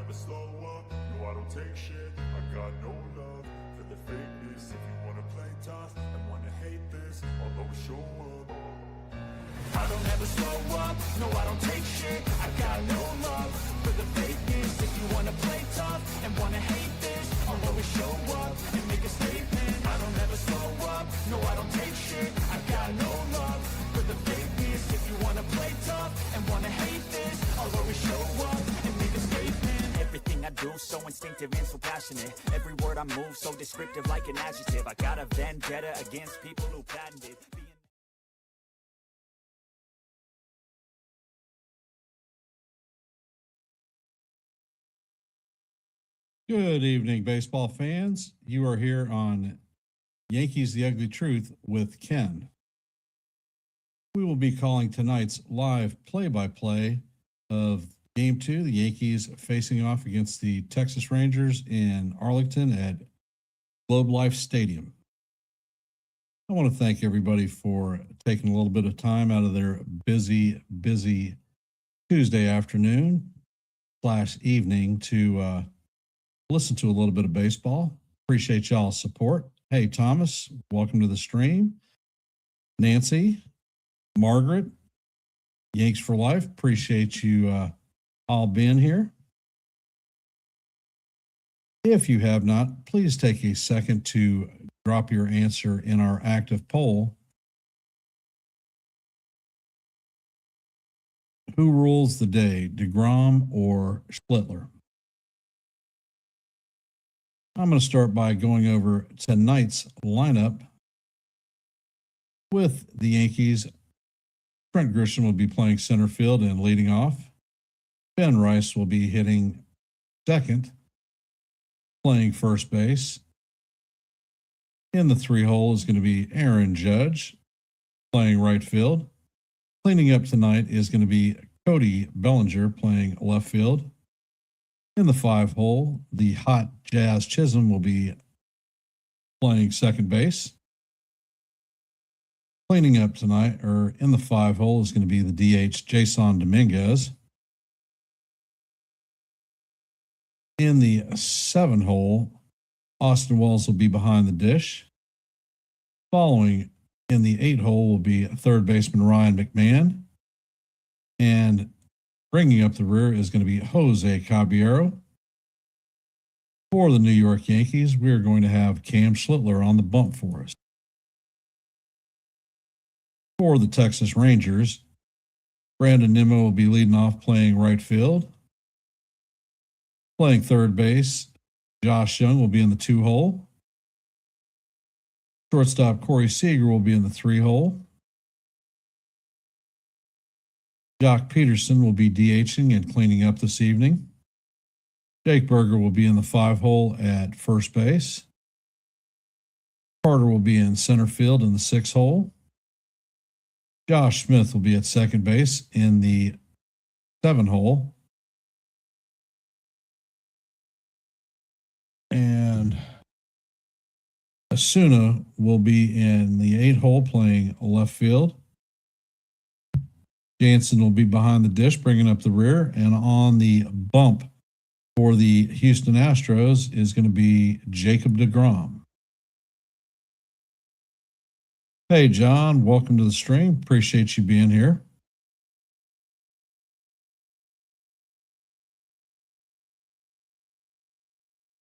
never slow up, no I don't take shit. I got no love for the fakeness. If you wanna play tough and wanna hate this, I'll always show up. I don't ever slow up, no I don't take shit. I got no love for the fakeness. If you wanna play tough and wanna hate this, I'll always show up and make a statement. I don't ever slow up, no I don't take shit. I got no love for the fakeness. If you wanna play tough and wanna hate this, I'll always show up and make a statement. Everything I do so instinctive and so passionate. Every word I move so descriptive like an adjective. I got a vendetta against people who patented Good evening, baseball fans. You are here on Yankees The Ugly Truth with Ken. We will be calling tonight's live play-by-play of Game 2, the Yankees facing off against the Texas Rangers in Arlington at Globe Life Stadium. I want to thank everybody for taking a little bit of time out of their busy Tuesday afternoon / evening to listen to a little bit of baseball. Appreciate y'all's support. Hey, Thomas, welcome to the stream. Nancy, Margaret, Yanks for Life, appreciate you all being here. If you have not, please take a second to drop your answer in our active poll. Who rules the day, DeGrom or Splittler? I'm going to start by going over tonight's lineup. With the Yankees, Trent Grisham will be playing center field and leading off. Ben Rice will be hitting second, playing first base. In the 3-hole is going to be Aaron Judge, playing right field. Cleaning up tonight is going to be Cody Bellinger, playing left field. In the 5-hole, the hot Jazz Chisholm will be playing second base. Cleaning up tonight, or in the 5-hole, is going to be the DH Jason Dominguez. In the 7-hole, Austin Wells will be behind the dish. Following in the 8-hole will be third baseman Ryan McMahon. And bringing up the rear is going to be Jose Caballero. For the New York Yankees, we are going to have Cam Schlittler on the bump for us. For the Texas Rangers, Brandon Nimmo will be leading off, playing right field. Playing third base, Josh Young will be in the 2-hole. Shortstop Corey Seager will be in the 3-hole. Jock Peterson will be DHing and cleaning up this evening. Jake Berger will be in the 5-hole at first base. Carter will be in center field in the 6-hole. Josh Smith will be at second base in the 7-hole. And Asuna will be in the 8-hole playing left field. Jansen will be behind the dish, bringing up the rear. And on the bump for the Houston Astros is going to be Jacob DeGrom. Hey, John, welcome to the stream. Appreciate you being here.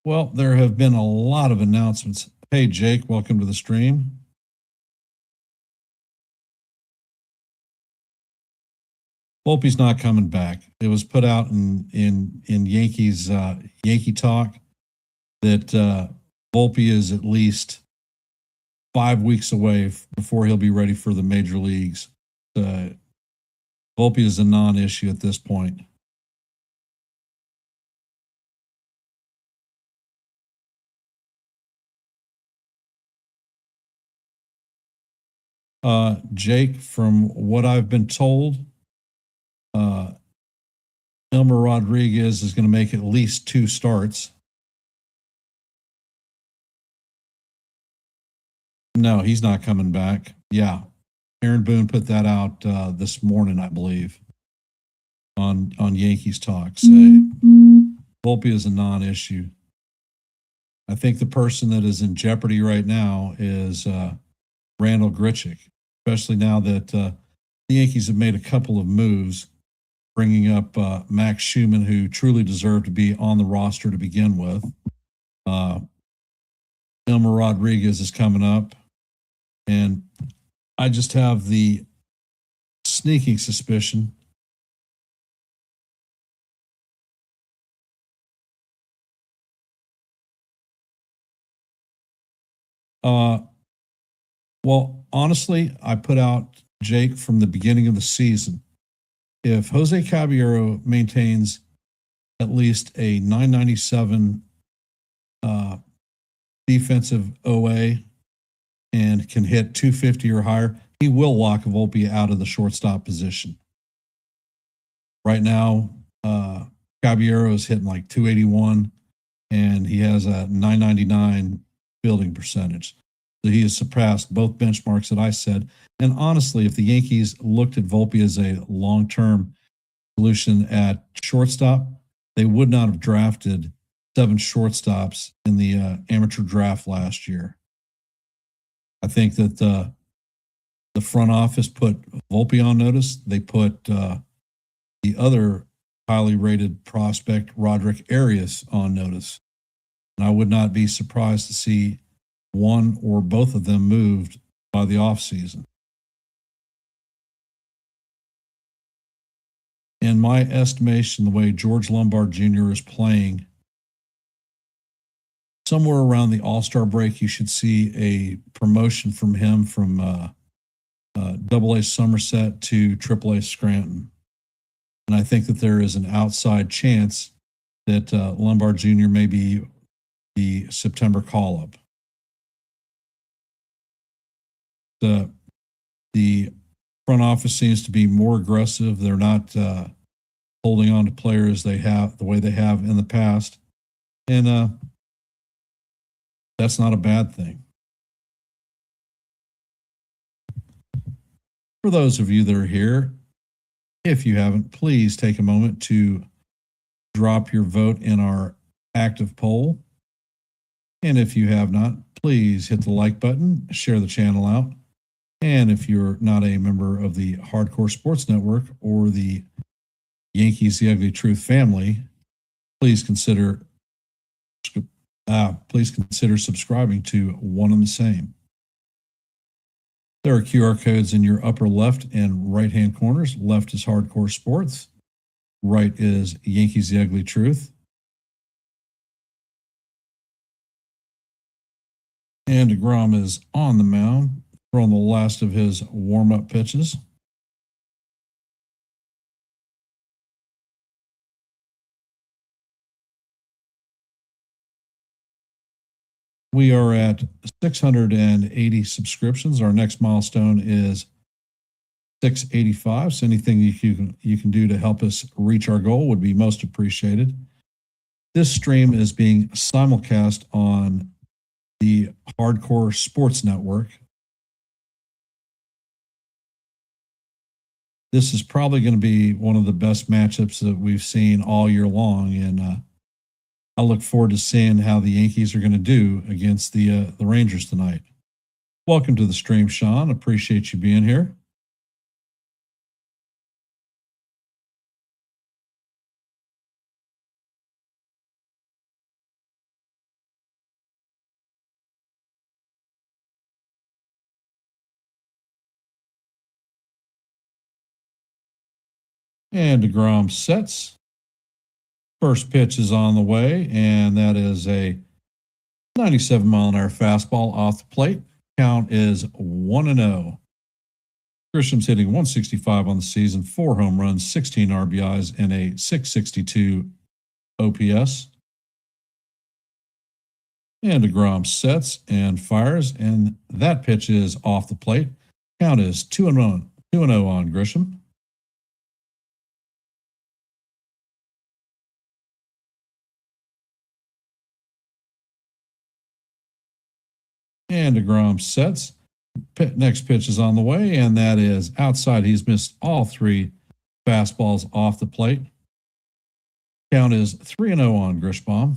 Well, there have been a lot of announcements. Hey, Jake, welcome to the stream. Volpe's not coming back. It was put out in Yankees Yankee Talk that Volpe is at least 5 weeks away before he'll be ready for the major leagues. Volpe is a non-issue at this point. Jake, from what I've been told, Elmer Rodriguez is going to make at least 2 starts. No, he's not coming back. Yeah. Aaron Boone put that out this morning, I believe, on Yankees Talk. Volpe is a non-issue. I think the person that is in jeopardy right now is Randall Grichuk, especially now that the Yankees have made a couple of moves, bringing up Max Schumann, who truly deserved to be on the roster to begin with. Elmer Rodriguez is coming up, and I just have the sneaking suspicion well, honestly, I put out Jake from the beginning of the season. If Jose Caballero maintains at least a 997 defensive OA and can hit 250 or higher, he will lock Volpe out of the shortstop position. Right now, Caballero is hitting like 281, and he has a 999 fielding percentage. So he has surpassed both benchmarks that I said. And honestly, if the Yankees looked at Volpe as a long-term solution at shortstop, they would not have drafted 7 shortstops in the amateur draft last year. I think that the front office put Volpe on notice. They put the other highly rated prospect, Roderick Arias, on notice. And I would not be surprised to see one or both of them moved by the offseason. In my estimation, the way George Lombard Jr. is playing, somewhere around the All-Star break, you should see a promotion from him from AA Somerset to AAA Scranton. And I think that there is an outside chance that Lombard Jr. may be the September call-up. The front office seems to be more aggressive. They're not holding on to players they have the way they have in the past. And that's not a bad thing. For those of you that are here, if you haven't, please take a moment to drop your vote in our active poll. And if you have not, please hit the like button, share the channel out. And if you're not a member of the Hardcore Sports Network or the Yankees The Ugly Truth family, please consider subscribing to one and the same. There are QR codes in your upper left and right-hand corners. Left is Hardcore Sports. Right is Yankees The Ugly Truth. And DeGrom is on the mound, throwing the last of his warm-up pitches. We are at 680 subscriptions. Our next milestone is 685. So anything you can do to help us reach our goal would be most appreciated. This stream is being simulcast on the Hardcore Sports Network. This is probably going to be one of the best matchups that we've seen all year long, and I look forward to seeing how the Yankees are going to do against the Rangers tonight. Welcome to the stream, Sean. Appreciate you being here. And DeGrom sets. First pitch is on the way, and that is a 97-mile-an-hour fastball off the plate. Count is 1-0. Grisham's hitting 165 on the season, 4 home runs, 16 RBIs, and a 662 OPS. And DeGrom sets and fires, and that pitch is off the plate. Count is 2-0 on Grisham. And DeGrom sets. Next pitch is on the way, and that is outside. He's missed all 3 fastballs off the plate. Count is 3-0 on Grishbaum.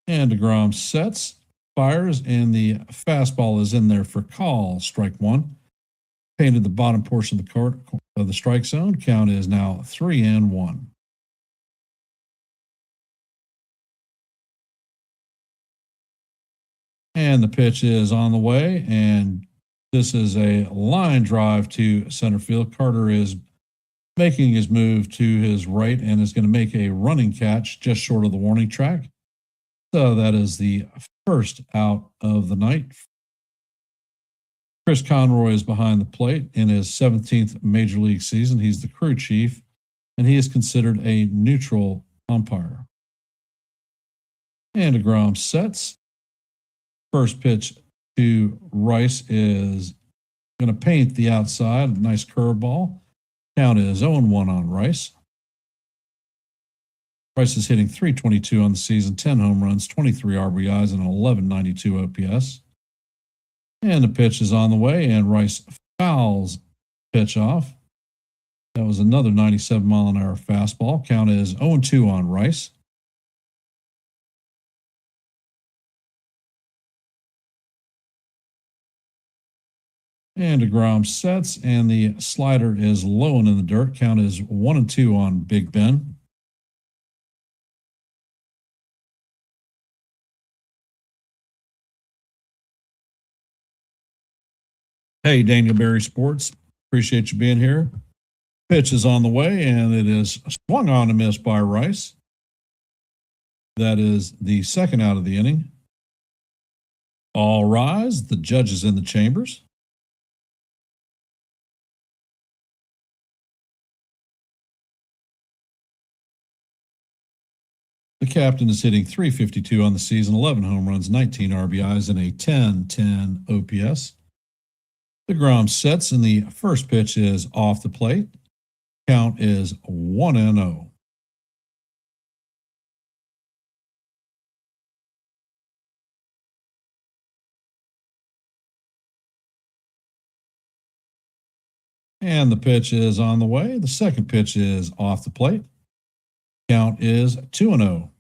And DeGrom sets, fires, and the fastball is in there for call. Strike one. Painted the bottom portion of the court of the strike zone. Count is now 3-1. And the pitch is on the way, and this is a line drive to center field. Carter is making his move to his right and is going to make a running catch just short of the warning track. So that is the first out of the night. Chris Conroy is behind the plate in his 17th major league season. He's the crew chief, and he is considered a neutral umpire. And DeGrom sets. First pitch to Rice is going to paint the outside. Nice curveball. Count is 0-1 on Rice. Rice is hitting .322 on the season, 10 home runs, 23 RBIs, and an 1192 OPS. And the pitch is on the way, and Rice fouls pitch off. That was another 97-mile-an-hour fastball. Count is 0-2 on Rice. And DeGrom sets, and the slider is low and in the dirt. Count is 1-2 on Big Ben. Hey, Daniel Berry Sports. Appreciate you being here. Pitch is on the way, and it is swung on and missed by Rice. That is the second out of the inning. All rise. The judge is in the chambers. The captain is hitting .352 on the season, 11 home runs, 19 RBIs, and a 10-10 OPS. DeGrom sets, and the first pitch is off the plate. Count is 1-0. And the pitch is on the way. The second pitch is off the plate. Count is 2-0.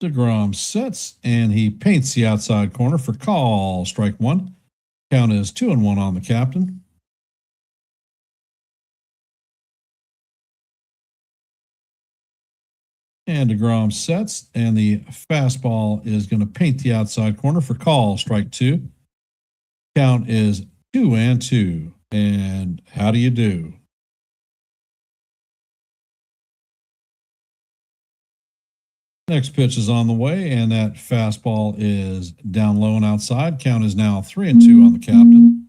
DeGrom sets, and he paints the outside corner for call. Strike one. Count is 2-1 on the captain. And DeGrom sets, and the fastball is going to paint the outside corner for call. Strike two. Count is 2-2. And how do you do? Next pitch is on the way, and that fastball is down low and outside. Count is now 3-2 on the captain.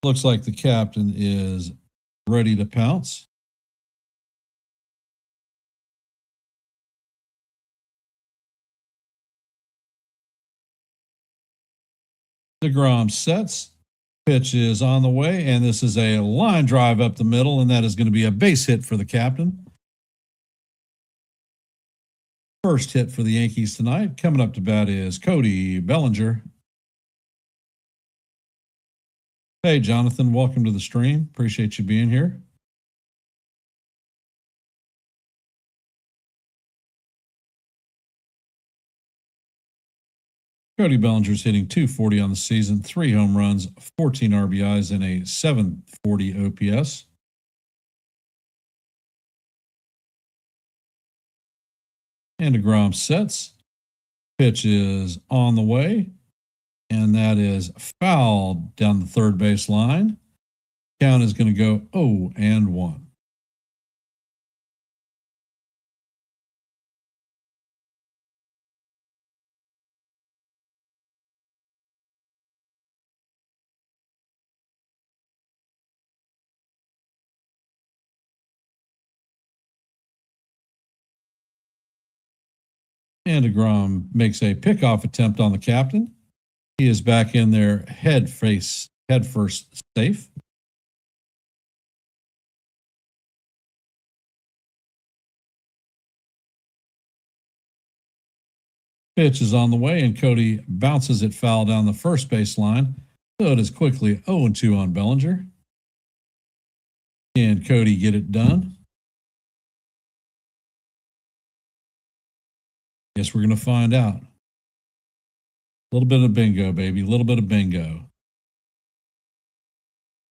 Looks like the captain is ready to pounce. DeGrom sets. Pitch is on the way, and this is a line drive up the middle, and that is going to be a base hit for the captain. First hit for the Yankees tonight. Coming up to bat is Cody Bellinger. Hey, Jonathan, welcome to the stream. Appreciate you being here. Cody Bellinger's hitting .240 on the season, 3 home runs, 14 RBIs, and a .740 OPS. And DeGrom sets. Pitch is on the way, and that is fouled down the third base line. Count is going to go 0-1. And DeGrom makes a pickoff attempt on the captain. He is back in there head first safe. Pitch is on the way, and Cody bounces it foul down the first baseline. So it is quickly 0-2 on Bellinger. Can Cody get it done? Guess we're going to find out. A little bit of bingo, baby. A little bit of bingo.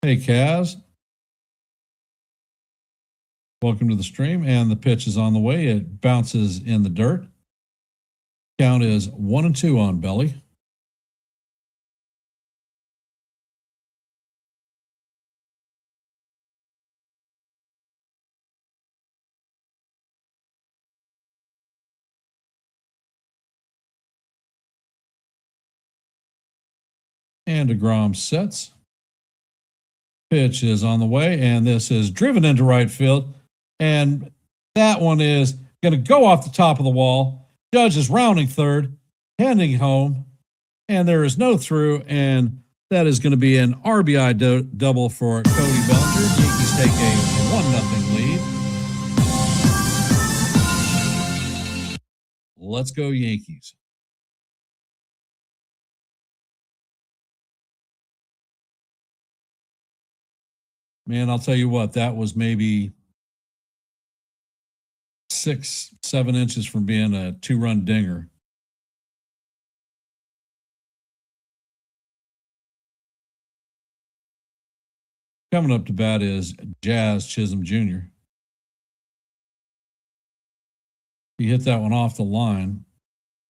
Hey, Kaz. Welcome to the stream. And the pitch is on the way. It bounces in the dirt. Count is 1-2 on Belly. And DeGrom sets. Pitch is on the way, and this is driven into right field. And that one is going to go off the top of the wall. Judge is rounding third, heading home, and there is no through, and that is going to be an RBI double for Cody Bellinger. Yankees take a 1-0 lead. Let's go Yankees. Man, I'll tell you what, that was maybe 6-7 inches from being a 2-run dinger. Coming up to bat is Jazz Chisholm Jr. He hit that one off the line.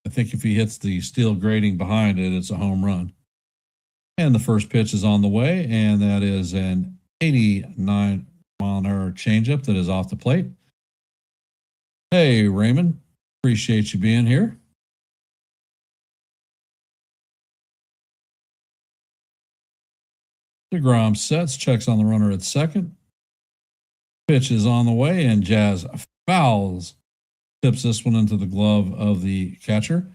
I think if he hits the steel grating behind it, it's a home run. And the first pitch is on the way, and that is an 89-mile-an-hour changeup that is off the plate. Hey, Raymond. Appreciate you being here. DeGrom sets, checks on the runner at second. Pitch is on the way, and Jazz fouls. Tips this one into the glove of the catcher.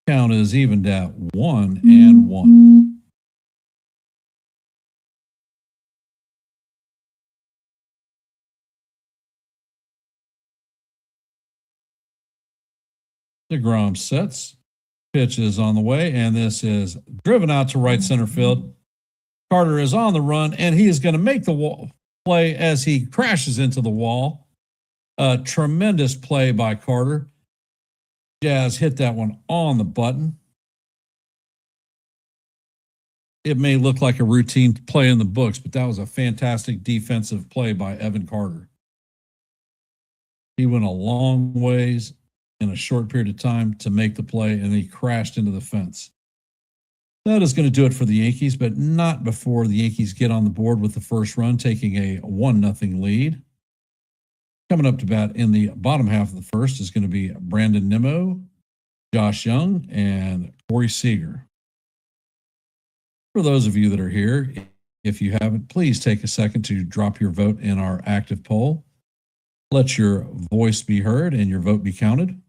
Count is evened at 1-1. DeGrom sets. Pitch is on the way, and this is driven out to right center field. Carter is on the run, and he is going to make the play as he crashes into the wall. A tremendous play by Carter. Jazz hit that one on the button. It may look like a routine play in the books, but that was a fantastic defensive play by Evan Carter. He went a long ways in a short period of time to make the play, and he crashed into the fence. That is going to do it for the Yankees, but not before the Yankees get on the board with the first run, taking a 1-0 lead. Coming up to bat in the bottom half of the first is going to be Brandon Nimmo, Josh Young, and Corey Seager. For those of you that are here, if you haven't, please take a second to drop your vote in our active poll. Let your voice be heard and your vote be counted.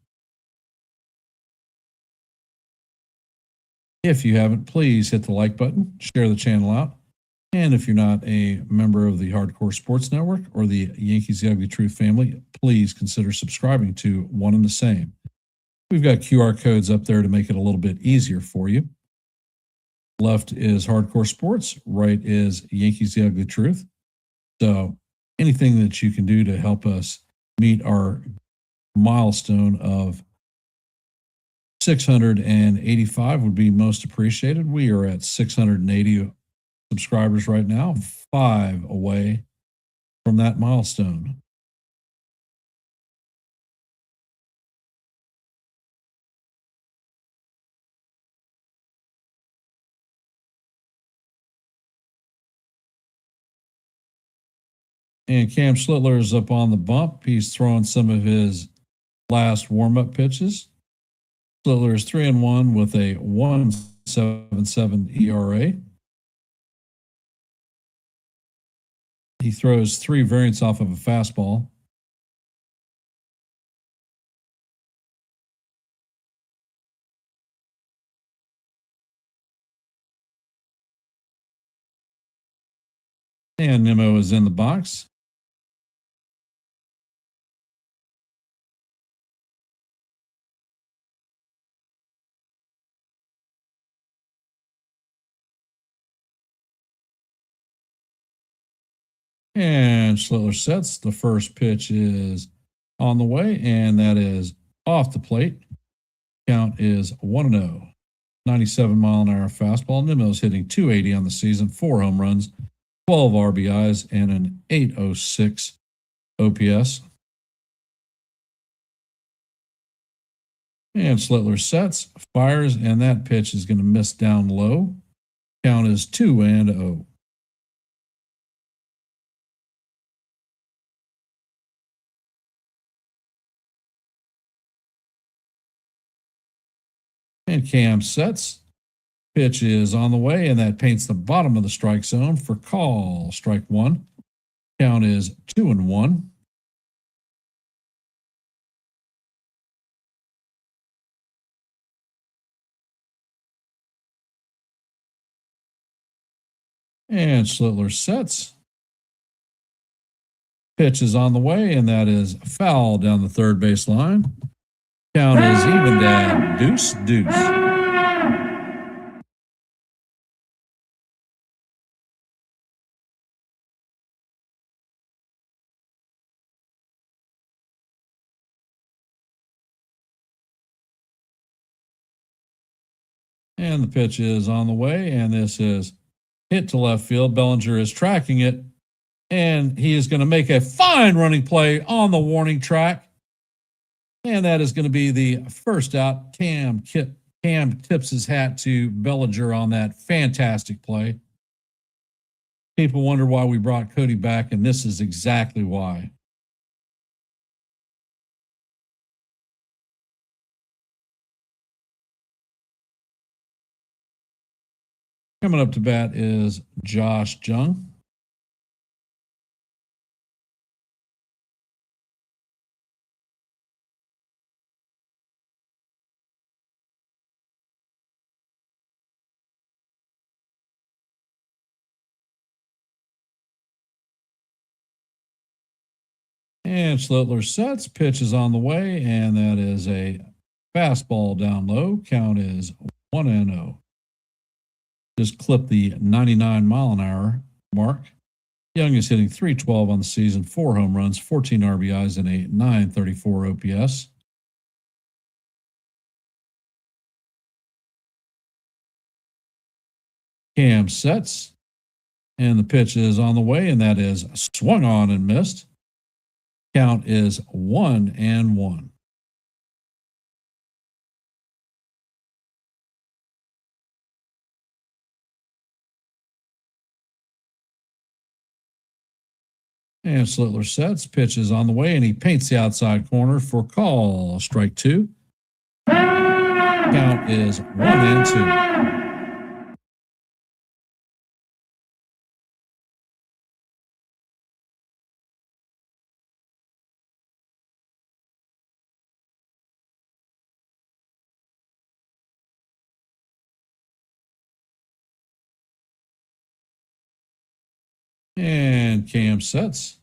If you haven't, please hit the like button, share the channel out. And if you're not a member of the Hardcore Sports Network or the Yankees The Ugly Truth family, please consider subscribing to one and the same. We've got QR codes up there to make it a little bit easier for you. Left is Hardcore Sports, right is Yankees The Ugly Truth. So anything that you can do to help us meet our milestone of 685 would be most appreciated. We are at 680 subscribers right now, 5 away from that milestone. And Cam Schlittler is up on the bump. He's throwing some of his last warm-up pitches. Schlittler is 3-1 with a 1.77 ERA. He throws 3 variants off of a fastball. And Nimmo is in the box. And Schlittler sets. The first pitch is on the way, and that is off the plate. Count is 1-0. 97-mile-an-hour fastball. Nimmo's hitting 280 on the season, 4 home runs, 12 RBIs, and an 806 OPS. And Schlittler sets, fires, and that pitch is going to miss down low. Count is 2-0. And Cam sets. Pitch is on the way, and that paints the bottom of the strike zone for call. Strike one. Count is 2-1. And Schlittler sets. Pitch is on the way, and that is foul down the third base line. Count is even at deuce. And the pitch is on the way, and this is hit to left field. Bellinger is tracking it, and he is going to make a fine running play on the warning track. And that is going to be the first out. Cam tips his hat to Bellinger on that fantastic play. People wonder why we brought Cody back, and this is exactly why. Coming up to bat is Josh Jung. And Schlittler sets, pitch is on the way, and that is a fastball down low. Count is 1-0. Just clip the 99-mile-an-hour mark. Young is hitting 312 on the season, 4 home runs, 14 RBIs, and a 934 OPS. Cam sets, and the pitch is on the way, and that is swung on and missed. Count is 1-1. And Schlittler sets, pitch is on the way, and he paints the outside corner for call. Strike two. Count is 1-2. And Cam sets.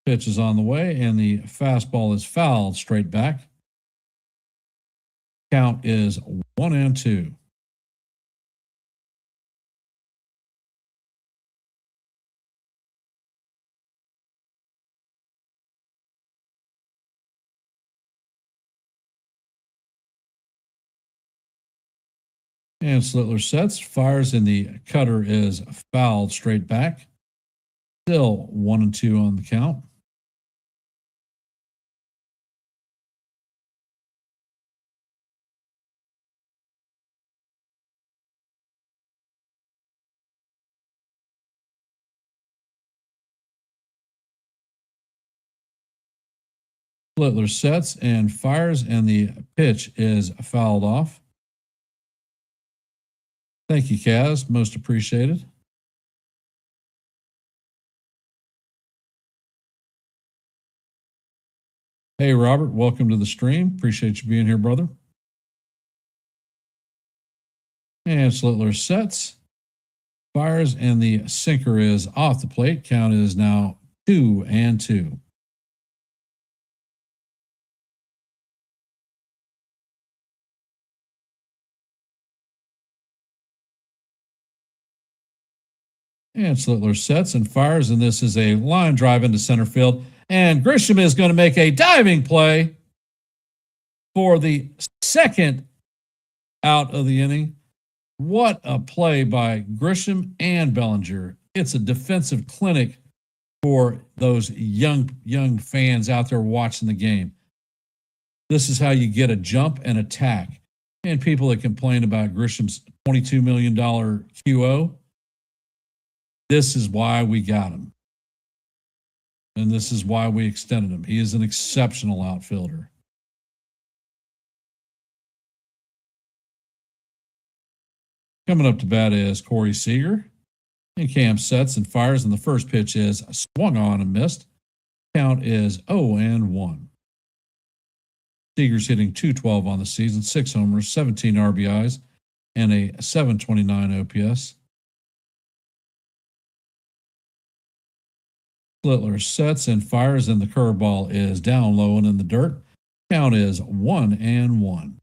Pitch is on the way, and the fastball is fouled straight back. Count is 1-2. And Schlittler sets, fires, and the cutter is fouled straight back. Still 1-2 on the count. Schlittler sets and fires, and the pitch is fouled off. Thank you, Kaz. Most appreciated. Hey, Robert. Welcome to the stream. Appreciate you being here, brother. And Schlittler sets, fires, and the sinker is off the plate. Count is now 2-2. And Slittler sets and fires, and this is a line drive into center field. And Grisham is going to make a diving play for the second out of the inning. What a play by Grisham and Bellinger. It's a defensive clinic for those young fans out there watching the game. This is how you get a jump and attack. And people that complain about Grisham's $22 million QO, this is why we got him. And this is why we extended him. He is an exceptional outfielder. Coming up to bat is Corey Seager. And Cam sets and fires, and the first pitch is swung on and missed. Count is 0-1. Seager's hitting .212 on the season, 6 homers, 17 RBIs, and a .729 OPS. Slittler sets and fires, and the curveball is down low and in the dirt. Count is 1-1.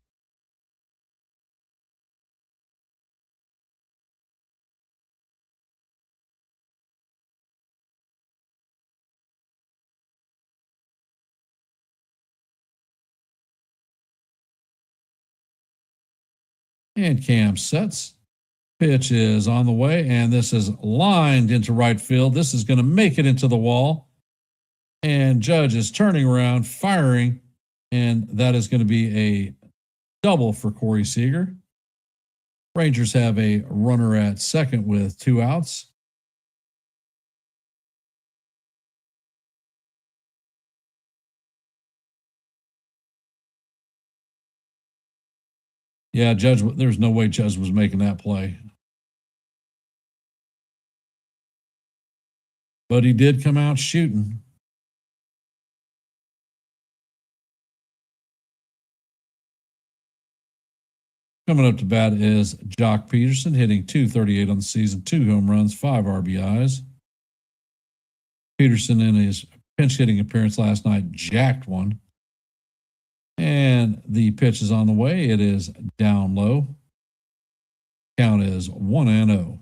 And Cam sets. Pitch is on the way, and this is lined into right field. This is going to make it into the wall. And Judge is turning around, firing, and that is going to be a double for Corey Seager. Rangers have a runner at second with 2 outs. Yeah, Judge, there's no way Judge was making that play. But he did come out shooting. Coming up to bat is Jock Peterson, hitting .238 on the season, 2 home runs, 5 RBIs. Peterson, in his pinch hitting appearance last night, jacked one. And the pitch is on the way. It is down low. Count is 1-0.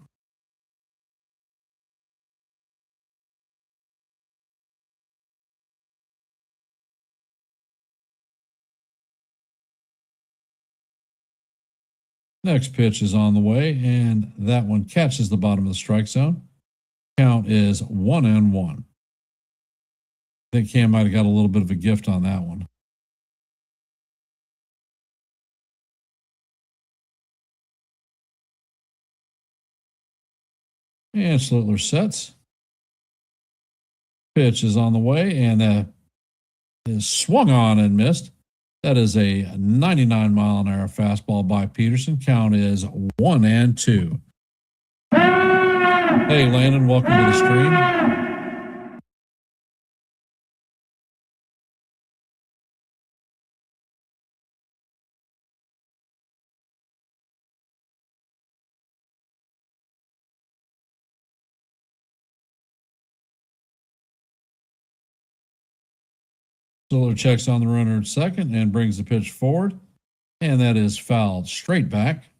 Next pitch is on the way, and that one catches the bottom of the strike zone. Count is 1-1. I think Cam might have got a little bit of a gift on that one. And Slittler sets. Pitch is on the way, and is swung on and missed. That is a 99-mile-an-hour fastball by Peterson. Count is 1-2. Hey, Landon, welcome to the stream. Slittler checks on the runner at second and brings the pitch forward, and that is fouled straight back.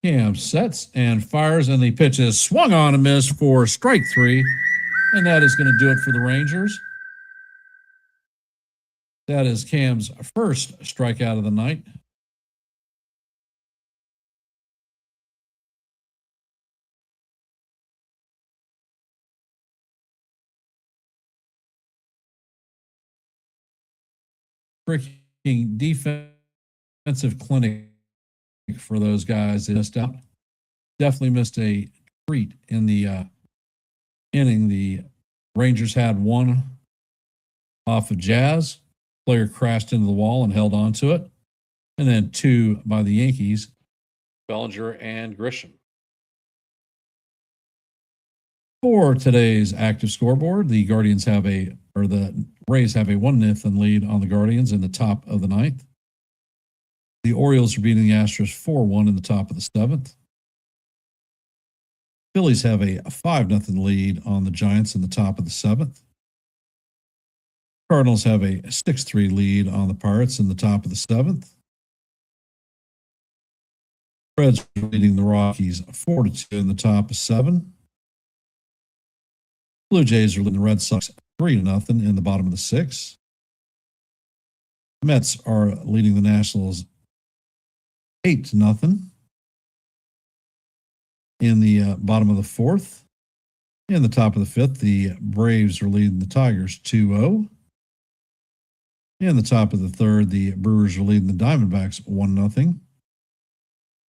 Cam sets and fires, and the pitch is swung on and missed for strike 3. And that is going to do it for the Rangers. That is Cam's first strikeout of the night. Freaking defensive clinic for those guys that missed out. Definitely missed a treat in the inning. The Rangers had one off of Jazz. Player crashed into the wall and held on to it. And then 2 by the Yankees, Bellinger and Grisham. For today's active scoreboard, the Rays have a 1-0 lead on the Guardians in the top of the 9th. The Orioles are beating the Astros 4-1 in the top of the seventh. Phillies have a 5-0 lead on the Giants in the top of the seventh. Cardinals have a 6-3 lead on the Pirates in the top of the seventh. Reds are leading the Rockies 4-2 in the top of seven. Blue Jays are leading the Red Sox 3-0 in the bottom of the sixth. Mets are leading the Nationals 8-0 in the bottom of the fourth. In the top of the fifth, the Braves are leading the Tigers 2-0. In the top of the third, the Brewers are leading the Diamondbacks 1-0.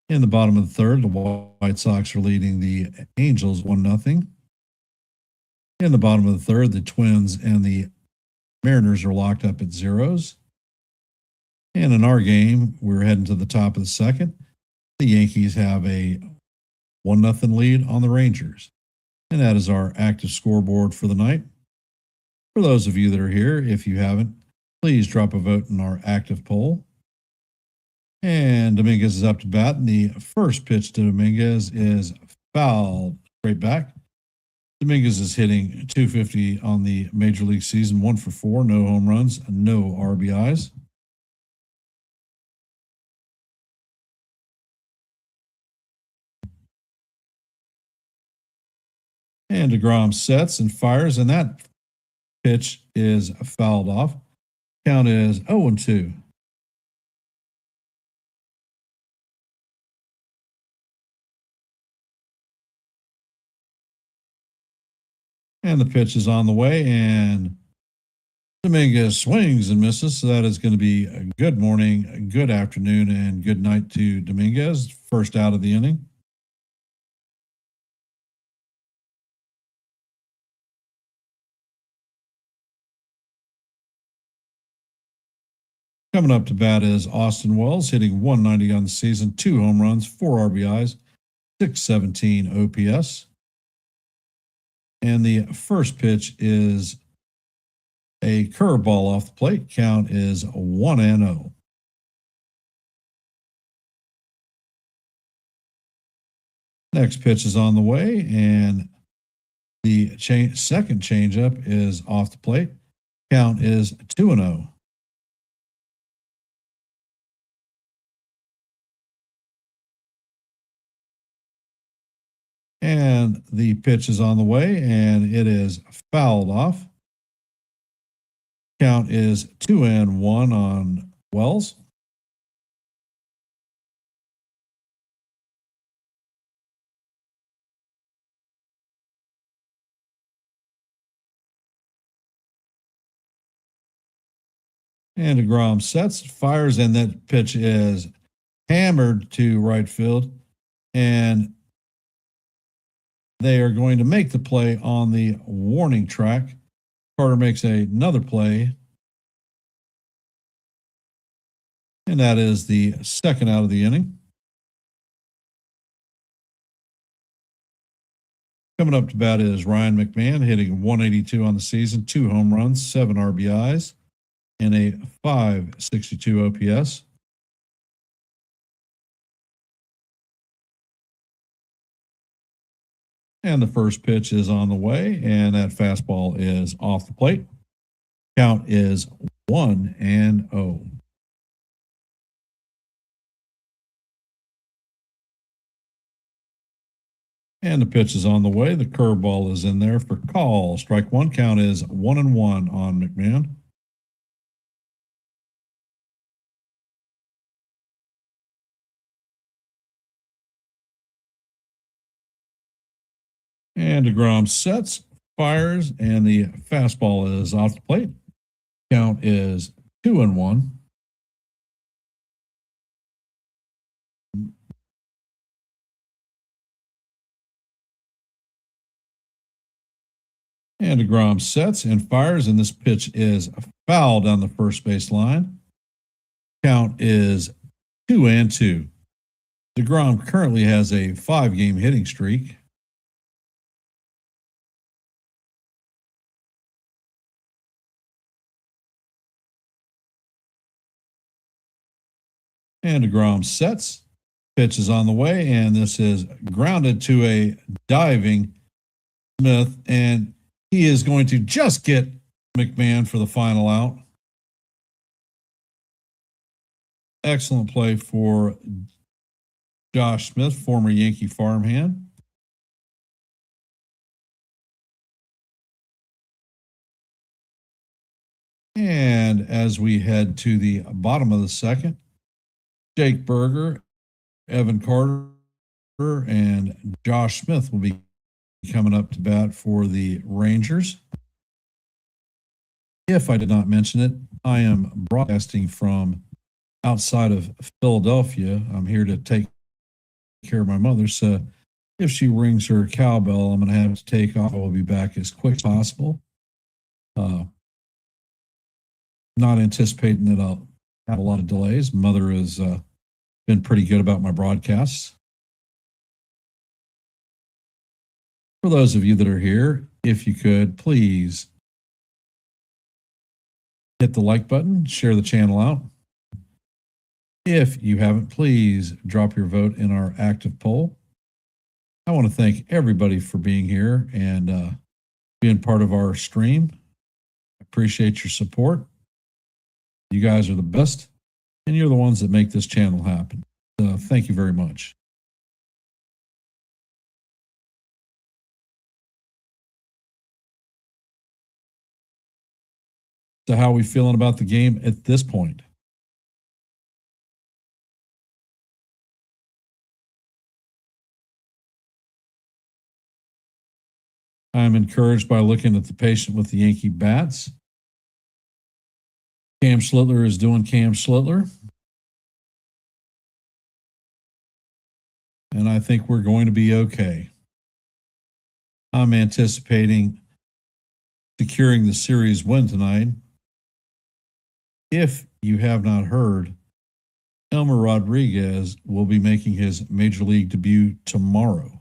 In the bottom of the third, the White Sox are leading the Angels 1-0. In the bottom of the third, the Twins and the Mariners are locked up at zeros. And in our game, we're heading to the top of the second. The Yankees have a 1-0 lead on the Rangers. And that is our active scoreboard for the night. For those of you that are here, if you haven't, please drop a vote in our active poll. And Dominguez is up to bat. And the first pitch to Dominguez is fouled straight back. Dominguez is hitting .250 on the Major League season, 1 for 4, no home runs, no RBIs. And DeGrom sets and fires, and that pitch is fouled off. Count is 0-2. And the pitch is on the way, and Dominguez swings and misses. So that is going to be a good morning, good afternoon, and good night to Dominguez. First out of the inning. Coming up to bat is Austin Wells, hitting .190 on the season, 2 home runs, 4 RBIs, .617 OPS. And the first pitch is a curveball off the plate. Count is 1-0. Next pitch is on the way, and the second changeup is off the plate. Count is 2-0. And the pitch is on the way, and it is fouled off. Count is 2-1 on Wells. And DeGrom sets, fires, and that pitch is hammered to right field. And they are going to make the play on the warning track. Carter makes another play. And that is the second out of the inning. Coming up to bat is Ryan McMahon, hitting .182 on the season, 2 home runs, 7 RBIs, and a .562 OPS. And the first pitch is on the way, and that fastball is off the plate. Count is 1-0. And the pitch is on the way. The curveball is in there for call. Strike one. Count is 1-1 on McMahon. And DeGrom sets, fires, and the fastball is off the plate. Count is 2-1. And DeGrom sets and fires, and this pitch is fouled down the first base line. Count is 2-2. DeGrom currently has a 5-game hitting streak. And DeGrom sets. Pitch is on the way, and this is grounded to a diving Smith, and he is going to just get McMahon for the final out. Excellent play for Josh Smith, former Yankee farmhand. And as we head to the bottom of the second, Jake Berger, Evan Carter, and Josh Smith will be coming up to bat for the Rangers. If I did not mention it, I am broadcasting from outside of Philadelphia. I'm here to take care of my mother. So if she rings her cowbell, I'm going to have to take off. I will be back as quick as possible. Not anticipating that I'll have a lot of delays. Mother has been pretty good about my broadcasts. For those of you that are here, if you could, please hit the like button, share the channel out. If you haven't, please drop your vote in our active poll. I want to thank everybody for being here and being part of our stream. I appreciate your support. You guys are the best, and you're the ones that make this channel happen. So thank you very much. So how are we feeling about the game at this point? I'm encouraged by looking at the patient with the Yankee bats. Cam Schlittler is doing Cam Schlittler. And I think we're going to be okay. I'm anticipating securing the series win tonight. If you have not heard, Elmer Rodriguez will be making his major league debut tomorrow.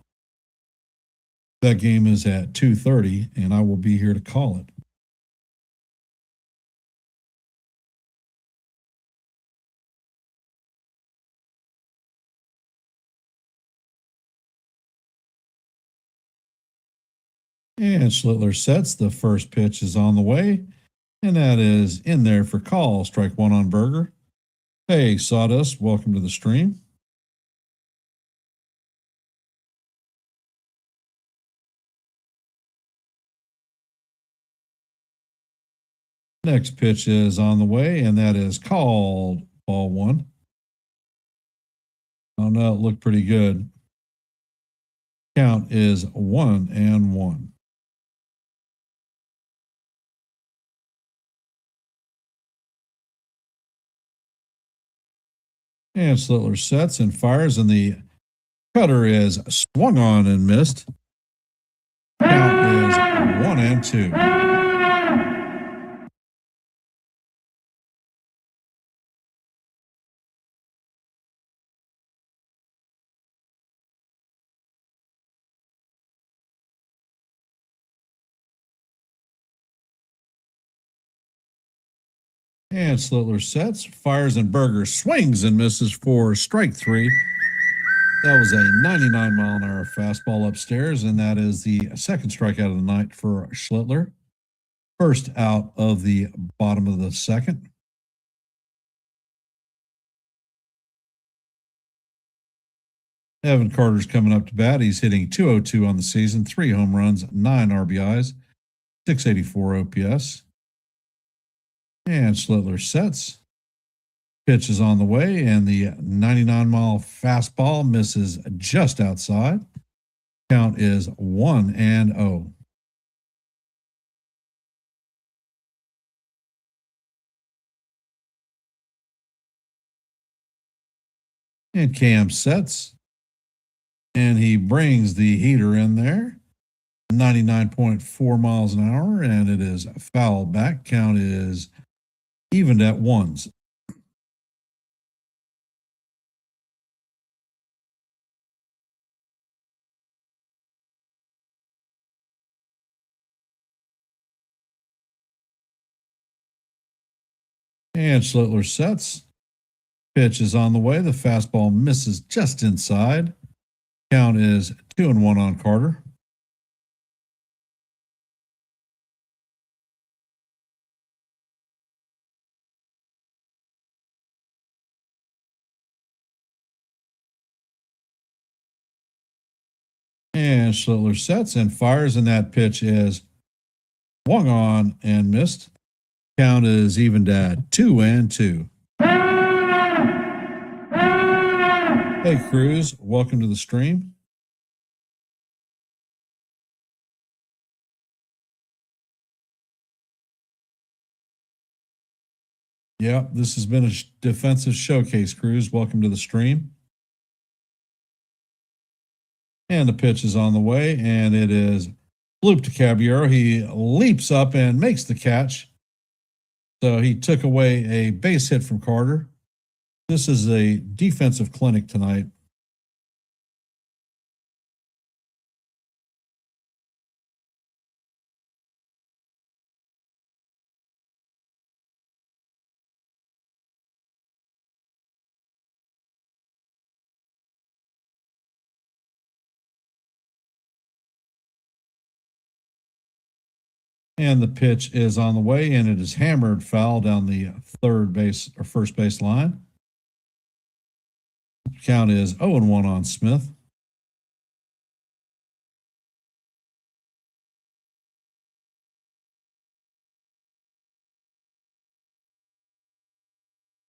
That game is at 2:30, and I will be here to call it. And Schlittler sets. The first pitch is on the way, and that is in there for call. Strike one on Berger. Hey, Sawdust, welcome to the stream. Next pitch is on the way, and that is called ball one. Oh, no, it looked pretty good. Count is 1-1. And Schlittler sets and fires, and the cutter is swung on and missed. Count is 1-2. And Schlittler sets, fires, and Berger swings and misses for strike three. That was a 99-mile-an-hour fastball upstairs, and that is the second strikeout of the night for Schlittler. First out of the bottom of the second. Evan Carter's coming up to bat. He's hitting .202 on the season, 3 home runs, 9 RBIs, 684 OPS. And Schlittler sets. Pitch is on the way, and the 99-mile fastball misses just outside. Count is 1-0. And Cam sets, and he brings the heater in there. 99.4 miles an hour, and it is foul back. Count is evened at ones. And Schlittler sets. Pitch is on the way. The fastball misses just inside. Count is 2-1 on Carter. And Schlittler sets and fires, and that pitch is swung on and missed. Count is evened at 2-2. Hey, Cruz, welcome to the stream. Yeah, this has been a defensive showcase, Cruz. Welcome to the stream. And the pitch is on the way, and it is looped to Caballero. He leaps up and makes the catch. So he took away a base hit from Carter. This is a defensive clinic tonight. And the pitch is on the way, and it is hammered foul down the third base or first base line. Count is 0-1 on Smith.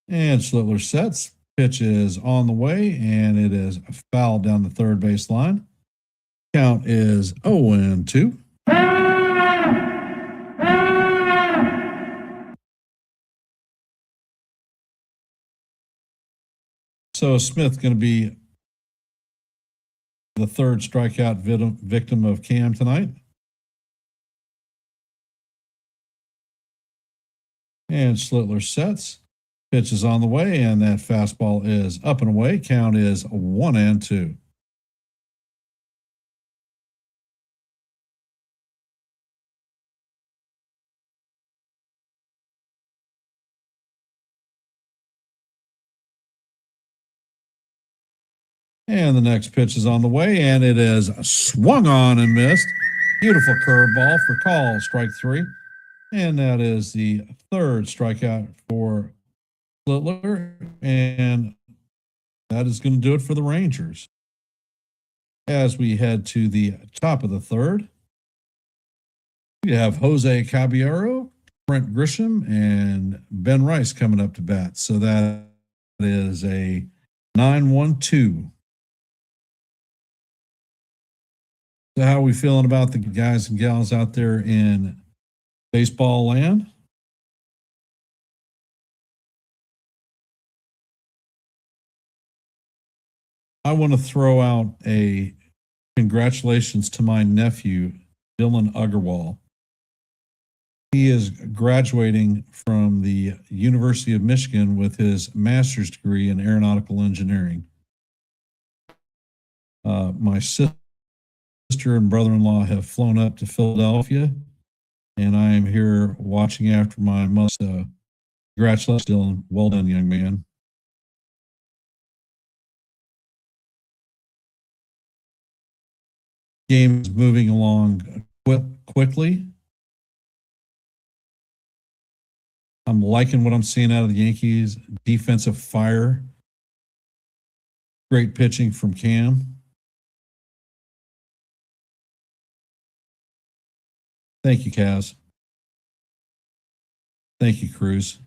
And Schlittler sets. Pitch is on the way, and it is foul down the third base line. Count is 0-2. So Smith going to be the third strikeout victim of Cam tonight. And Schlittler sets. Pitch is on the way, and that fastball is up and away. Count is 1-2. And the next pitch is on the way, and it is swung on and missed. Beautiful curveball for call, strike 3. And that is the third strikeout for Schlittler, and that is going to do it for the Rangers. As we head to the top of the third, we have Jose Caballero, Brent Grisham, and Ben Rice coming up to bat. So that is a 9-1-2. So how are we feeling about the guys and gals out there in baseball land? I want to throw out a congratulations to my nephew, Dylan Agarwal. He is graduating from the University of Michigan with his master's degree in aeronautical engineering. My sister and brother-in-law have flown up to Philadelphia, and I am here watching after my mother. So congratulations, Dylan. Well done, young man. Game is moving along quickly. I'm liking what I'm seeing out of the Yankees. Defensive fire. Great pitching from Cam. Thank you, Kaz. Thank you, Cruz.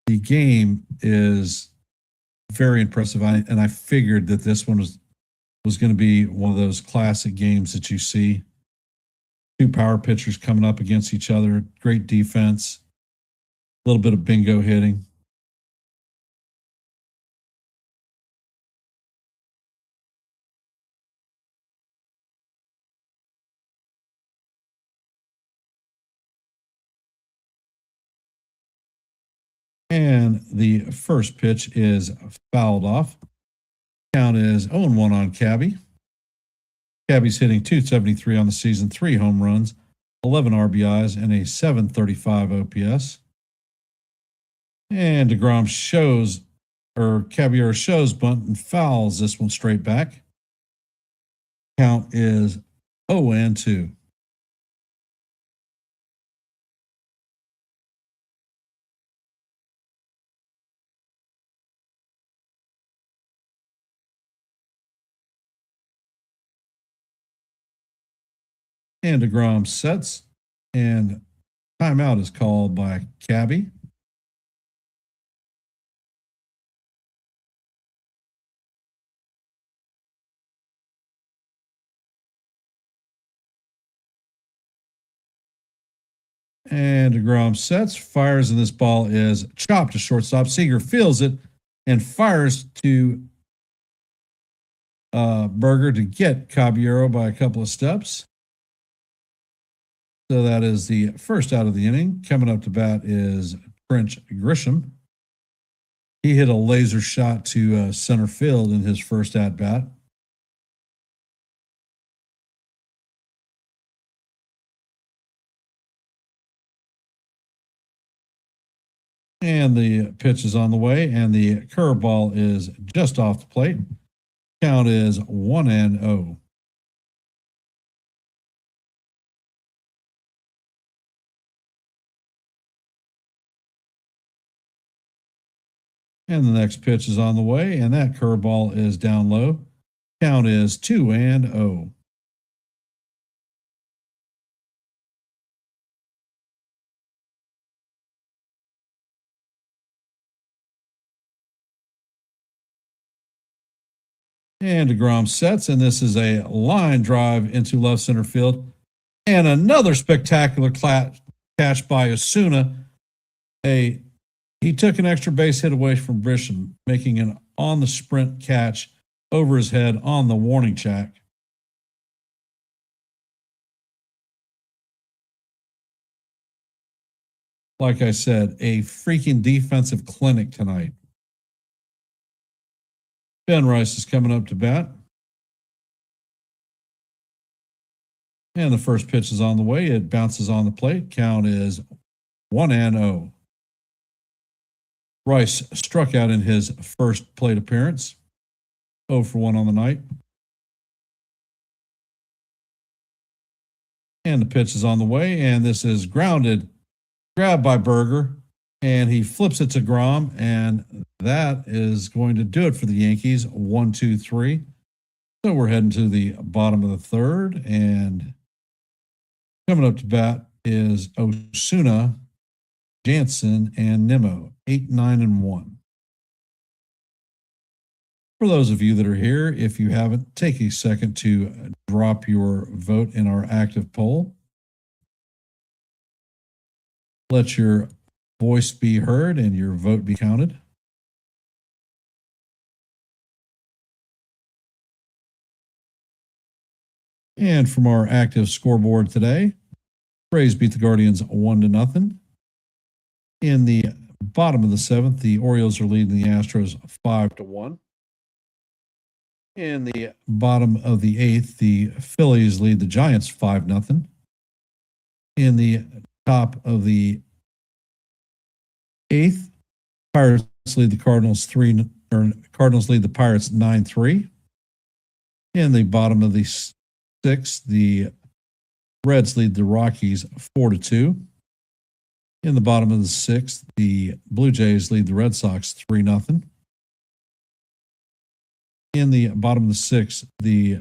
The game is very impressive. I figured that this one was going to be one of those classic games that you see. Two power pitchers coming up against each other. Great defense. A little bit of bingo hitting. And the first pitch is fouled off. Count is 0-1 on Cabby. Cabby's hitting 273 on the season, 3 home runs, 11 RBIs, and a 735 OPS. And DeGrom Caballero shows bunt and fouls this one straight back. Count is 0-2. And DeGrom sets, and timeout is called by Cabby. And DeGrom sets, fires, and this ball is chopped to shortstop. Seager feels it and fires to Berger to get Caballero by a couple of steps. So that is the first out of the inning. Coming up to bat is Trent Grisham. He hit a laser shot to center field in his first at bat. And the pitch is on the way, and the curveball is just off the plate. Count is 1-0. And the next pitch is on the way, and that curveball is down low. Count is 2-0. And DeGrom sets, and this is a line drive into left center field. And another spectacular catch by Osuna. He took an extra base hit away from Grisham, making an on-the-sprint catch over his head on the warning track. Like I said, a freaking defensive clinic tonight. Ben Rice is coming up to bat. And the first pitch is on the way. It bounces on the plate. Count is 1-0. Rice struck out in his first plate appearance. 0 for 1 on the night. And the pitch is on the way. And this is grounded. Grabbed by Berger. And he flips it to Grom. And that is going to do it for the Yankees. 1-2-3. So we're heading to the bottom of the third. And coming up to bat is Osuna, Jansen, and Nimmo, 8, 9, and 1. For those of you that are here, if you haven't, take a second to drop your vote in our active poll. Let your voice be heard and your vote be counted. And from our active scoreboard today, Braves beat the Guardians 1-0. In the bottom of the seventh, the Orioles are leading the Astros 5-1. In the bottom of the eighth, the Phillies lead the Giants 5-0. In the top of the eighth, Pirates lead the Cardinals Cardinals lead the Pirates 9-3. In the bottom of the sixth, the Reds lead the Rockies 4-2. In the bottom of the sixth, the Blue Jays lead the Red Sox 3-0. In the bottom of the sixth, the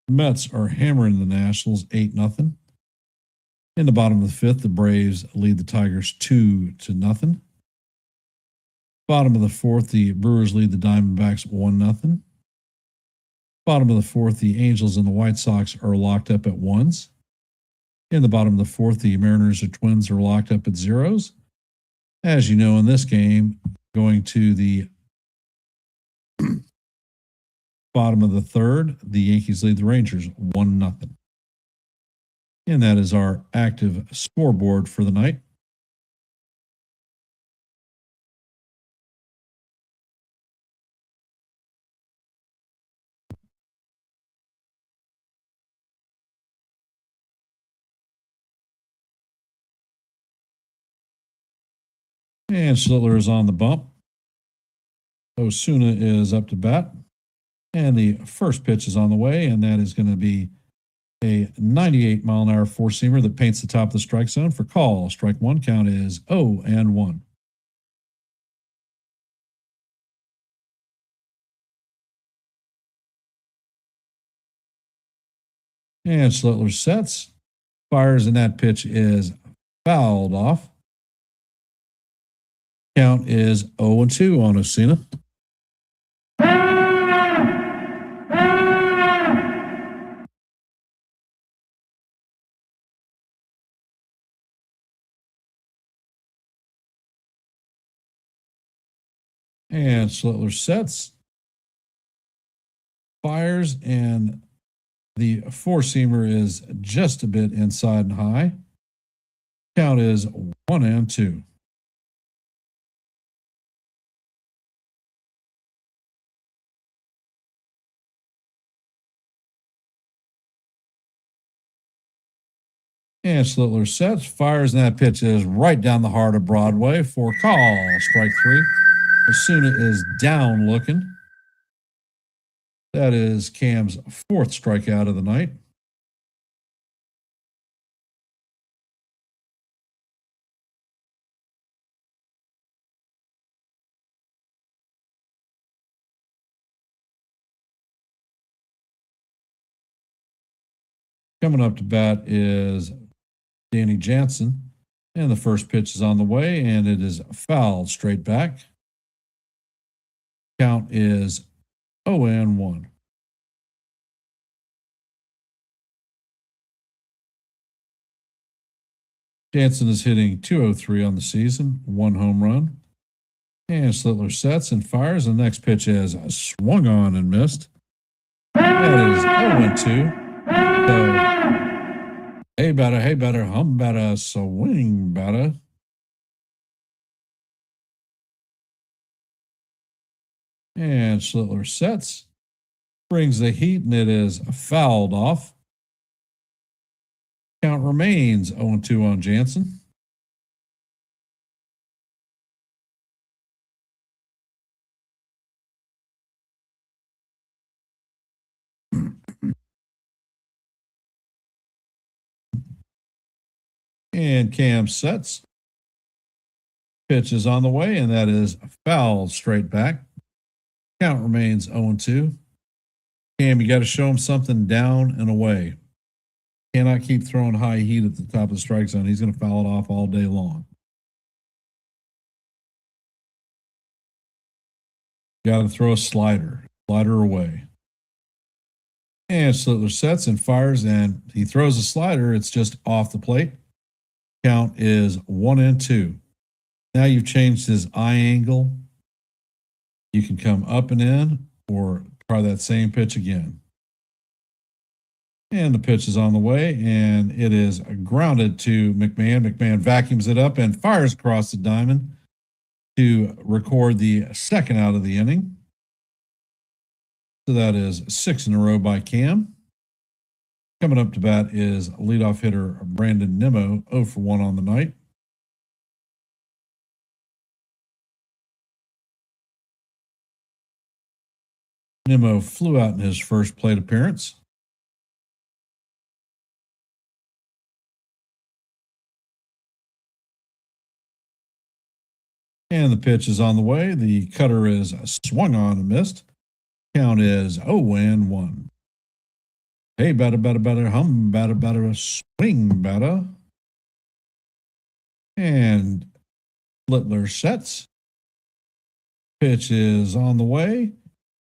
Mets are hammering the Nationals 8-0. In the bottom of the fifth, the Braves lead the Tigers 2-0. Bottom of the fourth, the Brewers lead the Diamondbacks 1-0. Bottom of the fourth, the Angels and the White Sox are locked up at 1s. In the bottom of the fourth, the Mariners and Twins are locked up at 0s. As you know, in this game, going to the bottom of the third, the Yankees lead the Rangers 1-0. And that is our active scoreboard for the night. And Schlittler is on the bump. Osuna is up to bat. And the first pitch is on the way, and that is going to be a 98-mile-an-hour four-seamer that paints the top of the strike zone for call. Strike one, count is 0-1. And Schlittler sets, fires, and that pitch is fouled off. Count is 0-2 on Osuna. And Schlittler sets, fires, and the four-seamer is just a bit inside and high. Count is 1-2. And Schlittler sets, fires, and that pitch is right down the heart of Broadway for call. Strike three. Osuna is down looking. That is Cam's fourth strikeout of the night. Coming up to bat is Danny Jansen. And the first pitch is on the way, and it is fouled straight back. Count is 0-1. Jansen is hitting .203 on the season, one home run. And Schlittler sets and fires. The next pitch is swung on and missed. That is 0-2. So, hey, batter, hum batter, swing batter. And Schlittler sets, brings the heat, and it is fouled off. Count remains 0-2 on Jansen. And Cam sets. Pitch is on the way, and that is fouled straight back. Count remains 0-2. Cam, you got to show him something down and away. Cannot keep throwing high heat at the top of the strike zone. He's going to foul it off all day long. Got to throw a slider away. And Schlittler sets and fires, and he throws a slider. It's just off the plate. Count is 1-2. Now you've changed his eye angle. You can come up and in or try that same pitch again. And the pitch is on the way, and it is grounded to McMahon. McMahon vacuums it up and fires across the diamond to record the second out of the inning. So that is 6 in a row by Cam. Coming up to bat is leadoff hitter Brandon Nimmo, 0-for-1 on the night. Nimmo flew out in his first plate appearance. And the pitch is on the way. The cutter is swung on and missed. Count is 0-1. Hey, batter, hum, batter, swing, batter. And Littler sets. Pitch is on the way.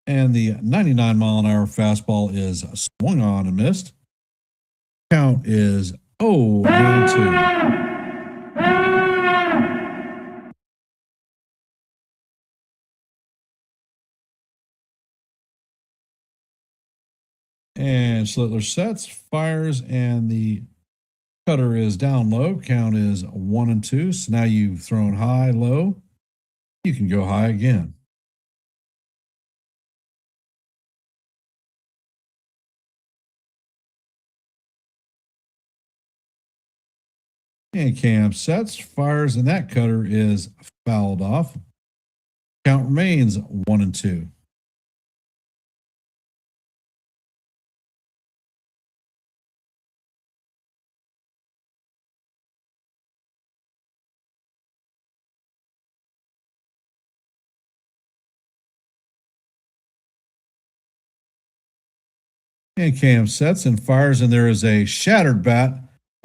And the 99-mile-an-hour fastball is swung on and missed. Count is 0-2. And Schlittler sets, fires, and the cutter is down low. Count is 1-2. So now you've thrown high, low. You can go high again. And Cam sets, fires, and that cutter is fouled off. Count remains 1-2. And Cam sets and fires, and there is a shattered bat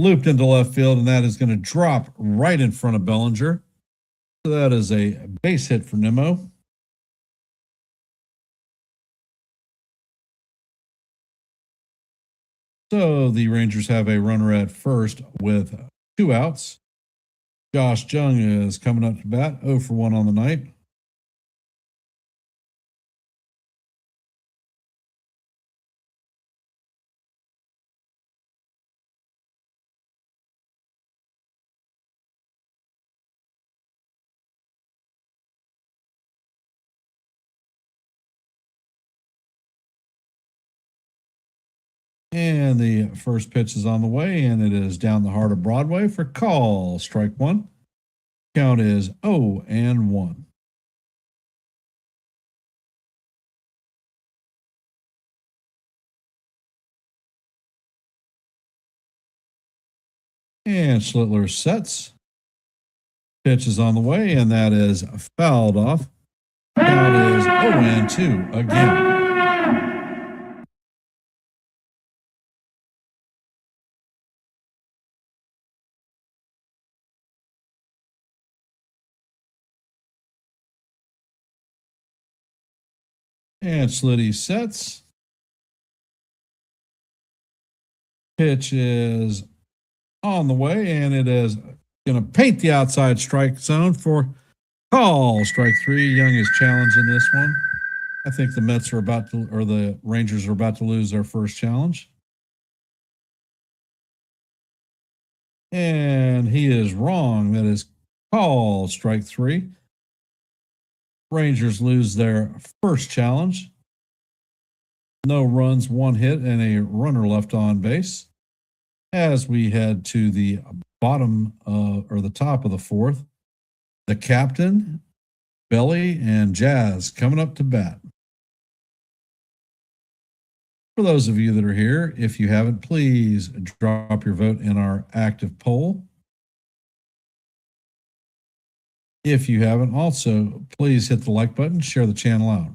looped into left field, and that is going to drop right in front of Bellinger. So that is a base hit for Nimmo. So the Rangers have a runner at first with 2 outs. Josh Jung is coming up to bat, 0 for 1 on the night. And the first pitch is on the way, and it is down the heart of Broadway for call. Strike 1. Count is 0-1. And Schlittler sets. Pitch is on the way, and that is fouled off. Count is 0-2 again. And Slitty sets. Pitch is on the way, and it is going to paint the outside strike zone for call. Strike 3. Young is challenging this one. I think the Mets are about to, or the Rangers are about to lose their first challenge. And he is wrong. That is call. Strike 3. Rangers lose their first challenge. No runs, 1 hit, and a runner left on base. As we head to the bottom or the top of the 4th, the captain, Belly, and Jazz coming up to bat. For those of you that are here, if you haven't, please drop your vote in our active poll. If you haven't, also, please hit the like button, share the channel out.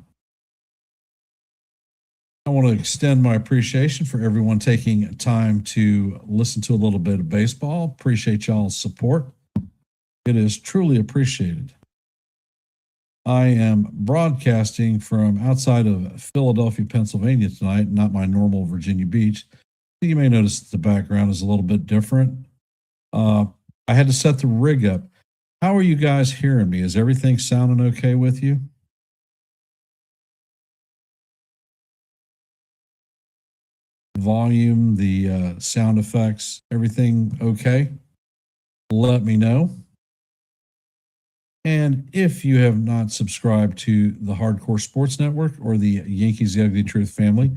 I want to extend my appreciation for everyone taking time to listen to a little bit of baseball. Appreciate y'all's support. It is truly appreciated. I am broadcasting from outside of Philadelphia, Pennsylvania tonight, not my normal Virginia Beach. You may notice the background is a little bit different. I had to set the rig up. How are you guys hearing me? Is everything sounding okay with you? Volume, the sound effects, everything okay? Let me know. And if you have not subscribed to the Hardcore Sports Network or the Yankees The Ugly Truth family,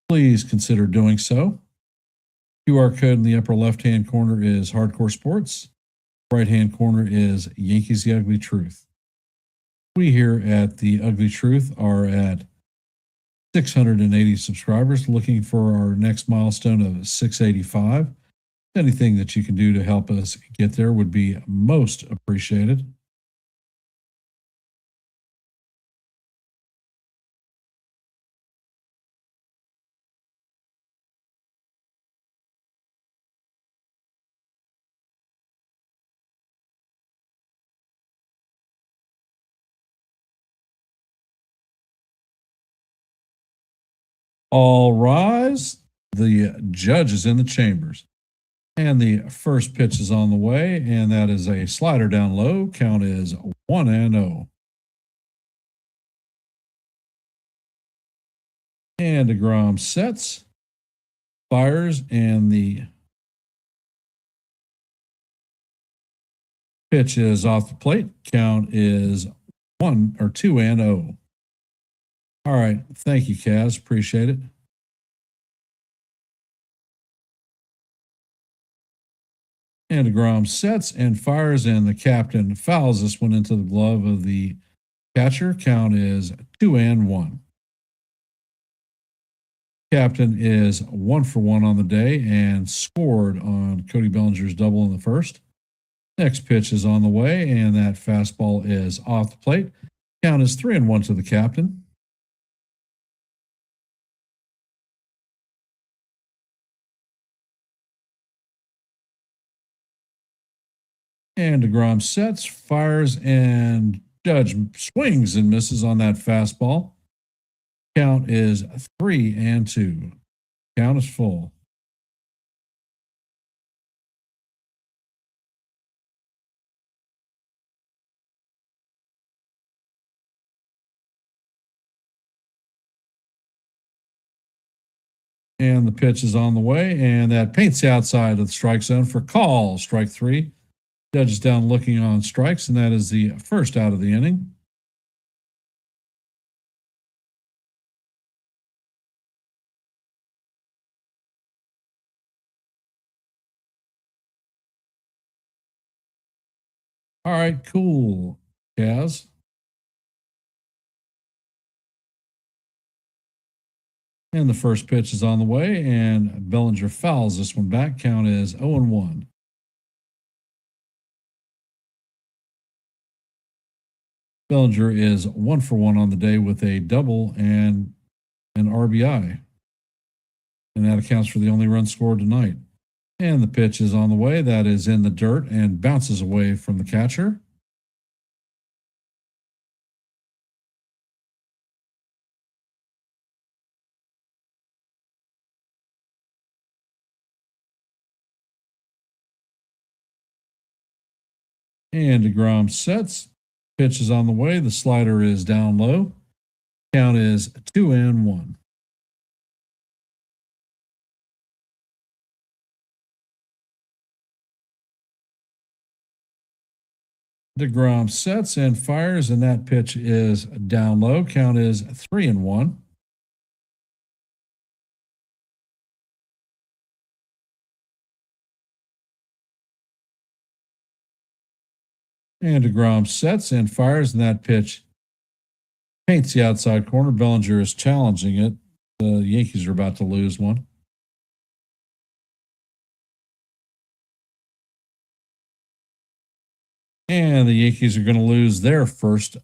please consider doing so. QR code in the upper left-hand corner is Hardcore Sports. Right-hand corner is Yankees The Ugly Truth. We here at The Ugly Truth are at 680 subscribers, looking for our next milestone of 685. Anything that you can do to help us get there would be most appreciated. All rise. The judge is in the chambers. And the first pitch is on the way, and that is a slider down low. Count is 1-0. And DeGrom sets, fires, and the pitch is off the plate. Count is 2-0. All right. Thank you, Kaz. Appreciate it. And DeGrom sets and fires, and the captain fouls this one into the glove of the catcher. Count is 2-1. Captain is 1-for-1 on the day and scored on Cody Bellinger's double in the first. Next pitch is on the way, and that fastball is off the plate. Count is 3-1 to the captain. And DeGrom sets, fires, and Judge swings and misses on that fastball. Count is 3-2. Count is full. And the pitch is on the way, and that paints the outside of the strike zone for call. Strike 3. Judge is down looking on strikes, and that is the first out of the inning. All right, cool, Kaz. And the first pitch is on the way, and Bellinger fouls this one back. Count is 0-1. Bellinger is 1-for-1 on the day with a double and an RBI. And that accounts for the only run scored tonight. And the pitch is on the way. That is in the dirt and bounces away from the catcher. And DeGrom sets. Pitch is on the way. The slider is down low. Count is 2-1. DeGrom sets and fires, and that pitch is down low. Count is 3-1. And DeGrom sets and fires, and that pitch paints the outside corner. Bellinger is challenging it. The Yankees are about to lose one. And the Yankees are going to lose their first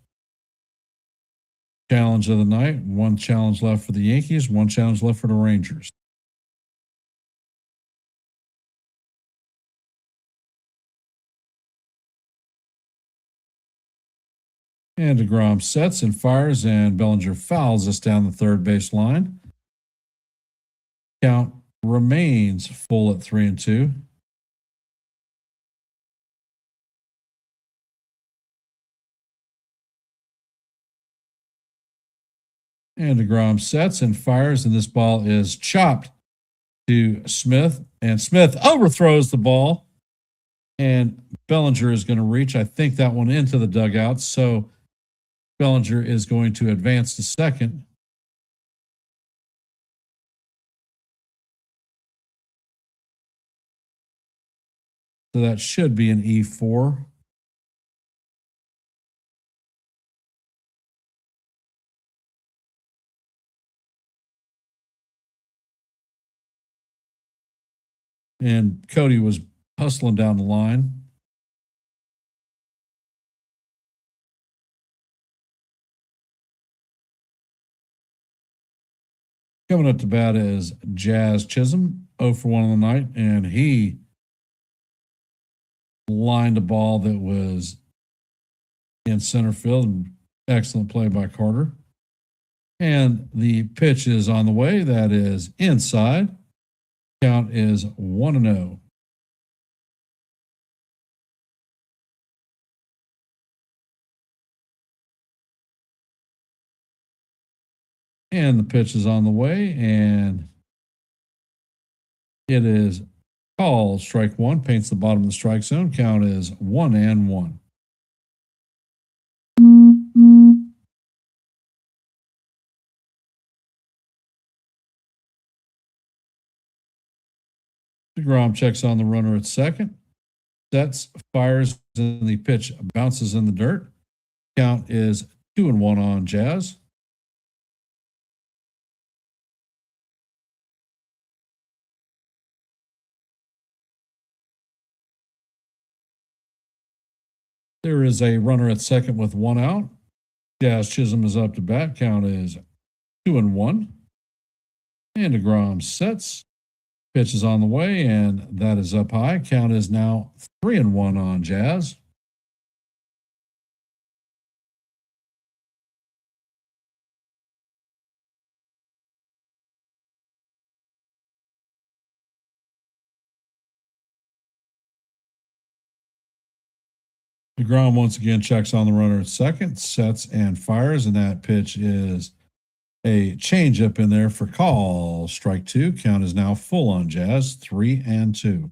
challenge of the night. One challenge left for the Yankees, one challenge left for the Rangers. And DeGrom sets and fires, and Bellinger fouls us down the third base line. Count remains full at 3-2. And DeGrom sets and fires, and this ball is chopped to Smith, and Smith overthrows the ball, and Bellinger is going to reach, I think, that one into the dugout. So Bellinger is going to advance to second. So that should be an E4. And Cody was hustling down the line. Coming up to bat is Jazz Chisholm, 0-for-1 on the night, and he lined a ball that was in center field. Excellent play by Carter. And the pitch is on the way. That is inside. Count is 1-0. And the pitch is on the way, and it is called strike 1, paints the bottom of the strike zone. Count is 1-1. DeGrom checks on the runner at second. sets, fires, and the pitch bounces in the dirt. Count is 2-1 on Jazz. There is a runner at second with 1 out. Jazz Chisholm is up to bat. Count is 2-1. And DeGrom sets. Pitch is on the way, and that is up high. Count is now 3-1 on Jazz. DeGrom once again checks on the runner at second, sets and fires, and that pitch is a changeup in there for call. Strike 2. Count is now full on Jazz, 3-2.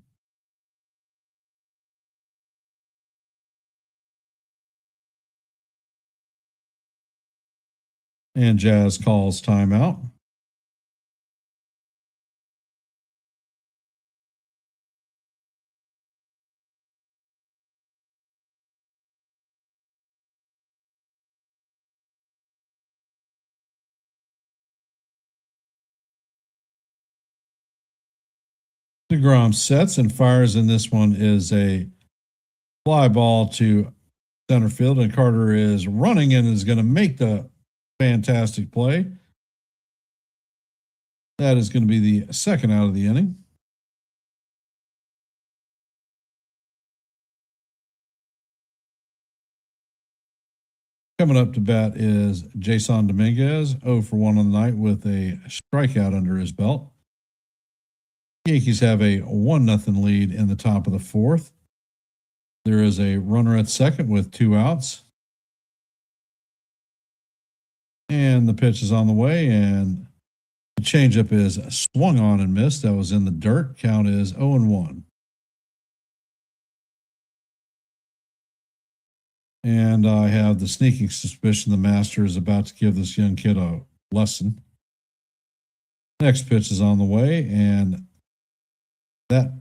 And Jazz calls timeout. DeGrom sets and fires, and this one is a fly ball to center field, and Carter is running and is going to make the fantastic play. That is going to be the second out of the inning. Coming up to bat is Jason Dominguez, 0 for 1 on the night with a strikeout under his belt. Yankees have a 1-0 lead in the top of the fourth. There is a runner at second with 2 outs. And the pitch is on the way, and the changeup is swung on and missed. That was in the dirt. Count is 0-1. And I have the sneaking suspicion the master is about to give this young kid a lesson. Next pitch is on the way, and that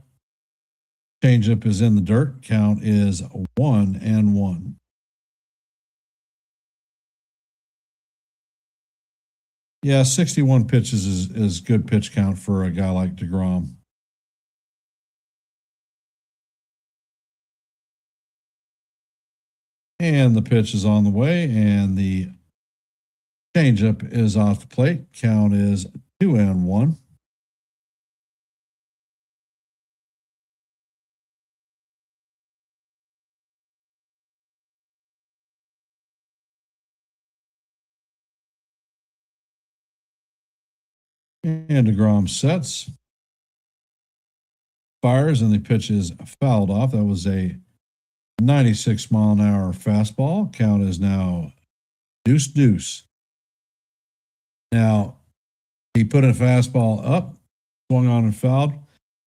changeup is in the dirt. Count is 1-1. Yeah, 61 pitches is good pitch count for a guy like DeGrom. And the pitch is on the way, and the changeup is off the plate. Count is 2-1. And DeGrom sets, fires, and the pitch is fouled off. That was a 96-mile-an-hour fastball. Count is now 2-2. Now, he put a fastball up, swung on and fouled.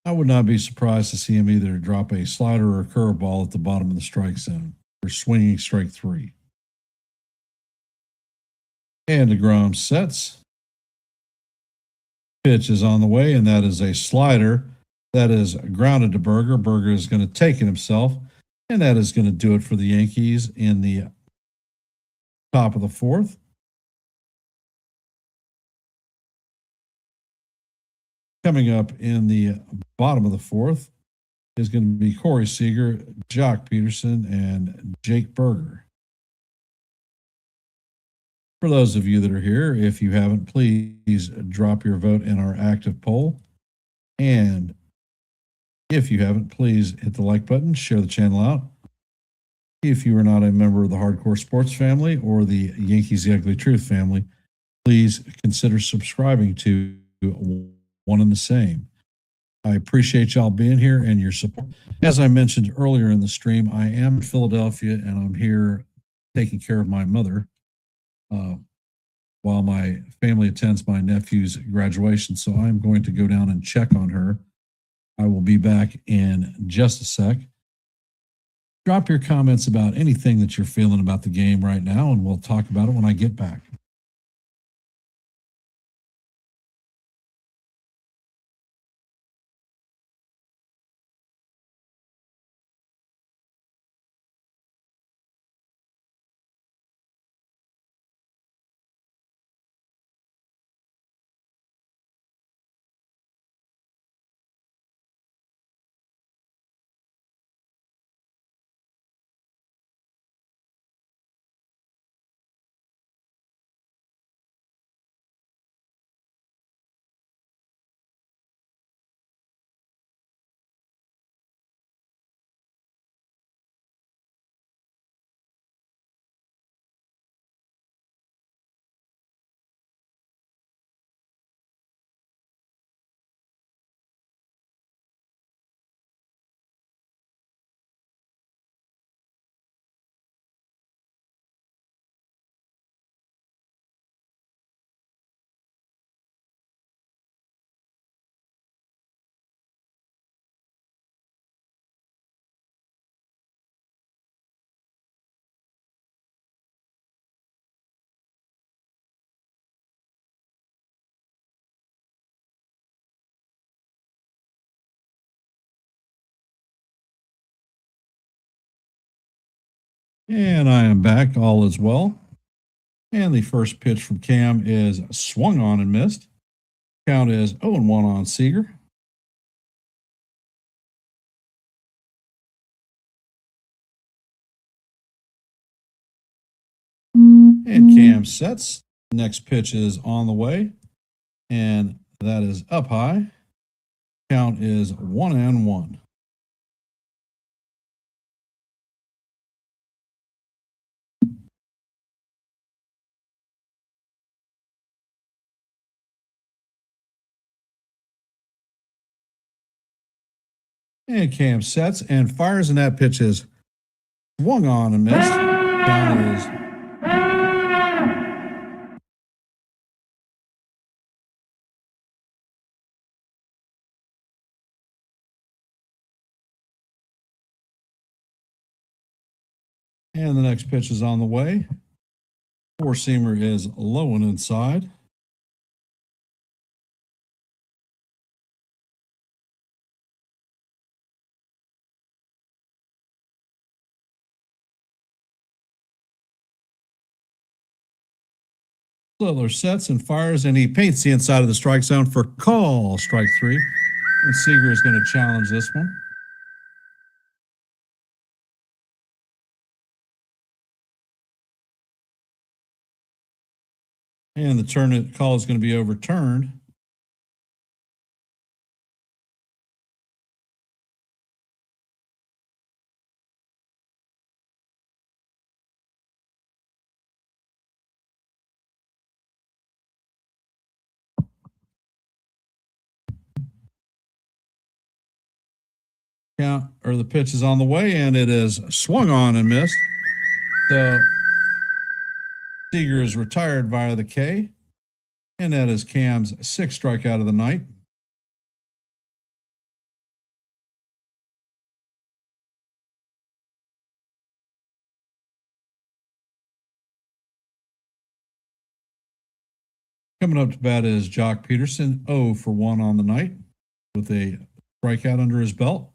I would not be surprised to see him either drop a slider or a curveball at the bottom of the strike zone for swinging strike 3. And DeGrom sets. Pitch is on the way, and that is a slider that is grounded to Berger. Berger is going to take it himself, and that is going to do it for the Yankees in the top of the fourth. Coming up in the bottom of the fourth is going to be Corey Seager, Jock Peterson, and Jake Berger. For those of you that are here, if you haven't, please drop your vote in our active poll. And if you haven't, please hit the like button, share the channel out. If you are not a member of the Hardcore Sports family or the Yankees The Ugly Truth family, please consider subscribing to one and the same. I appreciate y'all being here and your support. As I mentioned earlier in the stream, I am in Philadelphia and I'm here taking care of my mother while my family attends my nephew's graduation. So I'm going to go down and check on her. I will be back in just a sec. Drop your comments about anything that you're feeling about the game right now, and we'll talk about it when I get back. And I am back. All is well. And the first pitch from Cam is swung on and missed. Count is 0-1 on Seager. And Cam sets. Next pitch is on the way. And that is up high. Count is 1-1. And Cam sets and fires, and that pitch is swung on and missed. Count is and the next pitch is on the way. Four-seamer is low and inside. Littler sets and fires, and he paints the inside of the strike zone for call, strike 3. And Seager is going to challenge this one. And the call is going to be overturned. The pitch is on the way, and it is swung on and missed. So Seager is retired via the K, and that is Cam's 6th strikeout of the night. Coming up to bat is Jock Peterson, 0-for-1 on the night with a strikeout under his belt.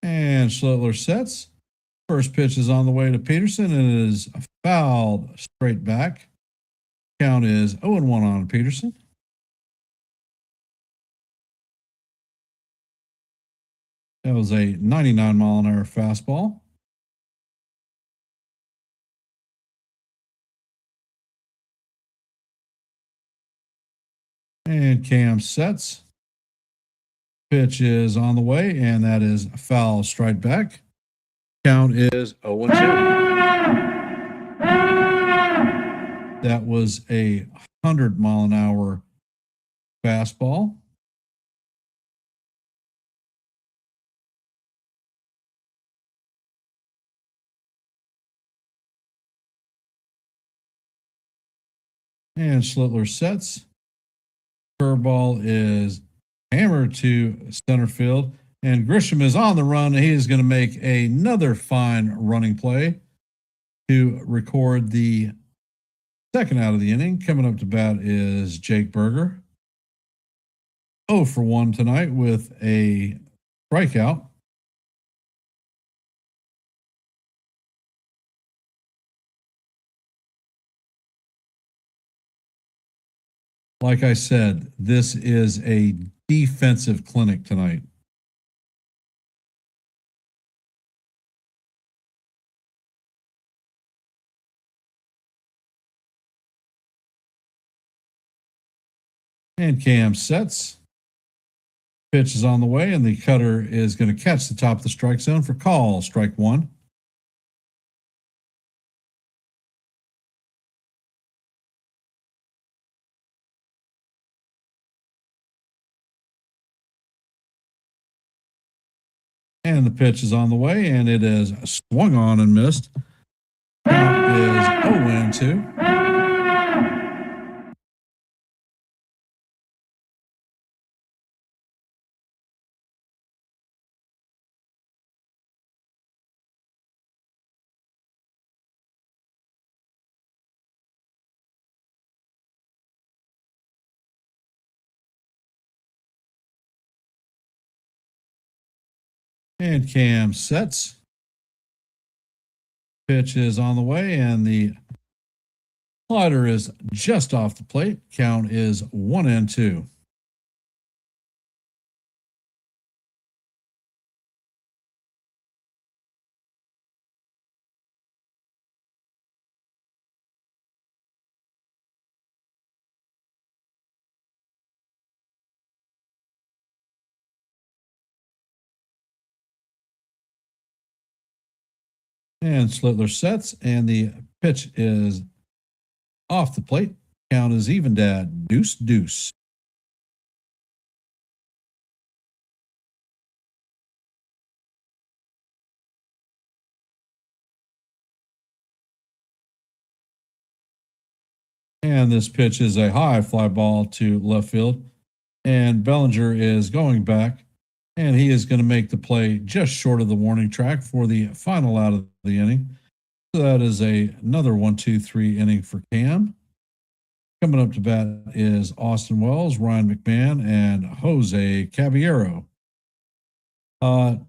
And Schlittler sets. First pitch is on the way to Peterson, and it is fouled straight back. Count is 0-1 on Peterson. That was a 99-mile-an-hour fastball. And Cam sets. Pitch is on the way, and that is foul straight back. Count is 0-2. That was a 100-mile-an-hour fastball. And Schlittler sets. Curveball is hammered to center field. And Grisham is on the run. He is going to make another fine running play to record the second out of the inning. Coming up to bat is Jake Berger. 0-for-1 tonight with a strikeout. Like I said, this is a defensive clinic tonight. And Cam sets. Pitch is on the way, and the cutter is going to catch the top of the strike zone for call, strike 1. And the pitch is on the way, and it is swung on and missed. Count is 0-2. And Cam sets. Pitch is on the way, and the slider is just off the plate. Count is 1-2. And Slitler sets, and the pitch is off the plate. Count is evened at 2-2. And this pitch is a high fly ball to left field. And Bellinger is going back, and he is going to make the play just short of the warning track for the final out of the inning. So that is another 1-2-3 inning for Cam. Coming up to bat is Austin Wells, Ryan McMahon, and Jose Caballero.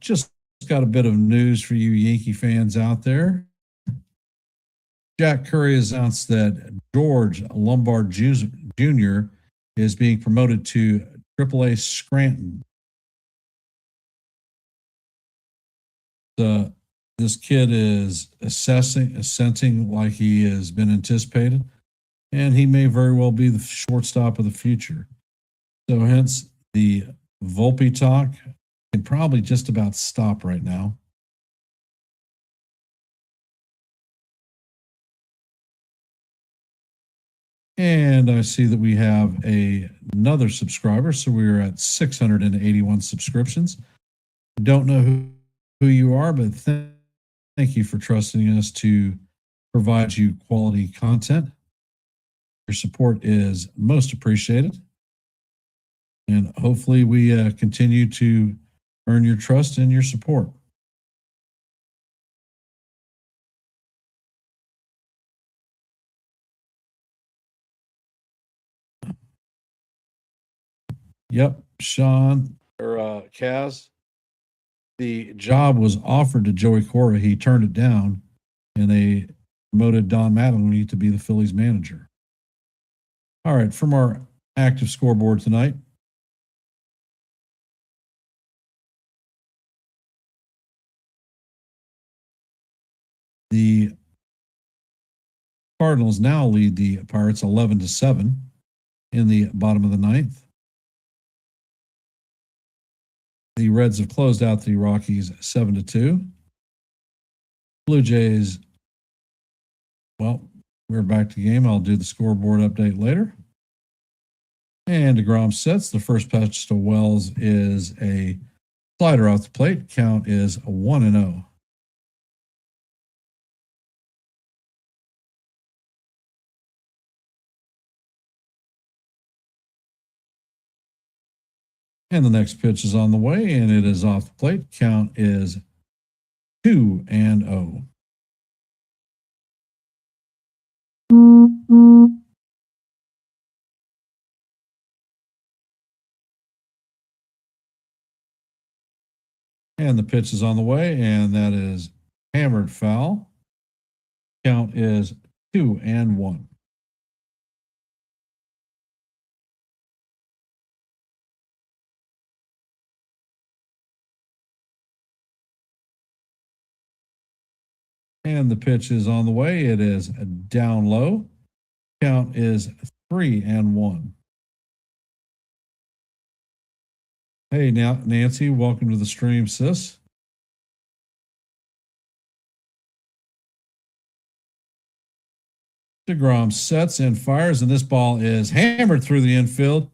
Just got a bit of news for you Yankee fans out there. Jack Curry has announced that George Lombard Jr. is being promoted to AAA Scranton. This kid is ascending like he has been anticipated, and he may very well be the shortstop of the future. So hence the Volpe talk can probably just about stop right now. And I see that we have another subscriber. So we're at 681 subscriptions. Don't know who you are, but thank you for trusting us to provide you quality content. Your support is most appreciated. And hopefully we continue to earn your trust and your support. Yep, Sean or Kaz. The job was offered to Joey Cora. He turned it down, and they promoted Don Mattingly to be the Phillies manager. All right, from our active scoreboard tonight. The Cardinals now lead the Pirates 11-7 in the bottom of the ninth. The Reds have closed out the Rockies 7-2. Blue Jays, well, we're back to the game. I'll do the scoreboard update later. And DeGrom sets. The first pitch to Wells is a slider off the plate. Count is 1-0. And the next pitch is on the way, and it is off the plate. Count is 2-0. And the pitch is on the way, and that is hammered foul. Count is 2-1. And the pitch is on the way. It is down low. Count is 3-1. Hey, now Nancy, welcome to the stream, sis. DeGrom sets and fires, and this ball is hammered through the infield,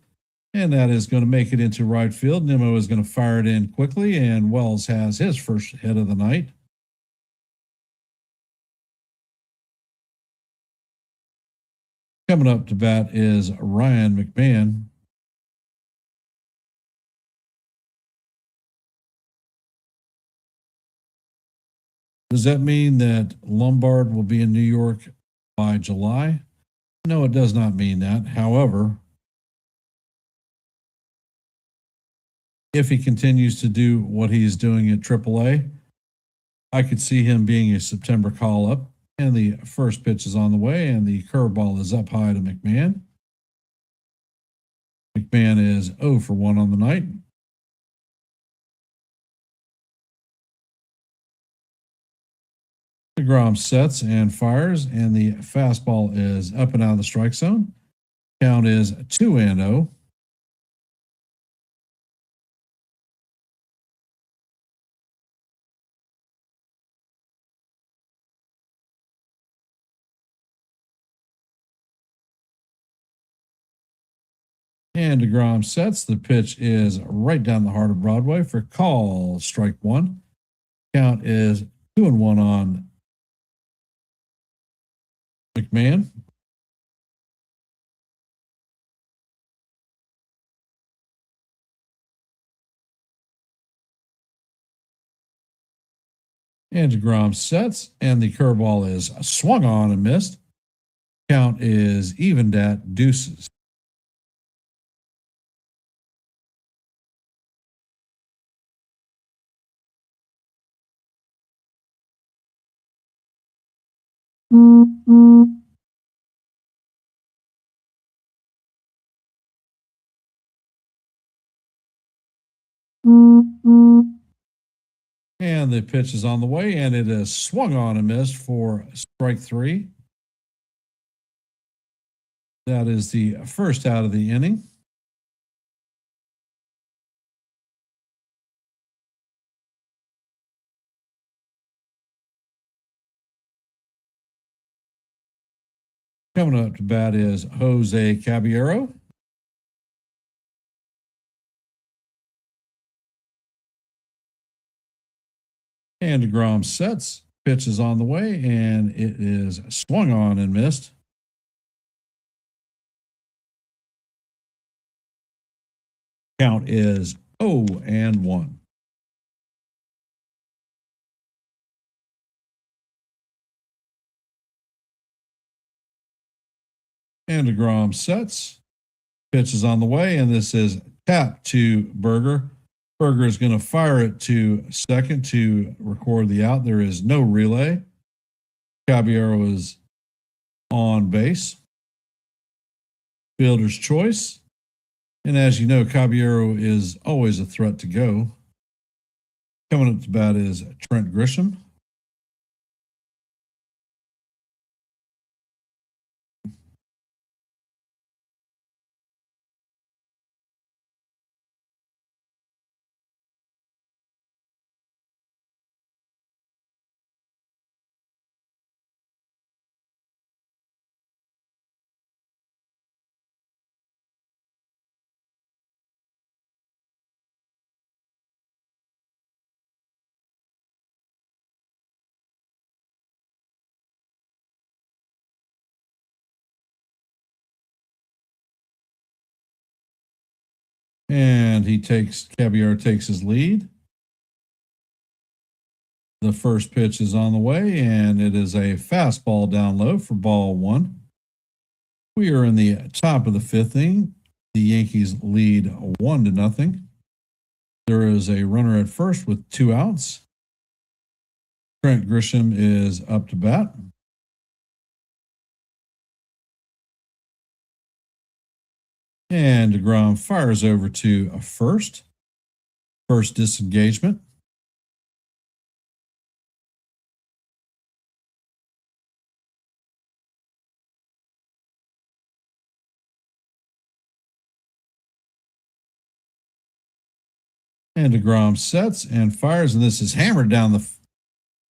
and that is going to make it into right field. Nimmo is going to fire it in quickly, and Wells has his first hit of the night. Coming up to bat is Ryan McMahon. Does that mean that Lombard will be in New York by July? No, it does not mean that. However, if he continues to do what he's doing at AAA, I could see him being a September call up. And the first pitch is on the way, and the curveball is up high to McMahon. McMahon is 0 for 1 on the night. DeGrom sets and fires, and the fastball is up and out of the strike zone. Count is 2-0. And DeGrom sets. The pitch is right down the heart of Broadway for call, strike 1. Count is 2-1 on McMahon. And DeGrom sets, and the curveball is swung on and missed. Count is evened at deuces. And the pitch is on the way, and it is swung on and missed for strike 3. That is the first out of the inning. Coming up to bat is Jose Caballero. And DeGrom sets. Pitch is on the way, and it is swung on and missed. Count is 0-1. And DeGrom sets. Pitch is on the way, and this is tapped to Berger. Berger is going to fire it to second to record the out. There is no relay. Caballero is on base. Fielder's choice. And as you know, Caballero is always a threat to go. Coming up to bat is Trent Grisham. And Caballero takes his lead. The first pitch is on the way, and it is a fastball down low for ball 1. We are in the top of the 5th inning. The Yankees lead 1-0. There is a runner at first with 2 outs. Trent Grisham is up to bat. And DeGrom fires over to a first. First disengagement. And DeGrom sets and fires, and this is hammered down the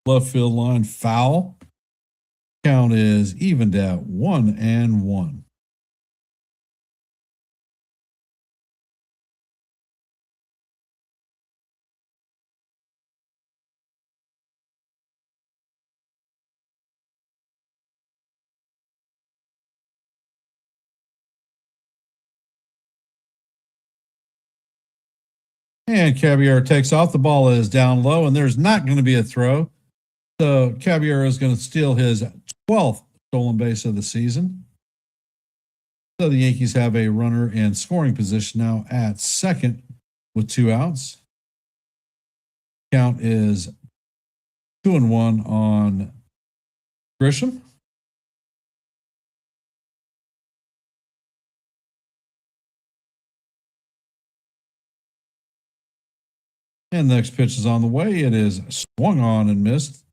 left field line, foul. Count is evened at 1-1. And Caballero takes off. The ball is down low, and there's not going to be a throw. So Caballero is going to steal his 12th stolen base of the season. So the Yankees have a runner in scoring position now at second with 2 outs. Count is 2-1 on Grisham. And the next pitch is on the way. It is swung on and missed.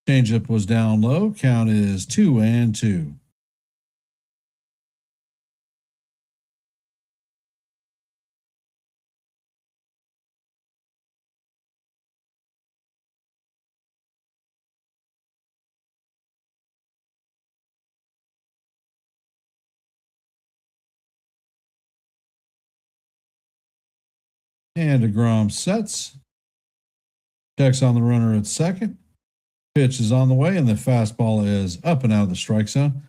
Changeup was down low. Count is 2-2. And DeGrom sets. Checks on the runner at second. Pitch is on the way, and the fastball is up and out of the strike zone.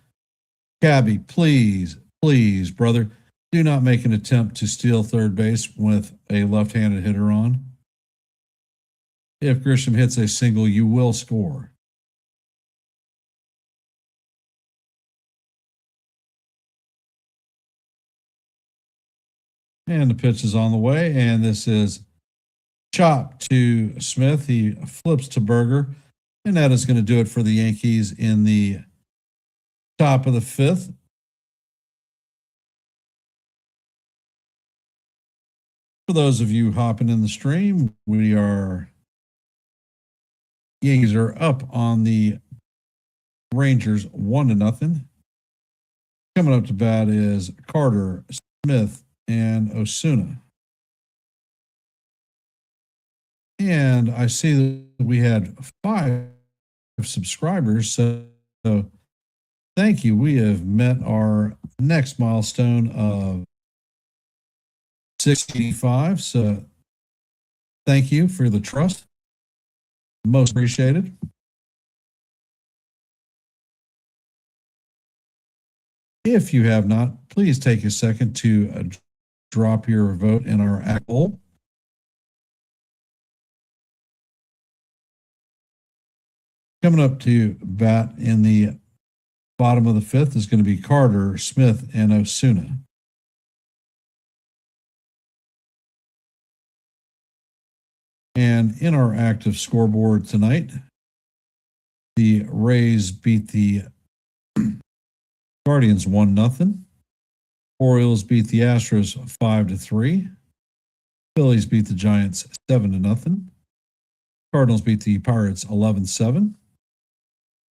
Cabby, please, please, brother, do not make an attempt to steal third base with a left-handed hitter on. If Grisham hits a single, you will score. And the pitch is on the way, and this is chopped to Smith. He flips to Berger, and that is going to do it for the Yankees in the top of the fifth. For those of you hopping in the stream, Yankees are up on the Rangers 1-0. Coming up to bat is Carter, Smith, and Osuna. And I see that we had 5 subscribers, so thank you. We have met our next milestone of 65. So thank you for the trust. Most appreciated. If you have not, please take a second to drop your vote in our act poll. Coming up to bat in the bottom of the fifth is going to be Carter, Smith, and Osuna. And in our active scoreboard tonight, the Rays beat the Guardians 1-0. Orioles beat the Astros 5-3. Phillies beat the Giants 7-0. Cardinals beat the Pirates 11-7.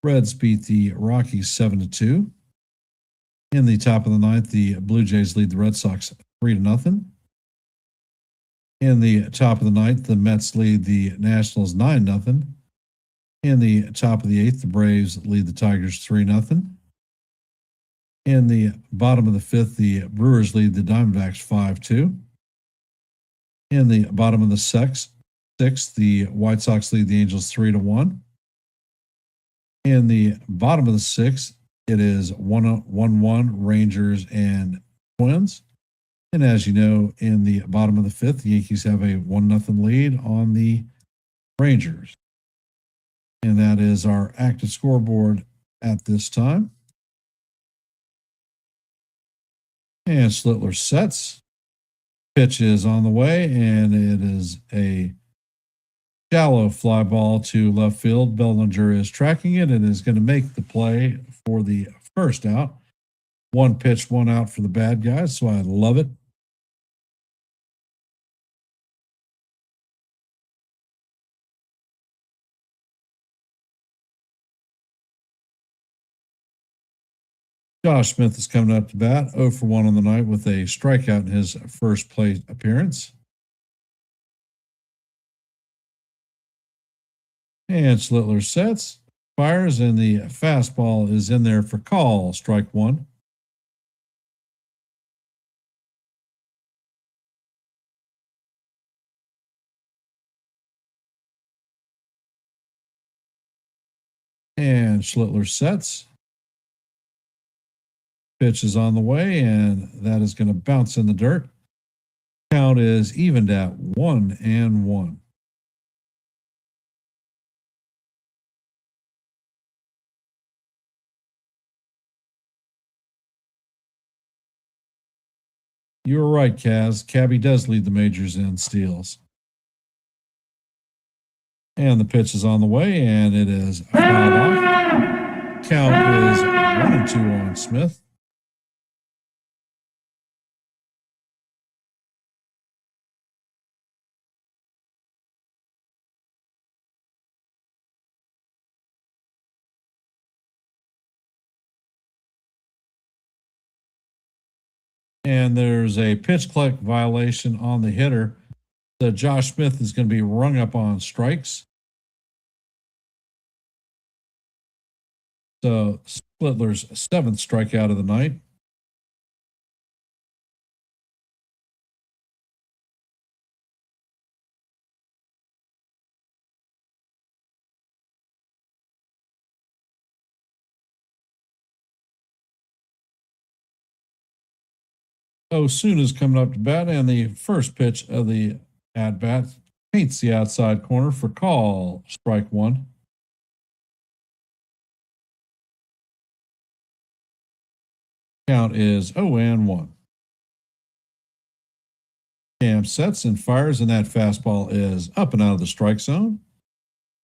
Reds beat the Rockies 7-2. In the top of the ninth, the Blue Jays lead the Red Sox 3-0. In the top of the ninth, the Mets lead the Nationals 9-0. In the top of the eighth, the Braves lead the Tigers 3-0. In the bottom of the fifth, the Brewers lead the Diamondbacks 5-2. In the bottom of the sixth, the White Sox lead the Angels 3-1. In the bottom of the sixth, it is 1-1 Rangers and Twins. And as you know, in the bottom of the fifth, the Yankees have a 1-0 lead on the Rangers. And that is our active scoreboard at this time. And Slitler sets. Pitch is on the way, and it is a shallow fly ball to left field. Bellinger is tracking it and is going to make the play for the first out. 1 pitch, 1 out for the bad guys, so I love it. Josh Smith is coming up to bat, 0 for 1 on the night with a strikeout in his first plate appearance. And Slitler sets, fires, and the fastball is in there for call, strike 1. And Schlittler sets. Pitch is on the way, and that is going to bounce in the dirt. Count is evened at 1-1. You were right, Kaz. Cabby does lead the majors in steals. And the pitch is on the way, and it is fouled off. Count is 1-2 on Smith. And there's a pitch clock violation on the hitter. So Josh Smith is going to be rung up on strikes. So Splitler's 7th strikeout of the night. Osuna's coming up to bat, and the first pitch of the at bat paints the outside corner for call. Strike one. Count is 0-1. Cam sets and fires, and that fastball is up and out of the strike zone.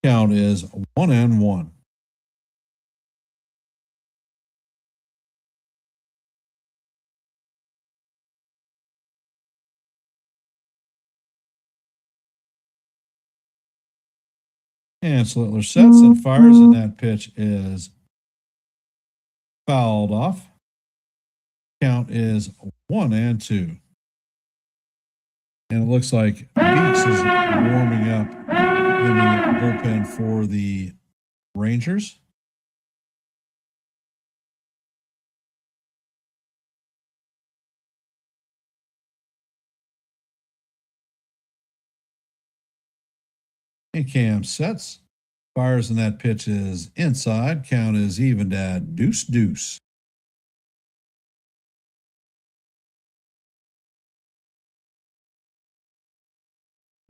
Count is 1-1. And Slittler sets and fires, and that pitch is fouled off. Count is 1-2. And it looks like Beeks is warming up in the bullpen for the Rangers. And Cam sets, fires, and that pitch is inside. Count is evened at 2-2.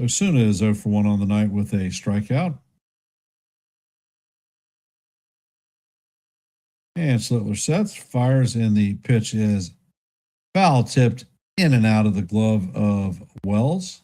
Osuna is 0 for 1 on the night with a strikeout. And Slittler sets, fires, and the pitch is foul tipped in and out of the glove of Wells.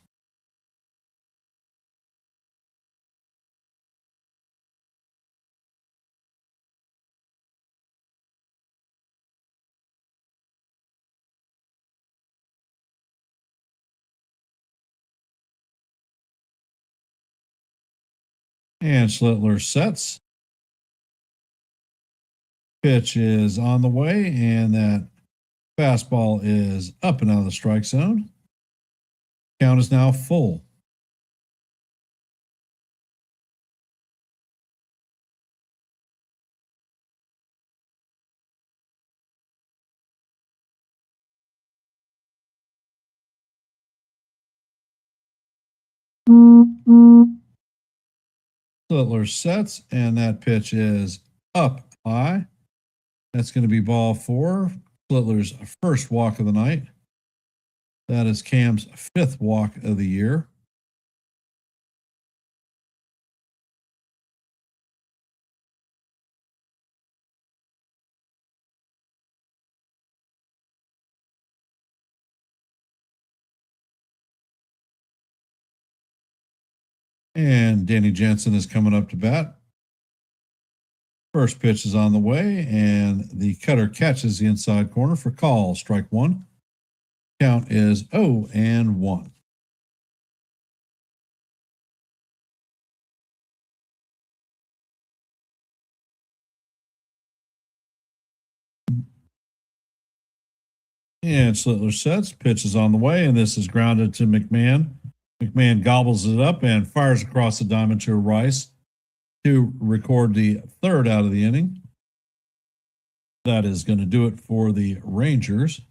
And Slittler sets. Pitch is on the way, and that fastball is up and out of the strike zone. Count is now full. Slittler sets, and that pitch is up high. That's going to be ball 4. Slittler's first walk of the night. That is Cam's 5th walk of the year. And Danny Jensen is coming up to bat. First pitch is on the way, and the cutter catches the inside corner for call. Strike one. Count is 0-1. And Slittler sets, pitch is on the way, and this is grounded to McMahon. McMahon gobbles it up and fires across the diamond to Rice to record the 3rd out of the inning. That is going to do it for the Rangers.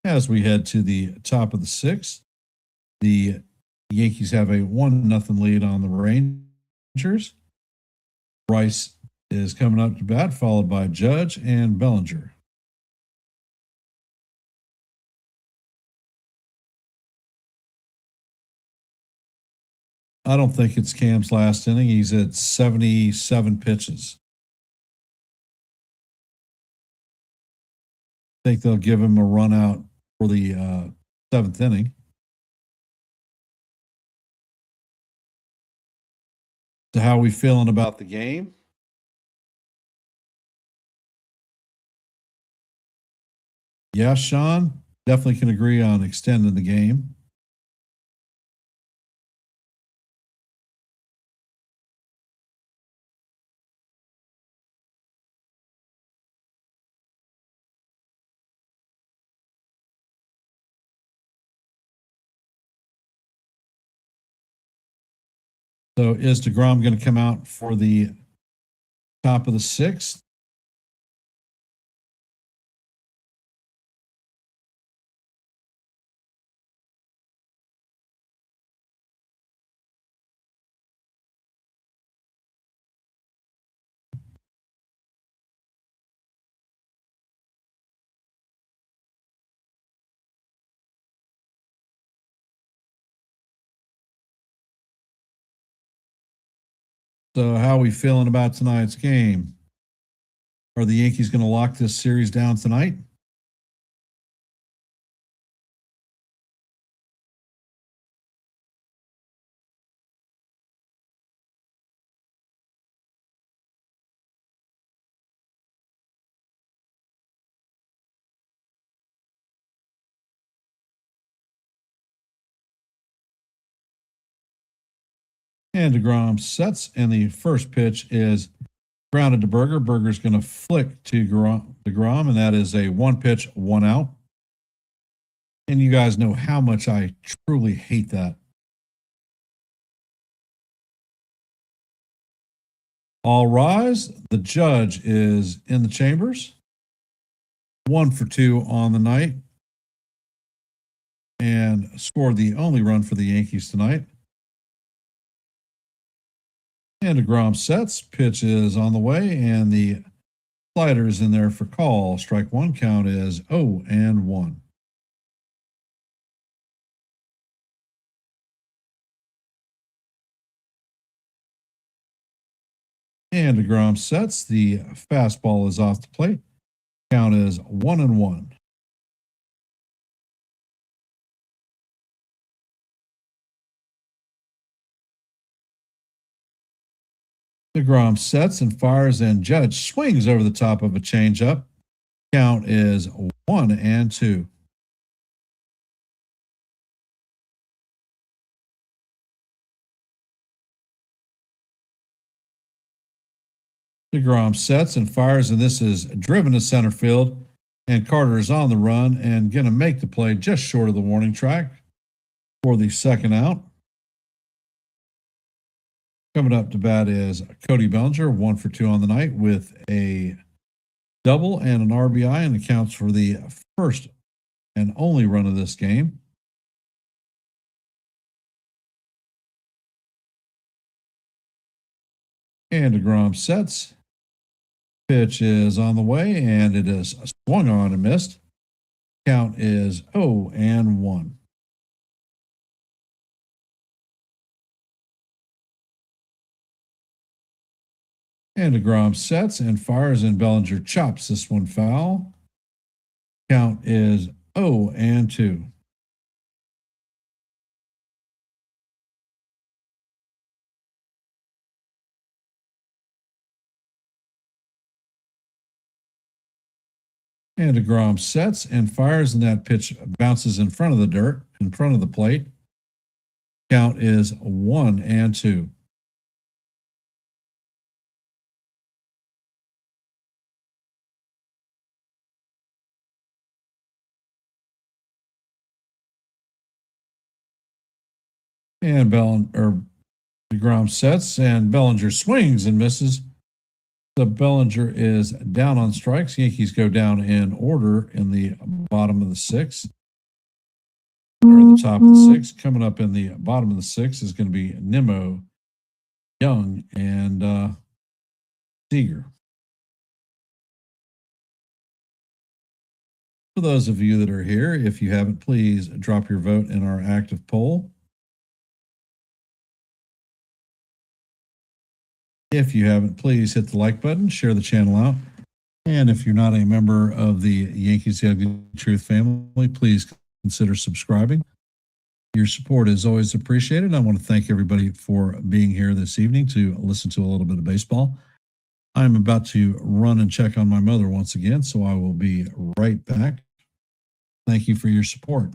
As we head to the top of the 6th, the Yankees have a 1-0 lead on the Rangers. Rice is coming up to bat, followed by Judge and Bellinger. I don't think it's Cam's last inning. He's at 77 pitches. I think they'll give him a run out for the 7th inning. So how are we feeling about the game? Yeah, Sean, definitely can agree on extending the game. So is DeGrom going to come out for the top of the 6th? So how are we feeling about tonight's game? Are the Yankees going to lock this series down tonight? And DeGrom sets, and the first pitch is grounded to Berger. Berger's going to flick to DeGrom, and that is a 1-pitch, 1 out. And you guys know how much I truly hate that. All rise. The judge is in the chambers. 1 for 2 on the night. And scored the only run for the Yankees tonight. And DeGrom sets. Pitch is on the way, and the slider is in there for call. Strike 1. Count is 0-1. And DeGrom sets. The fastball is off the plate. Count is 1-1. DeGrom sets and fires, and Judge swings over the top of a changeup. Count is 1-2. DeGrom sets and fires, and this is driven to center field. And Carter is on the run and going to make the play just short of the warning track for the second out. Coming up to bat is Cody Bellinger, 1 for 2 on the night with a double and an RBI, and accounts for the first and only run of this game. And DeGrom sets. Pitch is on the way, and it is swung on and missed. Count is 0-1. And DeGrom sets and fires, and Bellinger chops this one foul. Count is 0-2. And DeGrom sets and fires, and that pitch bounces in front of the dirt, in front of the plate. Count is 1-2. And DeGrom sets, and Bellinger swings and misses. The Bellinger is down on strikes. Yankees go down in order in the bottom of the 6th, or the top of the 6th. Coming up in the bottom of the 6th is going to be Nimmo, Young, and Seager. For those of you that are here, if you haven't, please drop your vote in our active poll. If you haven't, please hit the like button, share the channel out, And if you're not a member of the Yankees The Ugly Truth family, please consider subscribing. Your support is always appreciated. I want to thank everybody for being here this evening to listen to a little bit of baseball. I'm about to run and check on my mother once again, so I will be right back. Thank you for your support.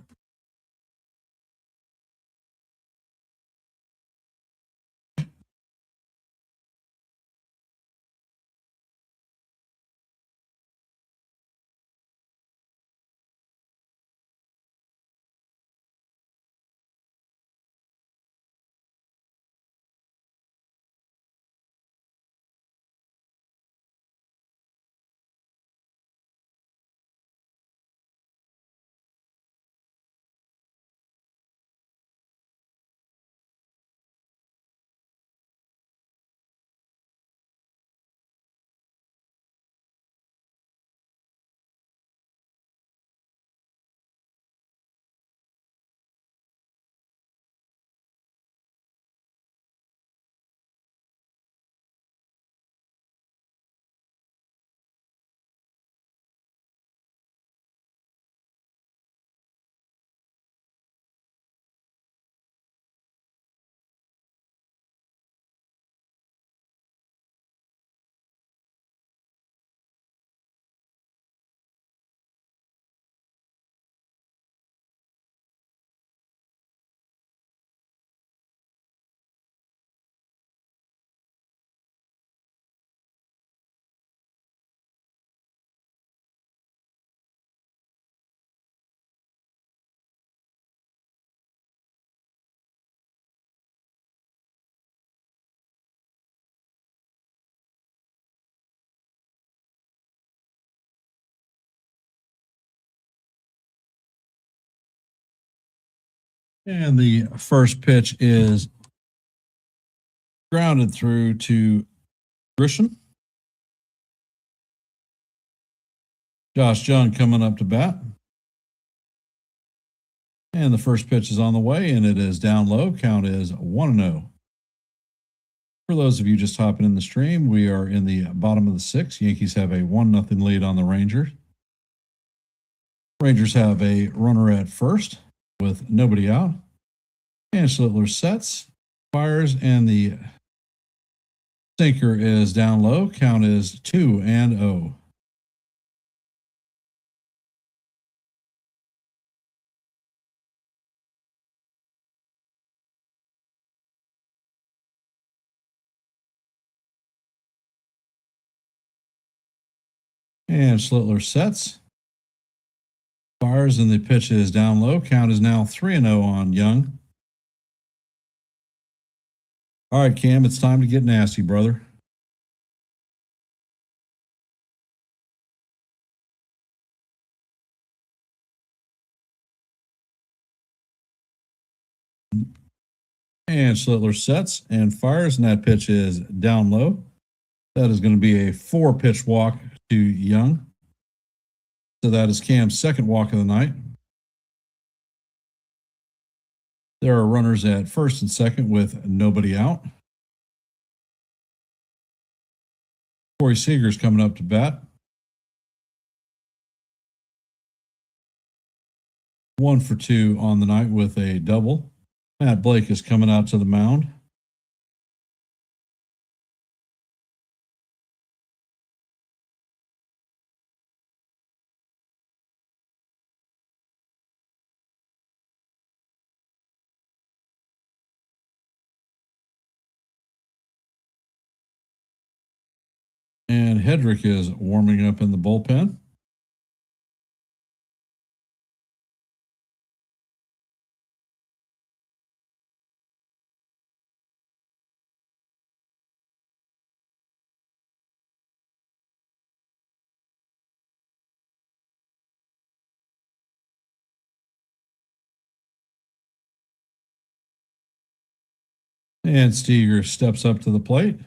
And the first pitch is grounded through to Grisham. Josh Jung coming up to bat. And the first pitch is on the way, and it is down low. Count is 1-0. For those of you just hopping in the stream, we are in the bottom of the sixth. Yankees have a 1-0 lead on the Rangers. Rangers have a runner at first with nobody out. And Schlittler sets, fires, and the sinker is down low. Count is 2-0. And Schlittler sets, fires, and the pitch is down low. Count is now 3-0 on Young. All right, Cam, it's time to get nasty, brother. And Schlittler sets and fires, and that pitch is down low. That is going to be a 4-pitch walk to Young. So that is Cam's second walk of the night. There are runners at first and second with nobody out. Corey Seager's coming up to bat. 1 for 2 on the night with a double. Matt Blake is coming out to the mound. And Hedrick is warming up in the bullpen. And Steger steps up to the plate.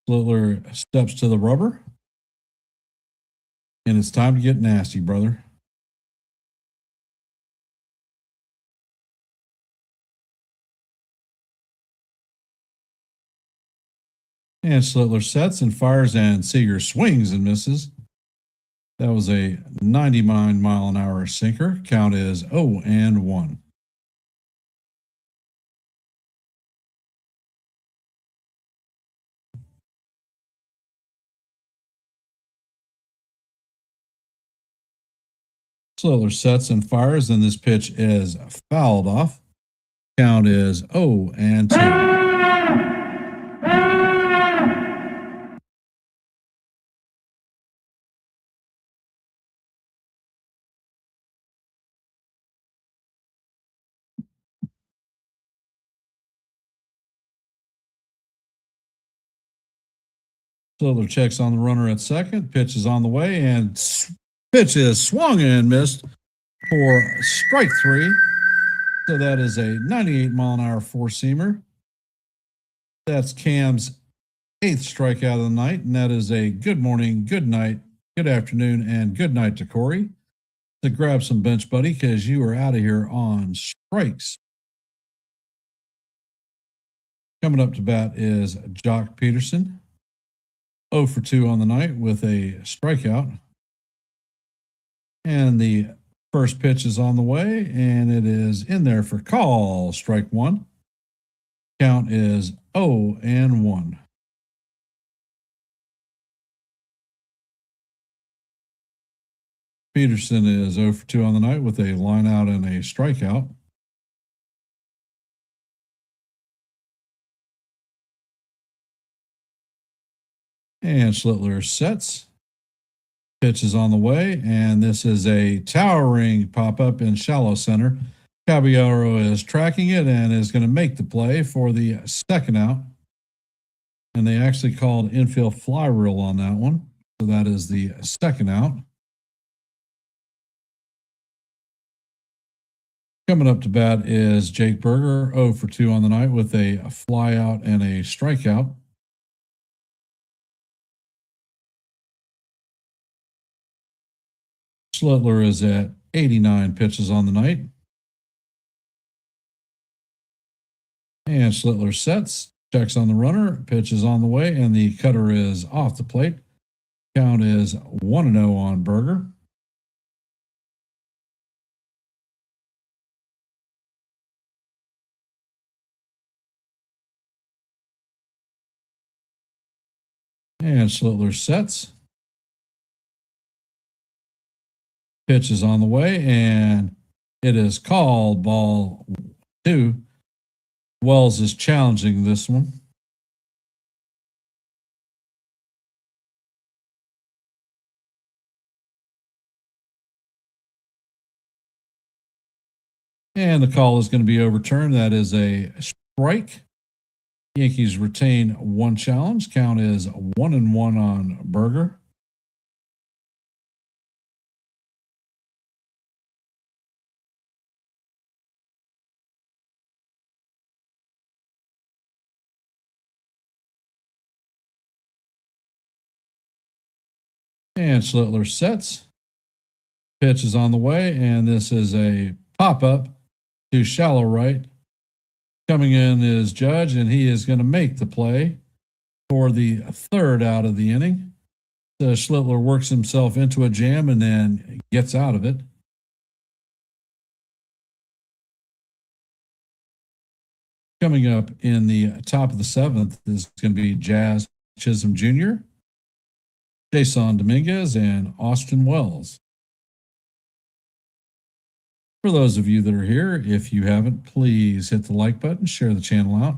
Littler steps to the rubber. And it's time to get nasty, brother. And Schlittler sets and fires, and Seager swings and misses. That was a 99-mile-an-hour sinker. Count is 0-1. Schlittler sets and fires, and this pitch is fouled off. Count is 0-2. Schlittler checks on the runner at second. Pitch is on the way, and pitch is swung and missed for strike 3. So that is a 98-mile-an-hour four-seamer. That's Cam's 8th strikeout of the night, and that is a good morning, good night, good afternoon, and good night to Corey. To grab some bench, buddy, because you are out of here on strikes. Coming up to bat is Jock Peterson. 0 for 2 on the night with a strikeout. And the first pitch is on the way, and it is in there for call. Strike 1. Count is 0-1. Peterson is 0 for 2 on the night with a line out and a strikeout. And Schlittler sets. Pitch is on the way, and this is a towering pop-up in shallow center. Caballero is tracking it and is going to make the play for the second out. And they actually called infield fly rule on that one. So that is the second out. Coming up to bat is Jake Berger, 0 for 2 on the night with a fly out and a strikeout. Schlittler is at 89 pitches on the night. And Schlittler sets, checks on the runner, pitch is on the way, and the cutter is off the plate. Count is 1-0 on Berger. And Schlittler sets. Pitch is on the way, and it is called ball 2. Wells is challenging this one. And the call is going to be overturned. That is a strike. Yankees retain 1 challenge. Count is 1-1 on Berger. And Schlittler sets. Pitch is on the way, and this is a pop-up to shallow right. Coming in is Judge, and he is going to make the play for the third out of the inning. Schlittler works himself into a jam and then gets out of it. Coming up in the top of the 7th is going to be Jazz Chisholm Jr., Jason Dominguez, and Austin Wells. For those of you that are here, if you haven't, please hit the like button, share the channel out.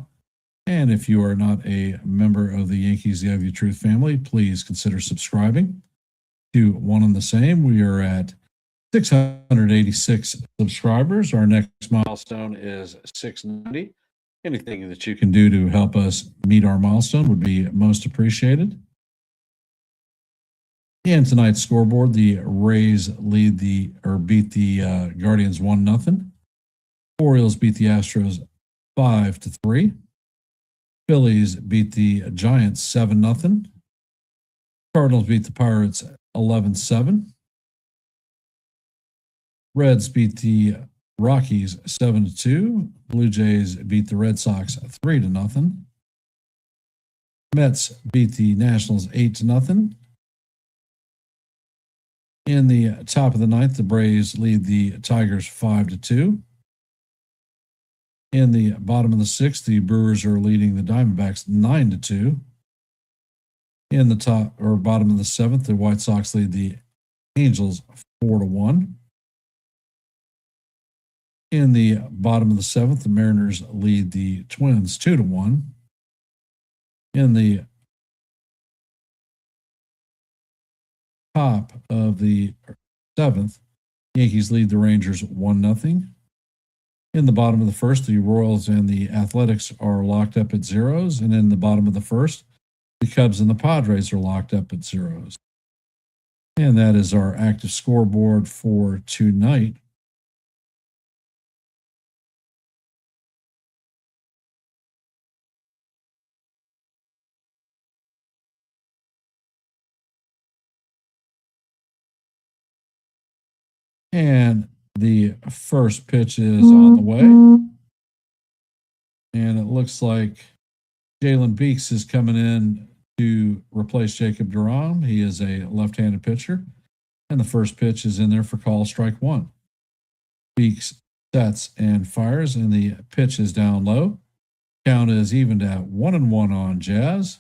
And if you are not a member of the Yankees The Ugly Truth family, please consider subscribing to one and the same. We are at 686 subscribers. Our next milestone is 690. Anything that you can do to help us meet our milestone would be most appreciated. And tonight's scoreboard, the Rays beat the Guardians 1-0. Orioles beat the Astros 5-3. Phillies beat the Giants 7-0. Cardinals beat the Pirates 11-7. Reds beat the Rockies 7-2. Blue Jays beat the Red Sox 3-0. Mets beat the Nationals 8-0. In the top of the ninth, the Braves lead the Tigers 5-2. In the bottom of the sixth, the Brewers are leading the Diamondbacks 9-2. In the top or bottom of the seventh, the White Sox lead the Angels 4-1. In the bottom of the seventh, the Mariners lead the Twins 2-1. In the top of the seventh, Yankees lead the Rangers 1-0. In the bottom of the first, the Royals and the Athletics are locked up at zeros. And in the bottom of the first, the Cubs and the Padres are locked up at zeros. And that is our active scoreboard for tonight. And the first pitch is on the way. And it looks like Jalen Beeks is coming in to replace Jacob Duran. He is a left-handed pitcher. And the first pitch is in there for call strike one. Beeks sets and fires, and the pitch is down low. Count is evened at 1-1 on Jazz.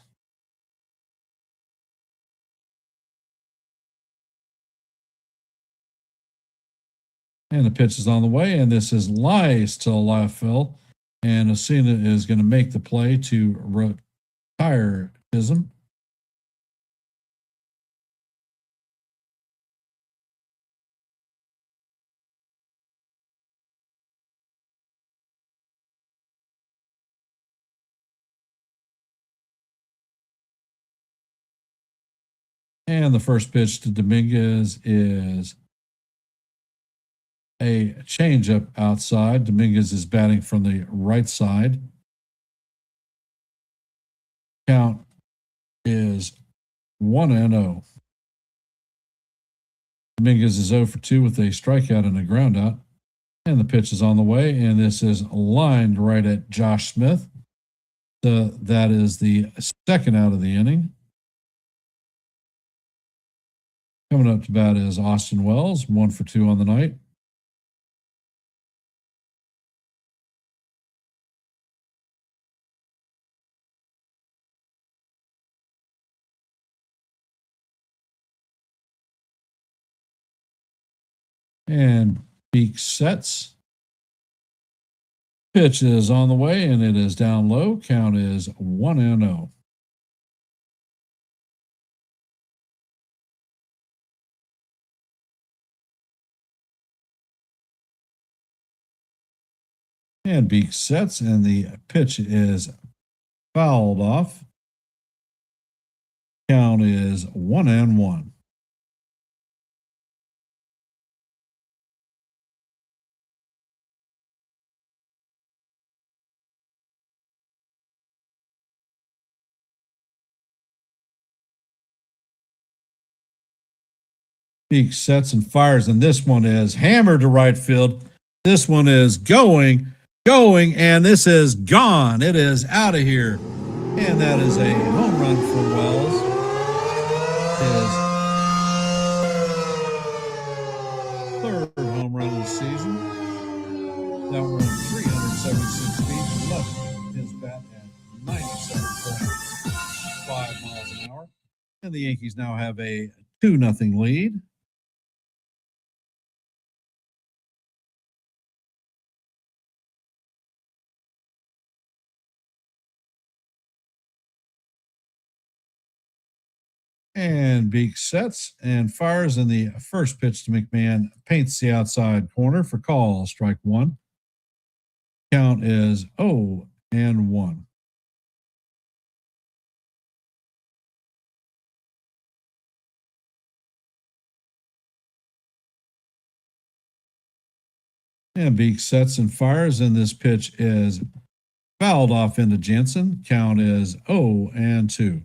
And the pitch is on the way, and this is lies to left field. And Osuna is going to make the play to retire Chisholm. And the first pitch to Dominguez is a changeup outside. Dominguez is batting from the right side. Count is 1-0. Dominguez is 0 for 2 with a strikeout and a groundout. And the pitch is on the way, and this is lined right at Josh Smith. So that is the second out of the inning. Coming up to bat is Austin Wells, 1 for 2 on the night. And Beeks sets. Pitch is on the way, and it is down low. Count is 1-0. And Beeks sets, and the pitch is fouled off. Count is 1-1. Beeks sets and fires, and this one is hammered to right field. This one is going, and this is gone. It is out of here. And that is a home run for Wells. His third home run of the season. That went 376 feet and left his bat at 97.5 miles an hour. And the Yankees now have a 2-0 lead. And Beeks sets and fires, and the first pitch to McMahon paints the outside corner for call, strike one. Count is 0-1. And Beeks sets and fires, and this pitch is fouled off into Jensen. Count is 0-2.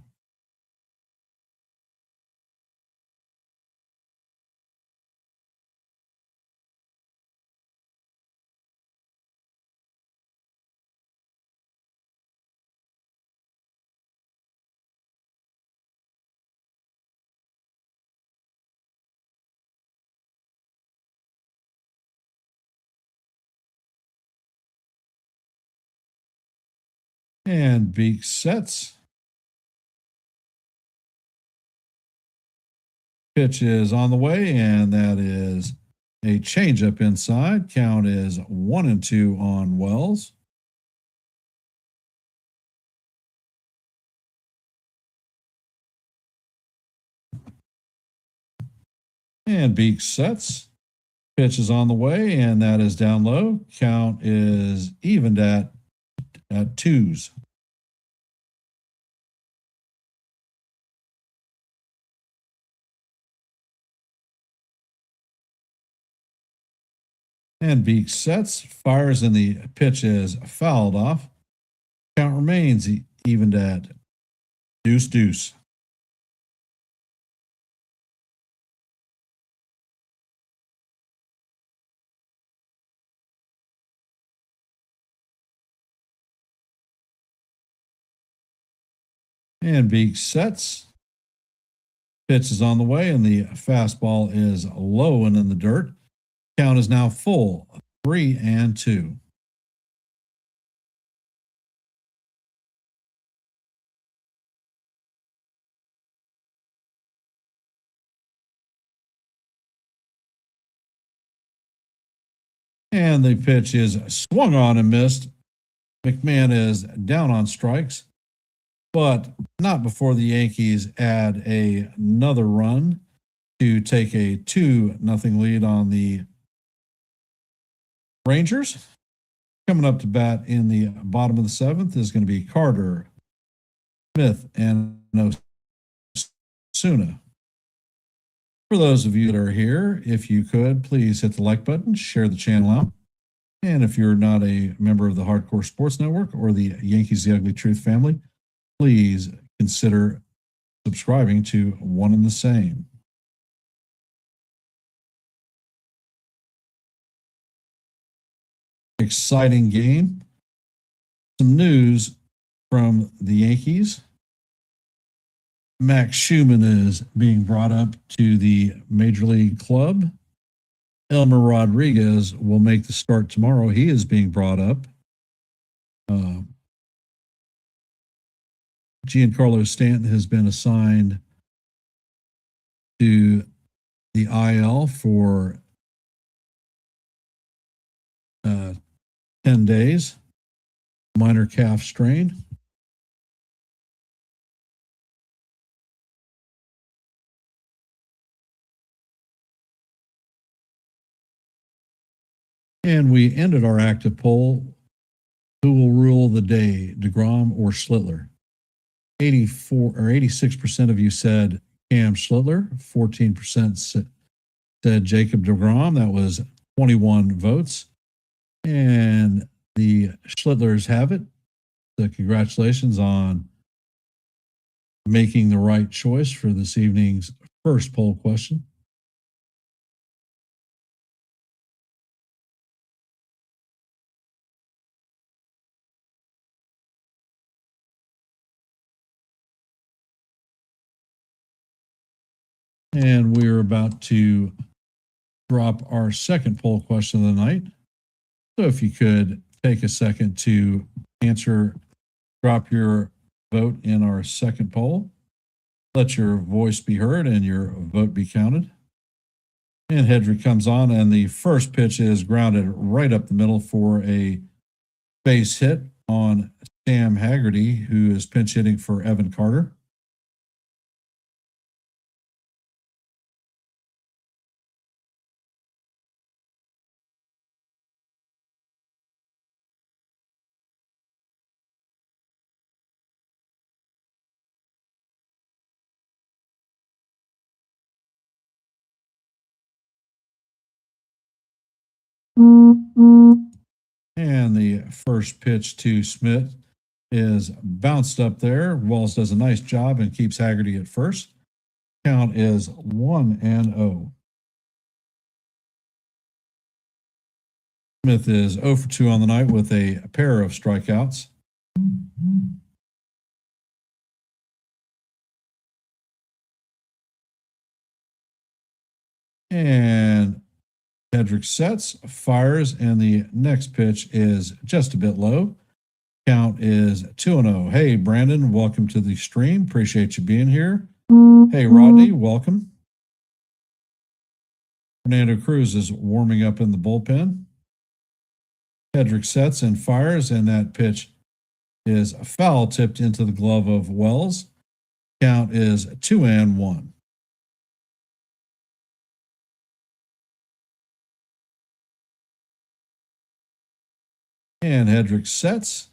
And Beak sets. Pitch is on the way, and that is a changeup inside. Count is 1-2 on Wells. And Beak sets. Pitch is on the way, and that is down low. Count is evened at 2s. And Beak sets, fires, and the pitch is fouled off. Count remains evened at 2-2. And Beak sets. Pitch is on the way, and the fastball is low and in the dirt. Count is now full, 3-2. And the pitch is swung on and missed. McMahon is down on strikes, but not before the Yankees add another run to take a 2-0 lead on the Rangers. Coming up to bat in the bottom of the seventh is going to be Carter, Smith, and Osuna. For those of you that are here, if you could, please hit the like button, share the channel out. And if you're not a member of the Hardcore Sports Network or the Yankees The Ugly Truth family, please consider subscribing to One and the Same. Exciting game. Some news from the Yankees. Max Schumann is being brought up to the Major League Club. Elmer Rodriguez will make the start tomorrow. He is being brought up. Giancarlo Stanton has been assigned to the IL for 10 days. Minor calf strain. And we ended our active poll. Who will rule the day, DeGrom or Schlittler? 86% of you said Cam Schlittler. 14% said Jacob DeGrom. That was 21 votes. And the Schlittlers have it. So congratulations on making the right choice for this evening's first poll question. And we are about to drop our second poll question of the night. So if you could take a second to drop your vote in our second poll. Let your voice be heard and your vote be counted. And Hedrick comes on, and the first pitch is grounded right up the middle for a base hit on Sam Haggerty, who is pinch hitting for Evan Carter. And the first pitch to Smith is bounced up there. Walls does a nice job and keeps Haggerty at first. Count is 1-0. Smith is 0 for 2 on the night with a pair of strikeouts. And Hedrick sets, fires, and the next pitch is just a bit low. Count is 2-0. Hey, Brandon, welcome to the stream. Appreciate you being here. Hey, Rodney, welcome. Fernando Cruz is warming up in the bullpen. Hedrick sets and fires, and that pitch is a foul tipped into the glove of Wells. Count is 2-1. And Hedrick sets.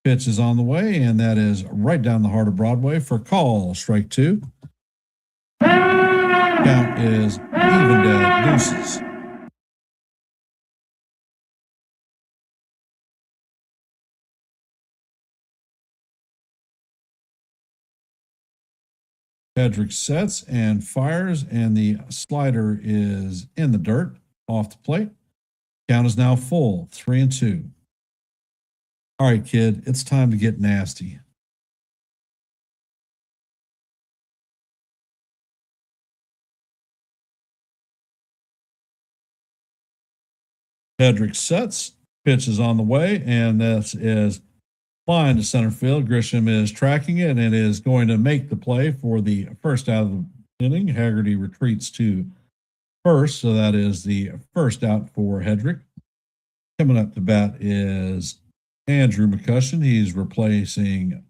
Pitch is on the way, and that is right down the heart of Broadway for call. Strike two. Count is even to deuces. Hedrick sets and fires, and the slider is in the dirt off the plate. Count is now full, 3-2. All right, kid, it's time to get nasty. Hedrick sets, pitch is on the way, and this is line to center field. Grisham is tracking it and is going to make the play for the first out of the inning. Haggerty retreats to first, so that is the first out for Hedrick. Coming up to bat is Andrew McCutchen. He's replacing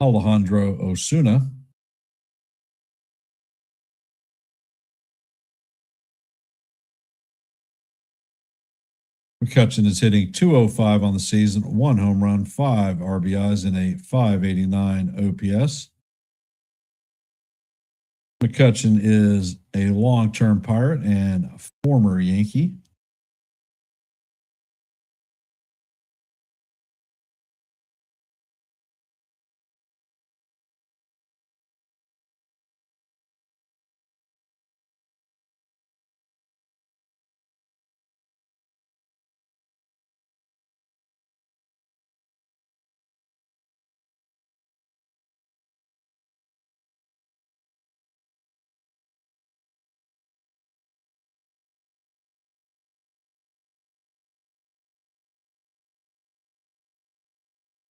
Alejandro Osuna. McCutchen is hitting .205 on the season, 1 home run, 5 RBIs, and a .589 OPS. McCutchen is a long-term Pirate and a former Yankee.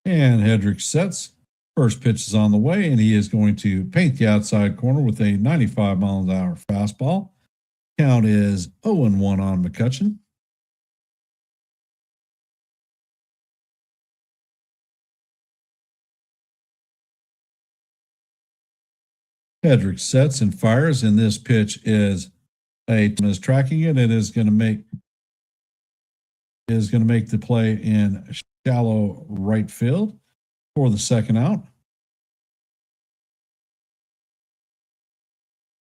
And Hedrick sets. First pitch is on the way, and he is going to paint the outside corner with a 95 mile an hour fastball. Count is 0-1 on McCutchen. Hedrick sets and fires, and this pitch is tracking it and is going to make the play in shallow right field for the second out.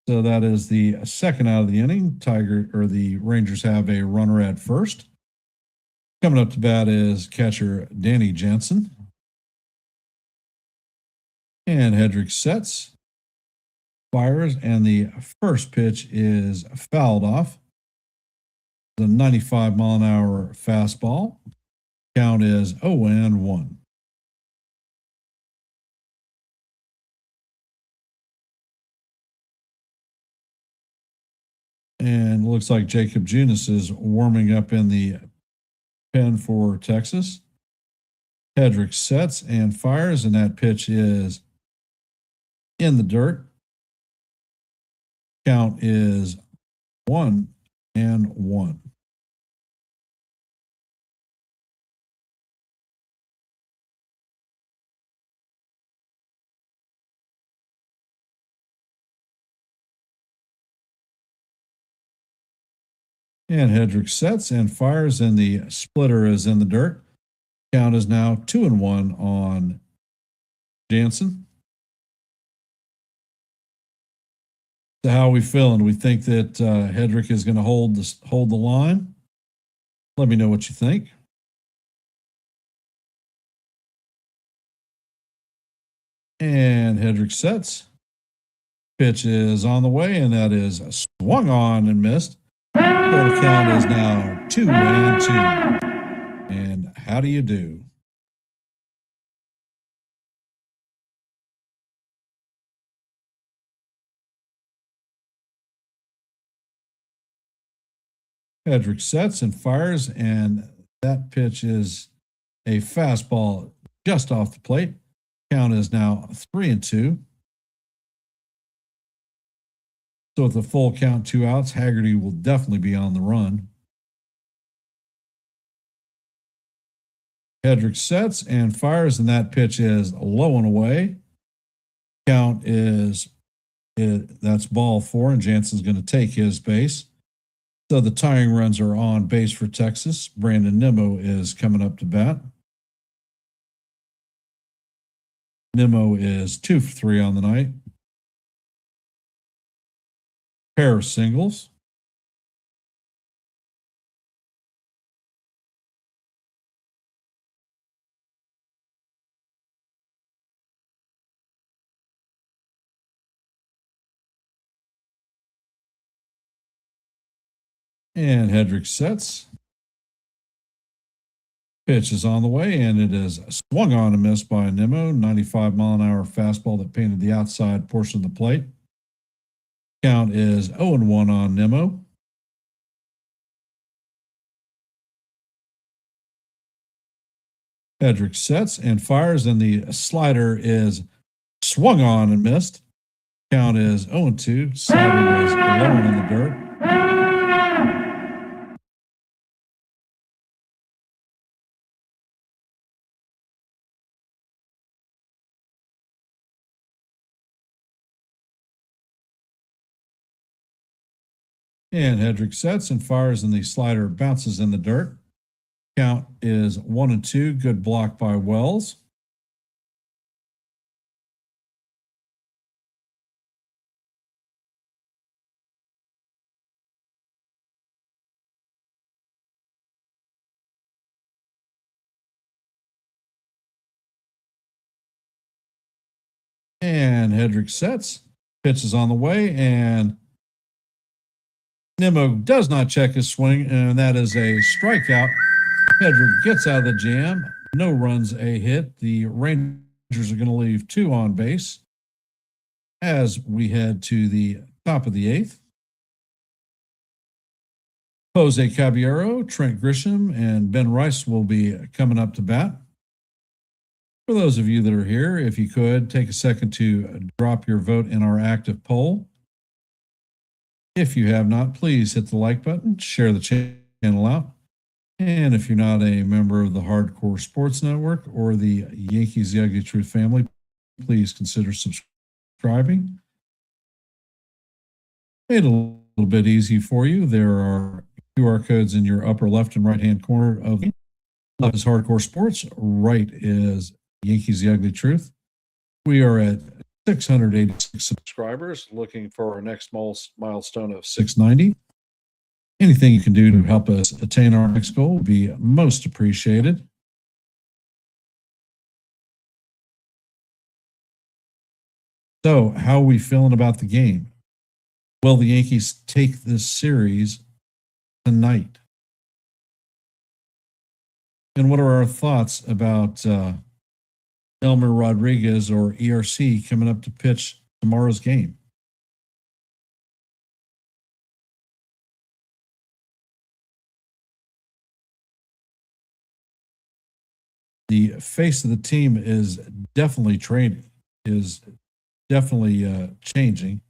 So that is the second out of the inning. The Rangers have a runner at first. Coming up to bat is catcher Danny Jansen. And Hedrick sets, fires, and the first pitch is fouled off. The 95 mile an hour fastball. Count is 0-1. And looks like Jacob Junis is warming up in the pen for Texas. Hedrick sets and fires, and that pitch is in the dirt. Count is 1-1. And Hedrick sets and fires, and the splitter is in the dirt. Count is now 2-1 on Jansen. So how are we feeling? Do we think that Hedrick is going to hold the line? Let me know what you think. And Hedrick sets. Pitch is on the way, and that is swung on and missed. The count is now 2-2. And how do you do? Hedrick sets and fires, and that pitch is A fastball just off the plate. Count is now 3-2. So with a full count, 2 outs, Haggerty will definitely be on the run. Hedrick sets and fires, and that pitch is low and away. Count is that's ball 4, and Jansen's going to take his base. So the tying runs are on base for Texas. Brandon Nimmo is coming up to bat. Nimmo is 2 for 3 on the night. Pair of singles. And Hedrick sets. Pitch is on the way, and it is swung on and missed by Nimmo. 95-mile-an-hour fastball that painted the outside portion of the plate. Count is 0-1 on Nimmo. Hedrick sets and fires, and the slider is swung on and missed. Count is 0-2. Slider is low in the dirt. And Hedrick sets and fires, and the slider bounces in the dirt. Count is 1-2. Good block by Wells. And Hedrick sets. Pitch is on the way, and Nimmo does not check his swing, and that is a strikeout. Hedrick gets out of the jam. No runs, a hit. The Rangers are going to leave 2 on base as we head to the top of the 8th. Jose Caballero, Trent Grisham, and Ben Rice will be coming up to bat. For those of you that are here, if you could, take a second to drop your vote in our active poll. If you have not, please hit the like button, share the channel out. And if you're not a member of the Hardcore Sports Network or the Yankees The Ugly Truth family, please consider subscribing. Made a little bit easy for you. There are QR codes in your upper left and right-hand corner of the left is Hardcore Sports, right is Yankees The Ugly Truth. We are at 686 subscribers, looking for our next milestone of 690. Anything you can do to help us attain our next goal would be most appreciated. So, how are we feeling about the game? Will the Yankees take this series tonight? And what are our thoughts about Elmer Rodriguez or ERC coming up to pitch tomorrow's game? The face of the team is definitely changing.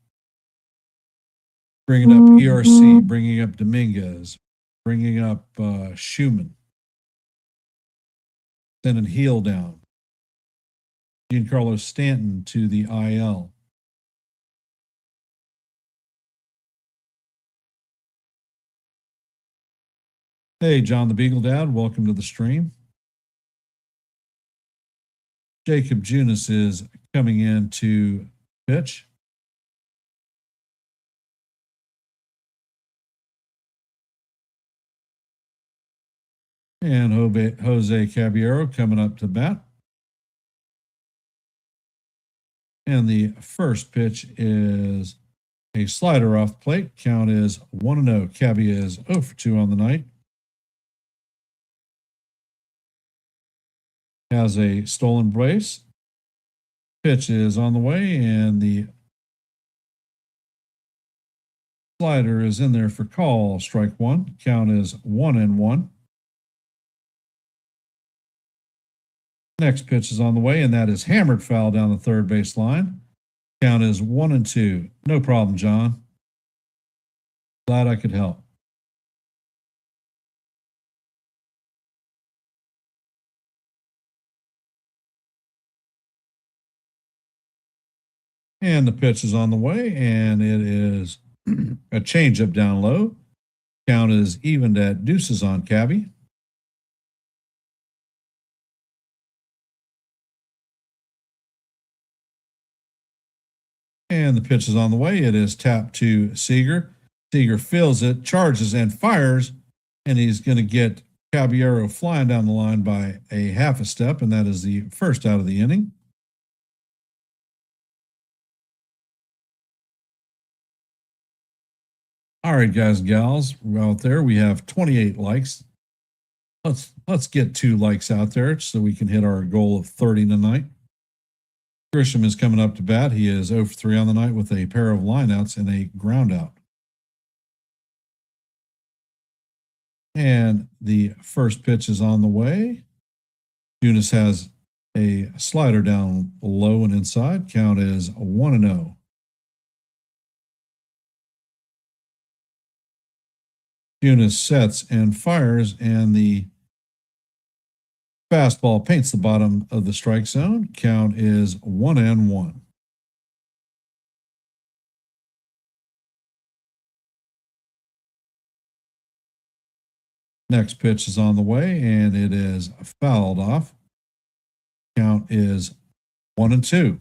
Bringing up ERC, bringing up Dominguez, bringing up Schumann, sending Heel down. Giancarlo Stanton to the IL. Hey, John the Beagle Dad, welcome to the stream. Jacob Junis is coming in to pitch. And Jose Caballero coming up to bat. And the first pitch is a slider off the plate. Count is 1-0. Cabby is 0 for 2 on the night. Has a stolen base. Pitch is on the way, and the slider is in there for call. Strike 1. Count is 1-1. Next pitch is on the way, and that is hammered foul down the third base line. Count is 1-2. No problem, John. Glad I could help. And the pitch is on the way, and it is a changeup down low. Count is evened at deuces on Cabby. And the pitch is on the way. It is tapped to Seager. Seager feels it, charges, and fires. And he's going to get Caballero flying down the line by a half a step. And that is the first out of the inning. All right, guys and gals out there, we have 28 likes. Let's get 2 likes out there so we can hit our goal of 30 tonight. Grisham is coming up to bat. He is 0 for 3 on the night with a pair of lineouts and a ground out. And the first pitch is on the way. Junis has a slider down low and inside. Count is 1-0. Junis sets and fires, and the fastball paints the bottom of the strike zone. Count is 1-1. Next pitch is on the way, and it is fouled off. Count is 1-2.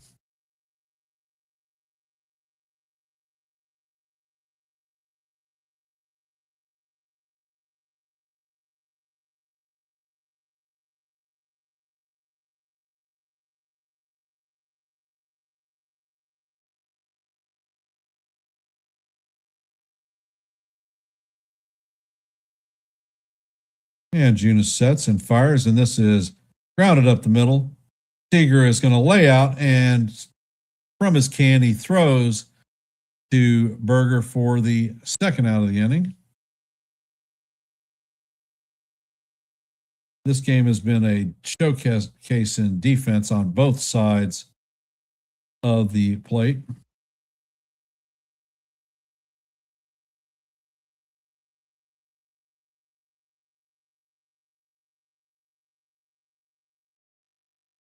And Junis sets and fires, and this is grounded up the middle. Seager is going to lay out, and from his can, he throws to Berger for the second out of the inning. This game has been a showcase in defense on both sides of the plate.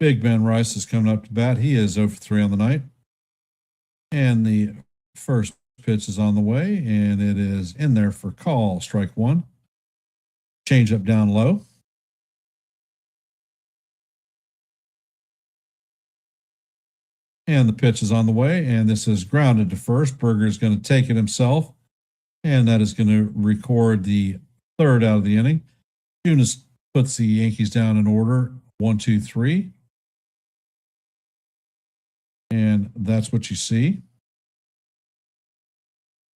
Big Ben Rice is coming up to bat. He is 0 for 3 on the night. And the first pitch is on the way, and it is in there for call, strike 1. Change up down low. And the pitch is on the way, and this is grounded to first. Berger is going to take it himself, and that is going to record the third out of the inning. Junis puts the Yankees down in order, 1, 2, 3. And that's what you see.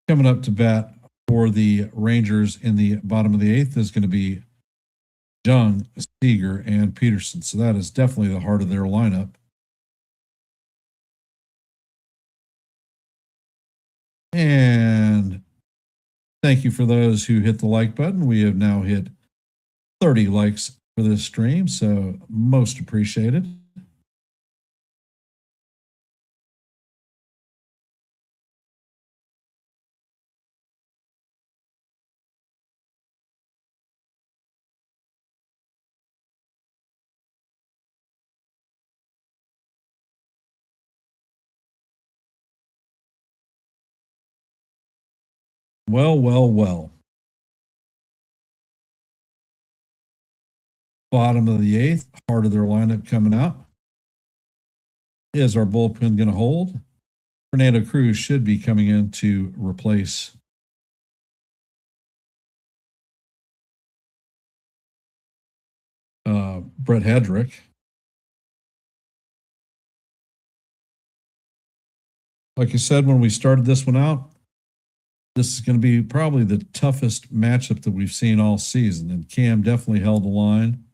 Coming up to bat for the Rangers in the bottom of the 8th is going to be Jung, Seager, and Peterson. So that is definitely the heart of their lineup. And thank you for those who hit the like button. We have now hit 30 likes for this stream, so most appreciated. Well. Bottom of the 8th, heart of their lineup coming out. Is our bullpen going to hold? Fernando Cruz should be coming in to replace Brett Hedrick. Like I said, when we started this one out, this is going to be probably the toughest matchup that we've seen all season. And Cam definitely held the line.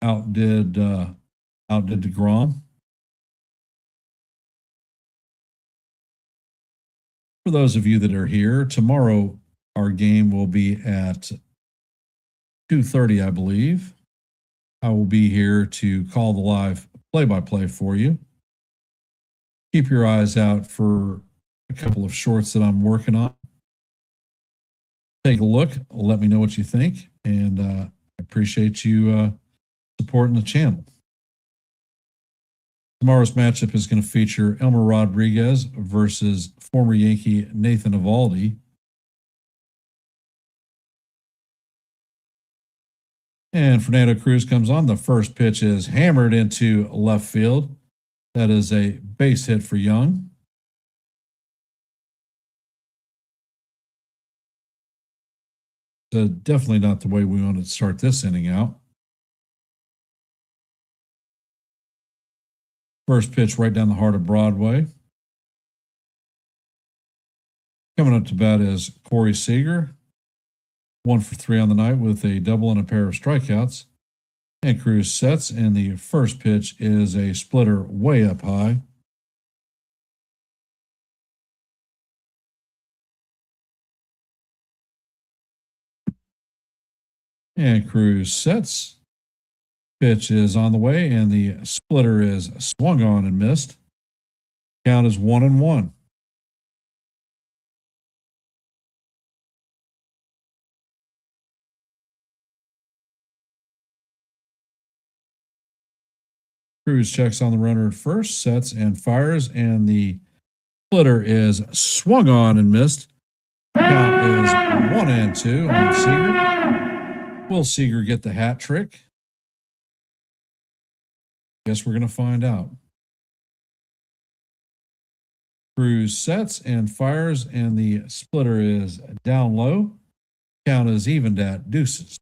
Outdid DeGrom. For those of you that are here, tomorrow our game will be at 2:30, I believe. I will be here to call the live play-by-play for you. Keep your eyes out for a couple of shorts that I'm working on. Take a look. Let me know what you think. And I appreciate you supporting the channel. Tomorrow's matchup is going to feature Elmer Rodriguez versus former Yankee Nathan Eovaldi. And Fernando Cruz comes on. The first pitch is hammered into left field. That is a base hit for Young. So definitely not the way we want to start this inning out. First pitch right down the heart of Broadway. Coming up to bat is Corey Seager. 1 for 3 on the night with a double and a pair of strikeouts. And Cruz sets, and the first pitch is a splitter way up high. And Cruz sets. Pitch is on the way, and the splitter is swung on and missed. Count is 1-1. Cruz checks on the runner at first, sets and fires, and the splitter is swung on and missed. Count is 1-2 on Seager. Will Seager get the hat trick? Guess we're going to find out. Cruz sets and fires, and the splitter is down low. Count is evened at deuces.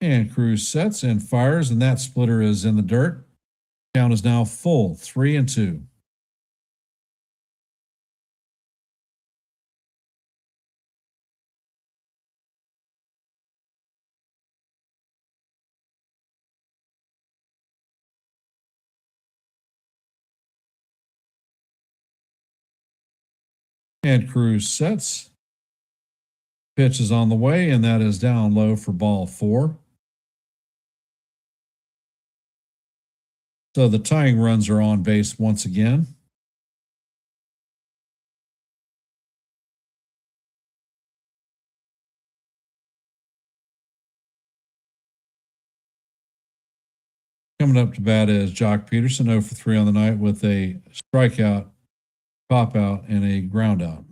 And Cruz sets and fires, and that splitter is in the dirt. Count is now full, 3-2. And Cruz sets. Pitch is on the way, and that is down low for ball 4. So the tying runs are on base once again. Coming up to bat is Jock Peterson, 0 for 3 on the night with a strikeout, pop out, and a ground out.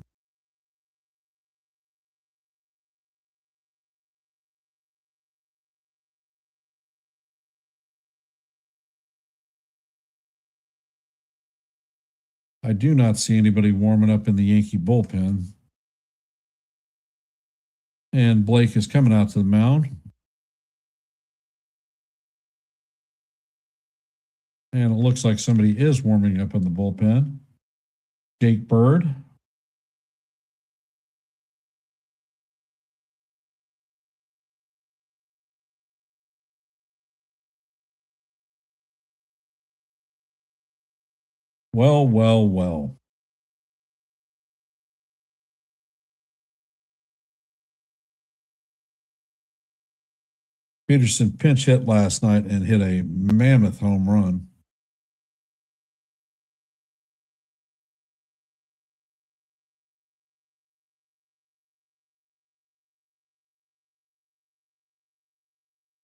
I do not see anybody warming up in the Yankee bullpen. And Blake is coming out to the mound. And it looks like somebody is warming up in the bullpen. Jake Bird. Well. Peterson pinch hit last night and hit a mammoth home run.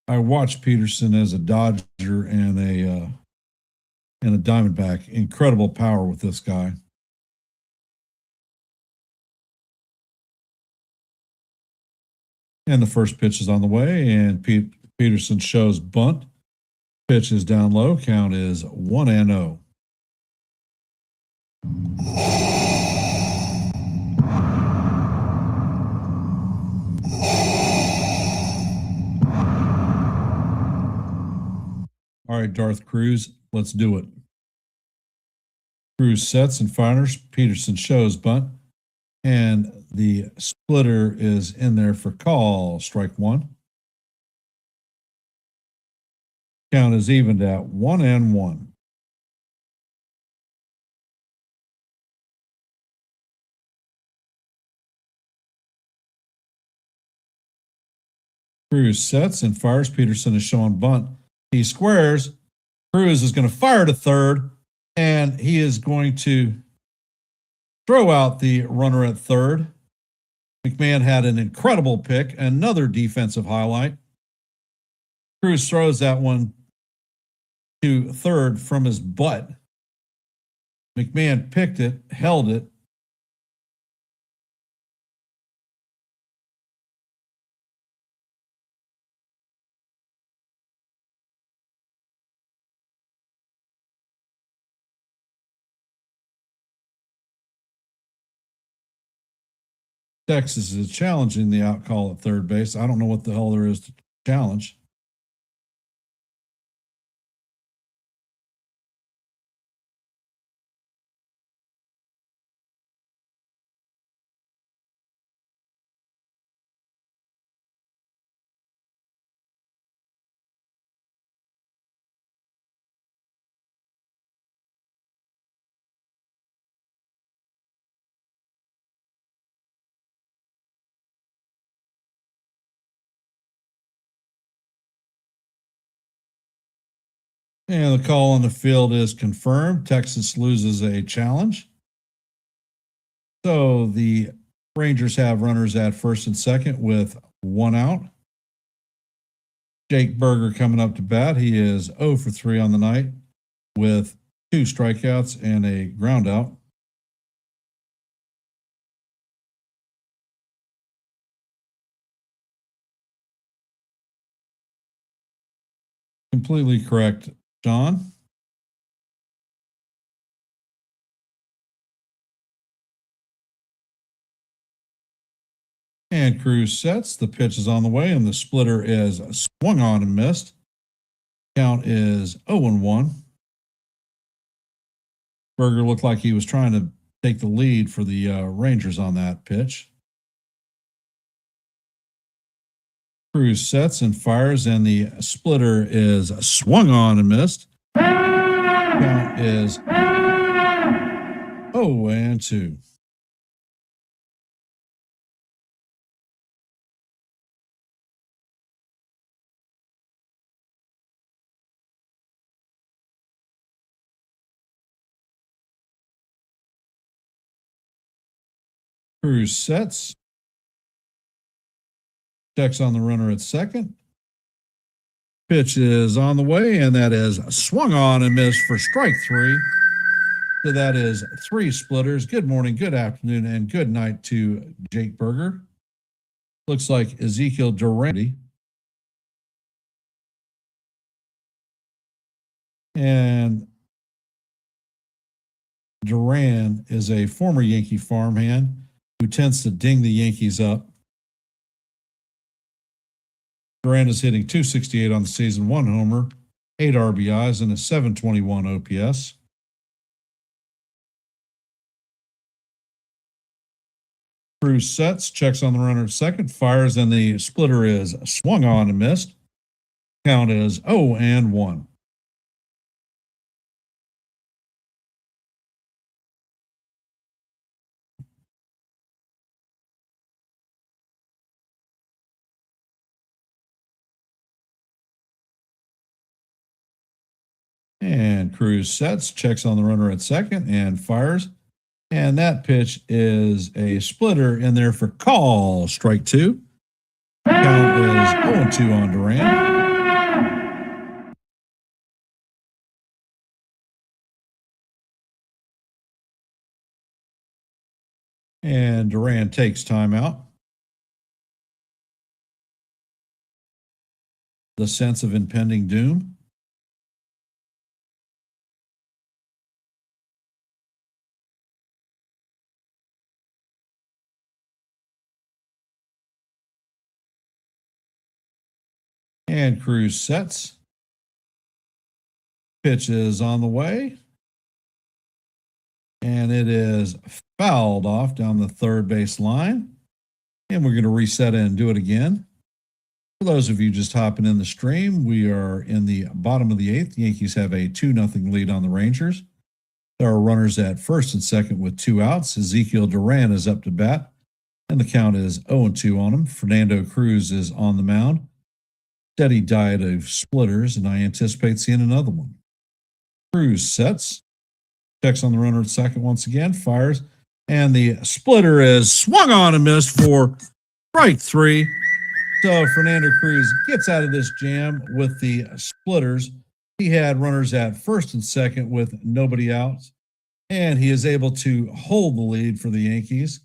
I watched Peterson as a Dodger and a Diamondback. Incredible power with this guy. And the first pitch is on the way, and Peterson shows bunt. Pitch is down low. Count is 1-0. All right, Darth Cruz, let's do it. Cruz sets and fires. Peterson shows bunt. And the splitter is in there for call. Strike 1. Count is evened at 1-1. Cruz sets and fires. Peterson is showing bunt. He squares. Cruz is going to fire to third, and he is going to throw out the runner at third. McMahon had an incredible pick, another defensive highlight. Cruz throws that one to third from his butt. McMahon picked it, held it. Texas is challenging the out call at third base. I don't know what the hell there is to challenge. And the call on the field is confirmed. Texas loses a challenge. So the Rangers have runners at first and second with one out. Jake Berger coming up to bat. He is 0 for 3 on the night with 2 strikeouts and a ground out. Completely correct, John. And Cruz sets. The pitch is on the way, and the splitter is swung on and missed. Count is 0-1. Berger looked like he was trying to take the lead for the Rangers on that pitch. Cruz sets and fires, and the splitter is swung on and missed. Count is 0-2. Cruz sets. Checks on the runner at second. Pitch is on the way, and that is swung on and missed for strike 3. So that is 3 splitters. Good morning, good afternoon, and good night to Jake Berger. Looks like Ezekiel Durante. And Duran is a former Yankee farmhand who tends to ding the Yankees up. Duran is hitting .268 on the season, 1 homer, 8 RBIs, and a .721 OPS. Cruz sets, checks on the runner at second, fires, and the splitter is swung on and missed. Count is 0-1. And Cruz sets, checks on the runner at second, and fires. And that pitch is a splitter in there for call, strike 2. Count is 0-2 on Duran. And Duran takes timeout. The sense of impending doom. And Cruz sets. Pitch is on the way. And it is fouled off down the third base line. And we're going to reset it and do it again. For those of you just hopping in the stream, we are in the bottom of the eighth. Yankees have a 2-0 lead on the Rangers. There are runners at first and second with 2 outs. Ezekiel Duran is up to bat, and the count is 0-2 on him. Fernando Cruz is on the mound. Steady diet of splitters, and I anticipate seeing another one. Cruz sets, checks on the runner at second once again, fires, and the splitter is swung on and missed for strike 3. So Fernando Cruz gets out of this jam with the splitters. He had runners at first and second with nobody out, and he is able to hold the lead for the Yankees.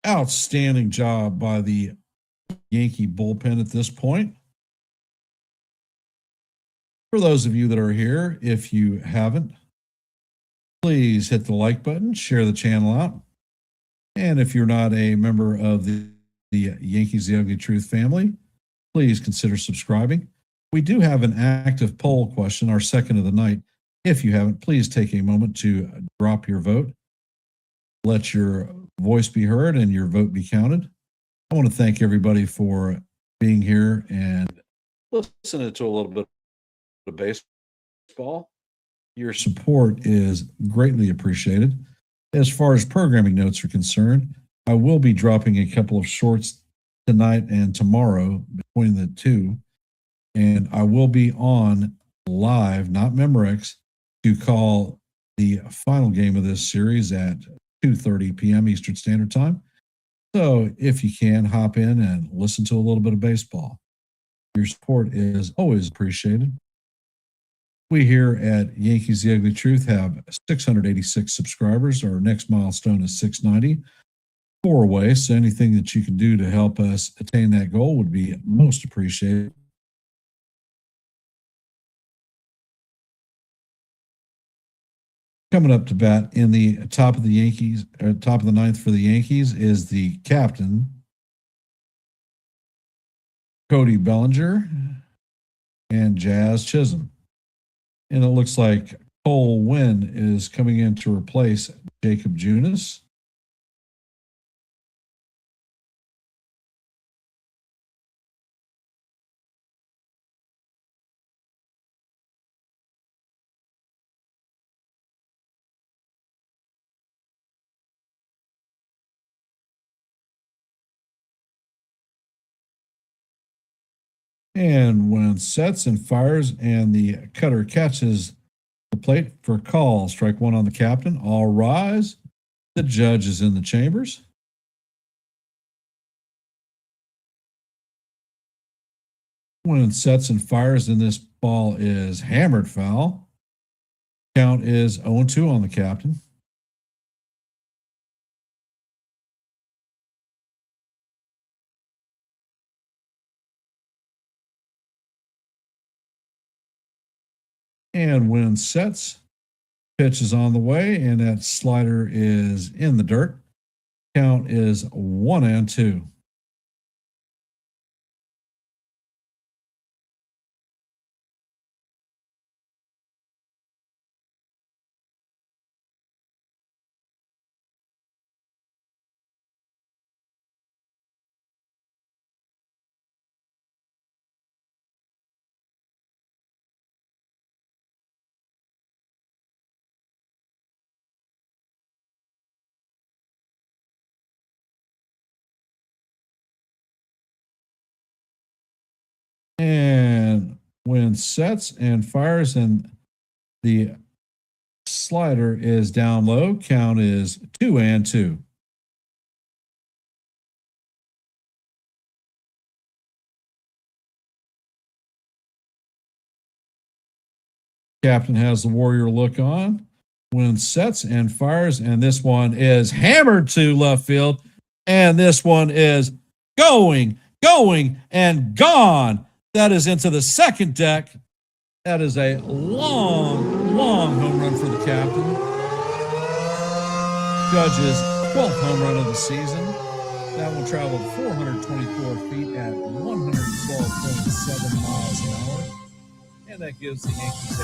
Outstanding job by the Yankee bullpen at this point. For those of you that are here, if you haven't, please hit the like button, share the channel out. And if you're not a member of the Yankees The Ugly Truth family, please consider subscribing. We do have an active poll question, our second of the night. If you haven't, please take a moment to drop your vote. Let your voice be heard and your vote be counted. I want to thank everybody for being here and listening to a little bit of baseball. Your support is greatly appreciated. As far as programming notes are concerned, I will be dropping a couple of shorts tonight and tomorrow between the two, and I will be on live, not Memorex, to call the final game of this series at 2:30 p.m. Eastern Standard Time. So if you can, hop in and listen to a little bit of baseball. Your support is always appreciated. We here at Yankees The Ugly Truth have 686 subscribers. Our next milestone is 690. 4 away, so anything that you can do to help us attain that goal would be most appreciated. Coming up to bat in the top of the Yankees, or top of the ninth for the Yankees is the captain, Cody Bellinger, and Jazz Chisholm. And it looks like Cole Winn is coming in to replace Jacob Junis. And when sets and fires and the cutter catches the plate for a call, strike 1 on the captain. All rise. The judge is in the chambers. When sets and fires, and this ball is hammered foul. Count is 0-2 on the captain. And when sets, pitch is on the way, and that slider is in the dirt. Count is 1-2. And when sets and fires, and the slider is down low, count is 2-2. Captain has the warrior look on. When sets and fires, and this one is hammered to left field, and this one is going, and gone. That is into the second deck. That is a long home run for the captain. Judge's 12th home run of the season. That will travel 424 feet at 112.7 miles an hour. And that gives the Yankees a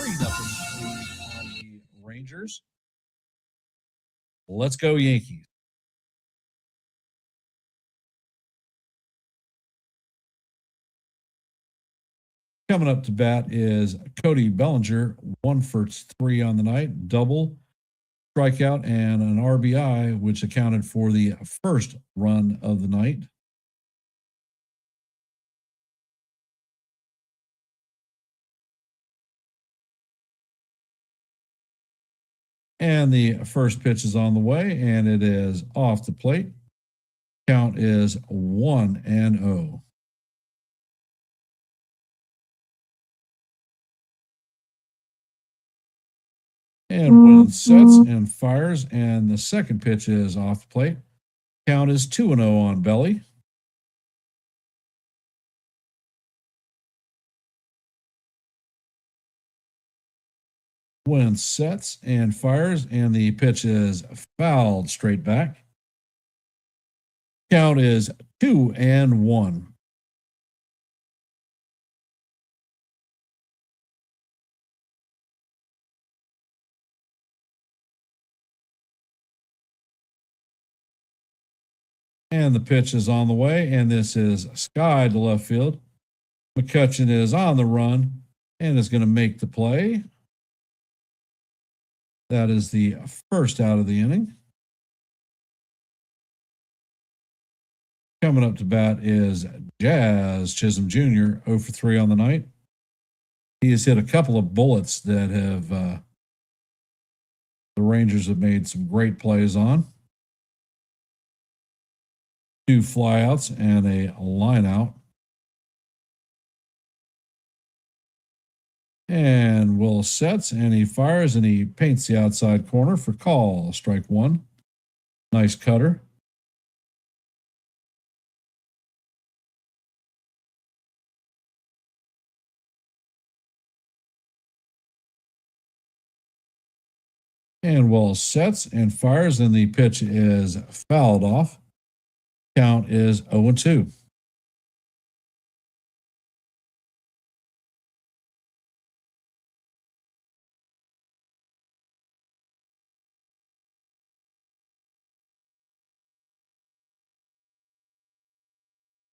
3-0 lead on the Rangers. Let's go, Yankees. Coming up to bat is Cody Bellinger, 1 for 3 on the night, double, strikeout, and an RBI, which accounted for the first run of the night. And the first pitch is on the way, and it is off the plate. Count is 1-0. And when it sets and fires, and the second pitch is off the plate. Count is 2-0 on Belly. When sets and fires, and the pitch is fouled straight back. Count is 2-1. And the pitch is on the way, and this is sky to left field. McCutcheon is on the run and is going to make the play. That is the first out of the inning. Coming up to bat is Jazz Chisholm Jr., 0-for-3 on the night. He has hit a couple of bullets that have the Rangers have made some great plays on. 2 flyouts and a line out. And Will sets, and he fires, and he paints the outside corner for call. Strike 1. Nice cutter. And Will sets and fires, and the pitch is fouled off. Count is 0-2.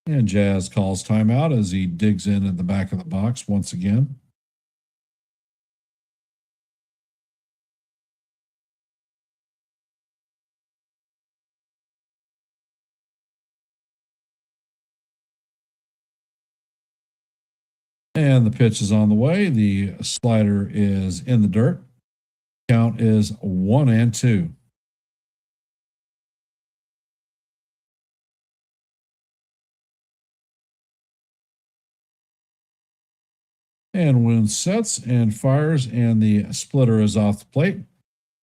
And Jazz calls timeout as he digs in at the back of the box once again. And the pitch is on the way. The slider is in the dirt. Count is 1-2. And Woon sets and fires, and the splitter is off the plate.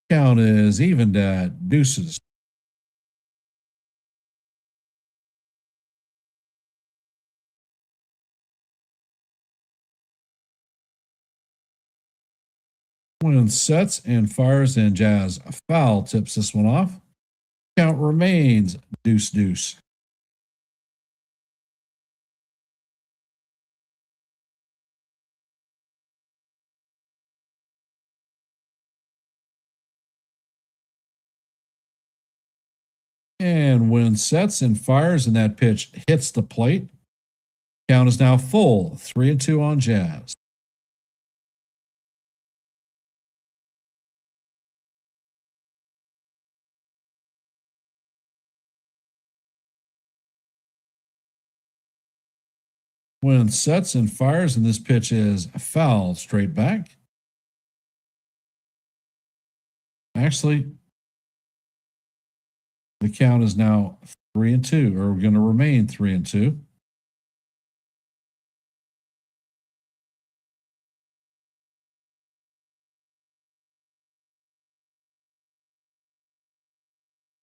Count is evened at deuces. When sets and fires, and Jazz foul tips this one off. Count remains deuce. And when sets and fires, and that pitch hits the plate. Count is now full, 3-2 on Jazz. When sets and fires, and this pitch is fouled straight back. Actually, the count is now 3-2, or we're going to remain 3-2.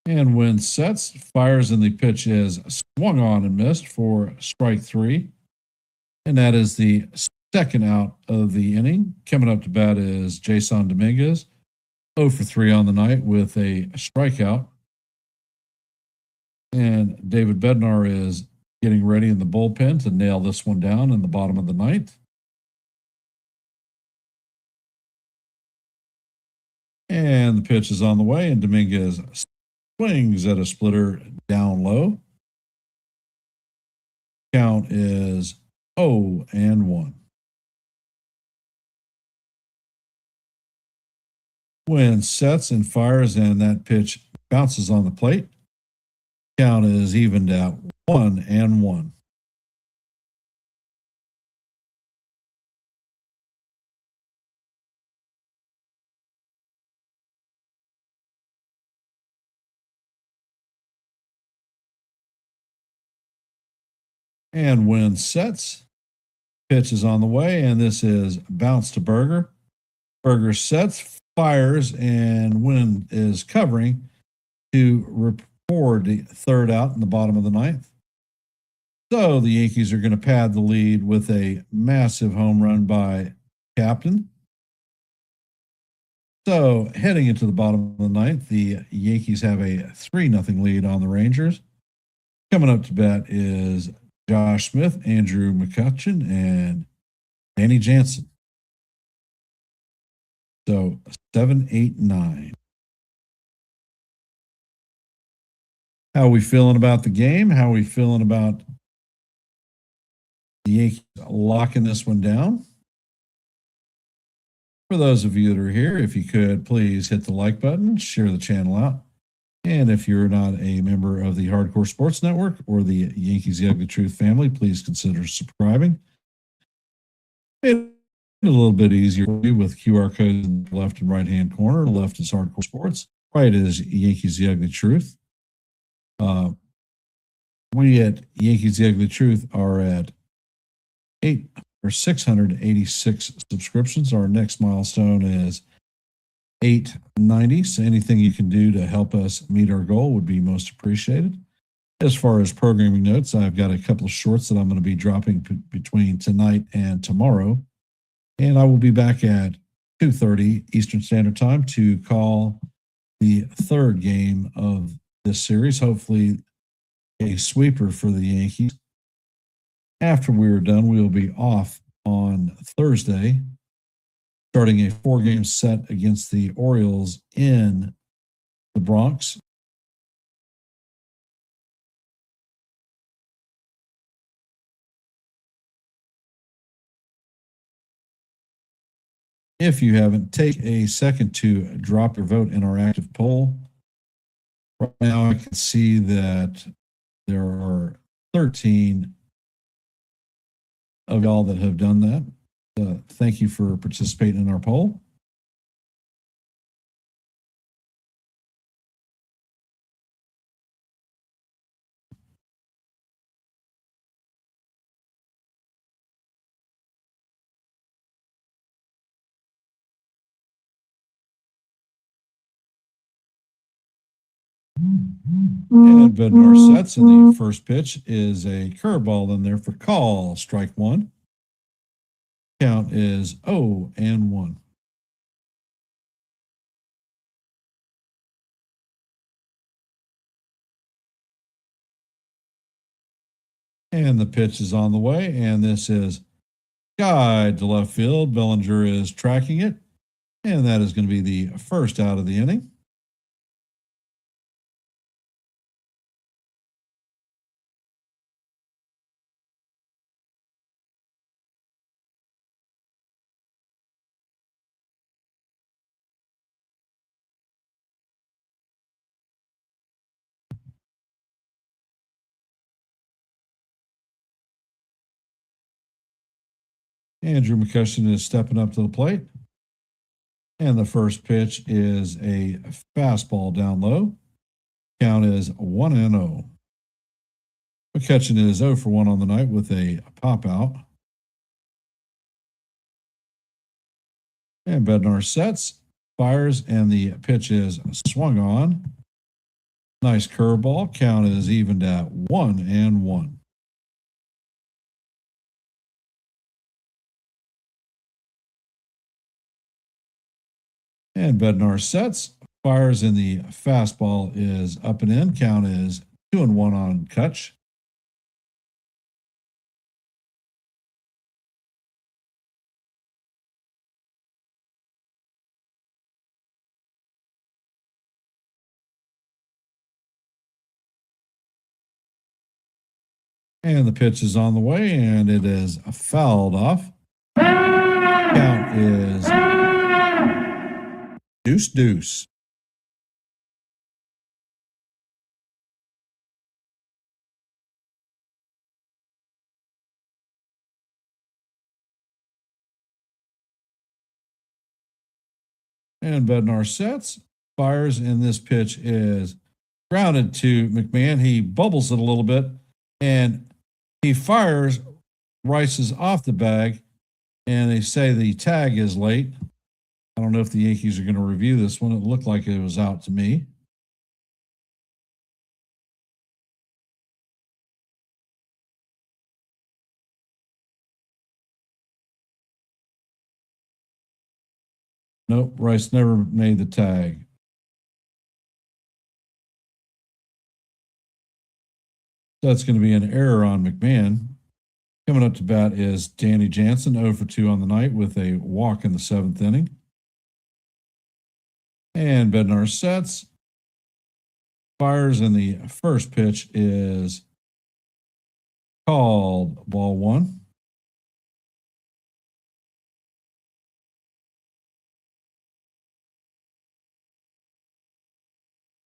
And when sets, fires, and the pitch is swung on and missed for strike 3. And that is the second out of the inning. Coming up to bat is Jason Dominguez, 0-for-3 on the night with a strikeout. And David Bednar is getting ready in the bullpen to nail this one down in the bottom of the ninth. And the pitch is on the way, and Dominguez swings at a splitter down low. Count is 0-1. Wind sets and fires, and that pitch bounces on the plate. Count is evened at 1-1. And wind sets. Pitch is on the way, and this is bounce to Berger. Berger sets, fires, and wind is covering to record the third out in the bottom of the ninth. So the Yankees are going to pad the lead with a massive home run by Captain. So heading into the bottom of the ninth, the Yankees have a 3-0 lead on the Rangers. Coming up to bat is Josh Smith, Andrew McCutchen, and Danny Jansen. So 7, 8, 9. How are we feeling about the game? How are we feeling about the Yankees locking this one down? For those of you that are here, if you could please hit the like button, share the channel out. And if you're not a member of the Hardcore Sports Network or the Yankees The Ugly Truth family, please consider subscribing. It's a little bit easier with QR codes in the left and right hand corner. Left is Hardcore Sports, right is Yankees The Ugly Truth. We at Yankees The Ugly Truth are at 686 subscriptions. Our next milestone is 890. So anything you can do to help us meet our goal would be most appreciated. As far as programming notes, I've got a couple of shorts that I'm going to be dropping between tonight and tomorrow. And I will be back at 2:30 Eastern Standard Time to call the third game of this series, hopefully a sweeper for the Yankees. After we're done, we'll be off on Thursday, starting a 4-game set against the Orioles in the Bronx. If you haven't, take a second to drop your vote in our active poll. Right now, I can see that there are 13 of y'all that have done that. Thank you for participating in our poll. And Bednar sets, and the first pitch is a curveball in there for call, strike one. Count is 0-1. And the pitch is on the way, and this is guide to left field. Bellinger is tracking it, and that is going to be the first out of the inning. Andrew McCutchen is stepping up to the plate. And the first pitch is a fastball down low. Count is 1-0. McCutchen is 0 for 1 on the night with a pop out. And Bednar sets, fires, and the pitch is swung on. Nice curveball. Count is evened at 1-1. And Bednar sets, fires, and the fastball is up and in. Count is 2-1 on Kutch. And the pitch is on the way, and it is fouled off. Count is Deuce, deuce. And Bednar sets, fires, and this pitch is grounded to McMahon. He bubbles it a little bit, and he fires. Rice is off the bag, and they say the tag is late. I don't know if the Yankees are going to review this one. It looked like it was out to me. Nope, Rice never made the tag. That's going to be an error on McMahon. Coming up to bat is Danny Jansen, 0 for 2 on the night with a walk in the 7th inning. And Bednar sets, fires, and the first pitch is called ball 1.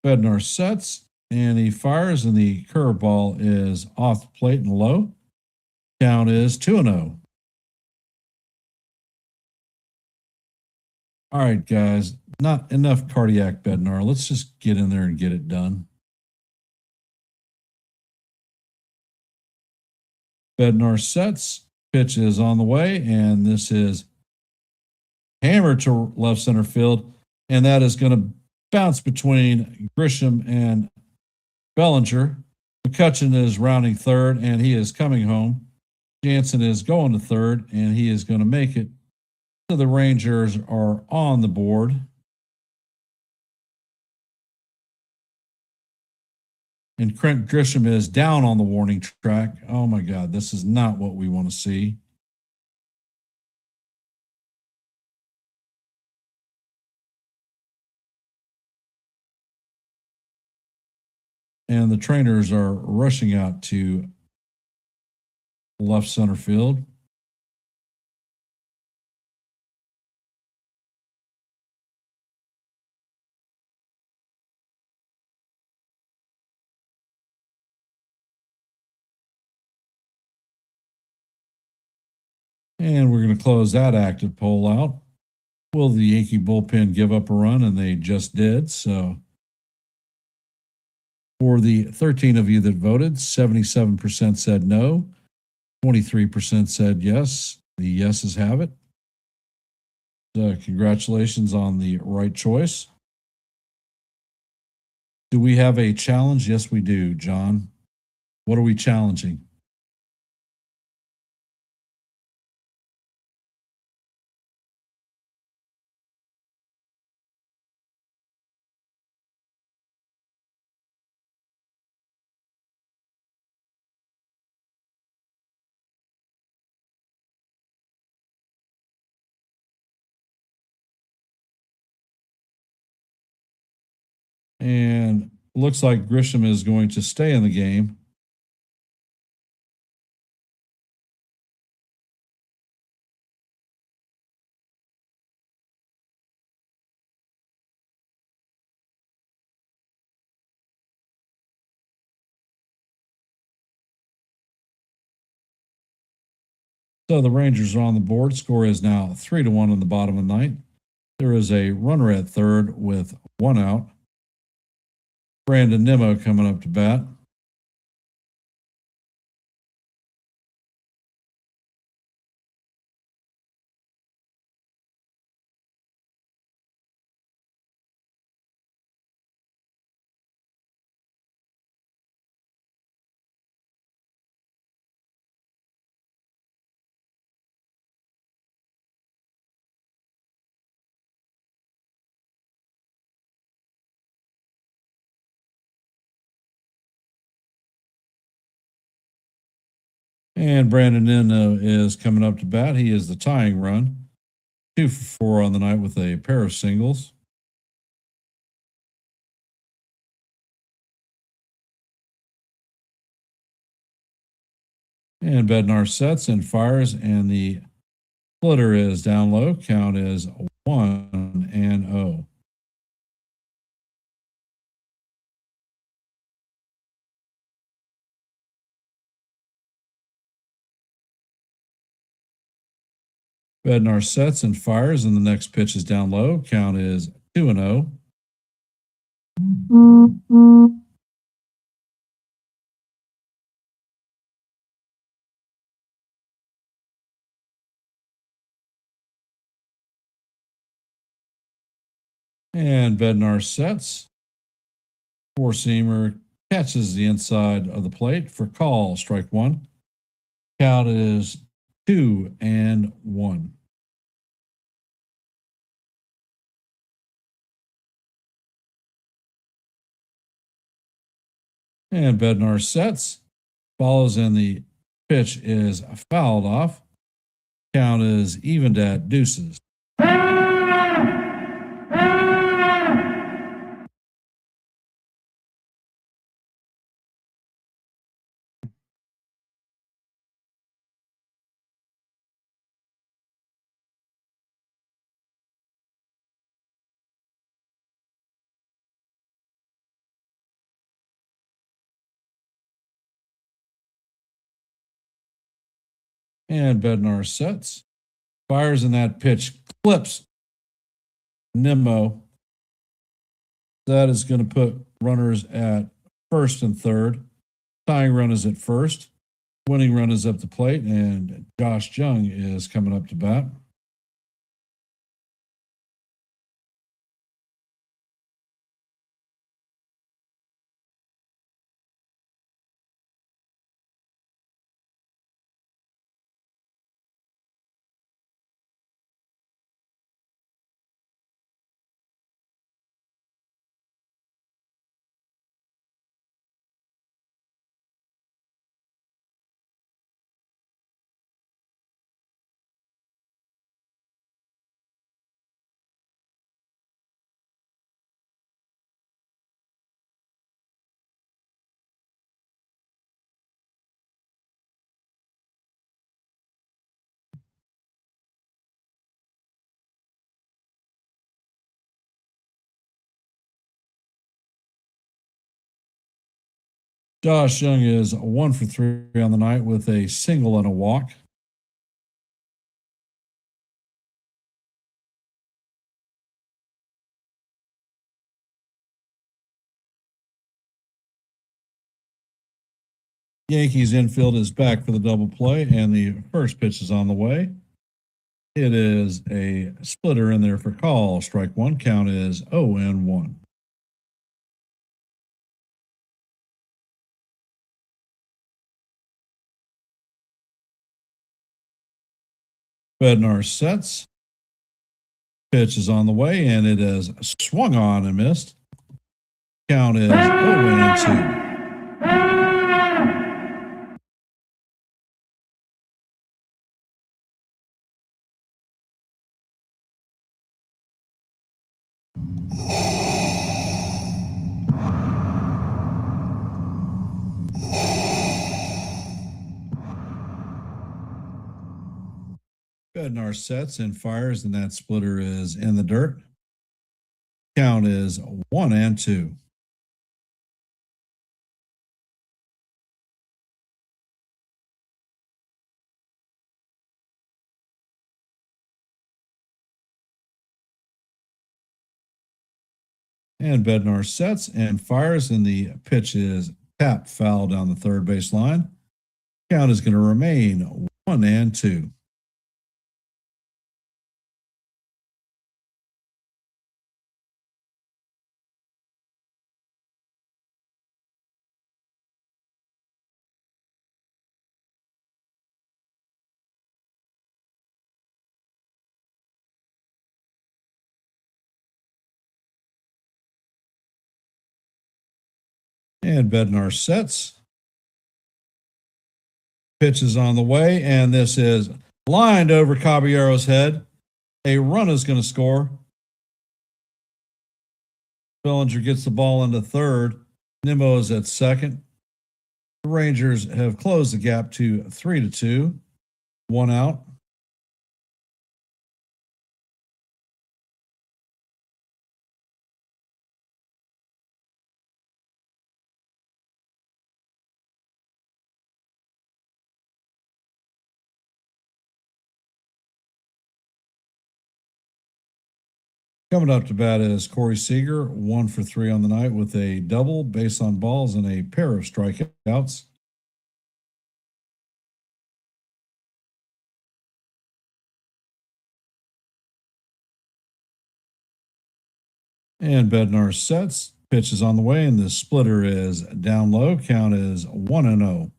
Bednar sets, and he fires, and the curveball is off the plate and low. Count is 2-0. All right, guys, not enough cardiac Bednar. Let's just get in there and get it done. Bednar sets, pitch is on the way, and this is hammered to left center field, and that is going to bounce between Grisham and Bellinger. McCutcheon is rounding third, and he is coming home. Jansen is going to third, and he is going to make it. So the Rangers are on the board. And Trent Grisham is down on the warning track. Oh my God, this is not what we want to see. And the trainers are rushing out to left center field. And we're going to close that active poll out. Will the Yankee bullpen give up a run? And they just did. So for the 13 of you that voted, 77% said no, 23% said yes. The yeses have it. Congratulations on the right choice. Do we have a challenge? Yes, we do, John. What are we challenging? And looks like Grisham is going to stay in the game. So the Rangers are on the board. Score is now 3-1 in the bottom of the ninth. There is a runner at third with 1 out. Brandon Nimmo coming up to bat. And Brandon Nimmo is coming up to bat. He is the tying run. 2 for 4 on the night with a pair of singles. And Bednar sets and fires, and the splitter is down low. Count is 1-0. Bednar sets and fires, and the next pitch is down low. Count is 2-0. And Bednar sets. Four-seamer catches the inside of the plate for call, strike one. Count is 2-1. And Bednar sets, follows, and the pitch is fouled off. Count is evened at deuces. And Bednar sets, fires, and that pitch clips Nimmo. That is going to put runners at first and third. Tying run is at first. Winning run is up the plate, and Josh Jung is coming up to bat. Josh Jung is 1 for 3 on the night with a single and a walk. Yankees infield is back for the double play, and the first pitch is on the way. It is a splitter in there for call. Strike one. Count is 0-1. Bednar sets. Pitch is on the way, and it is swung on and missed. Count is 0-2. Bednar sets and fires, and that splitter is in the dirt. Count is 1-2. And Bednar sets and fires, and the pitch is tapped foul down the third base line. Count is going to remain 1-2. And Bednar sets. Pitch is on the way, and this is lined over Caballero's head. A run is going to score. Bellinger gets the ball into third. Nimmo is at second. The Rangers have closed the gap to 3-2. One out. Coming up to bat is Corey Seager, 1 for 3 on the night with a double, base on balls, and a pair of strikeouts. And Bednar sets. Pitch is on the way, and the splitter is down low. Count is 1-0.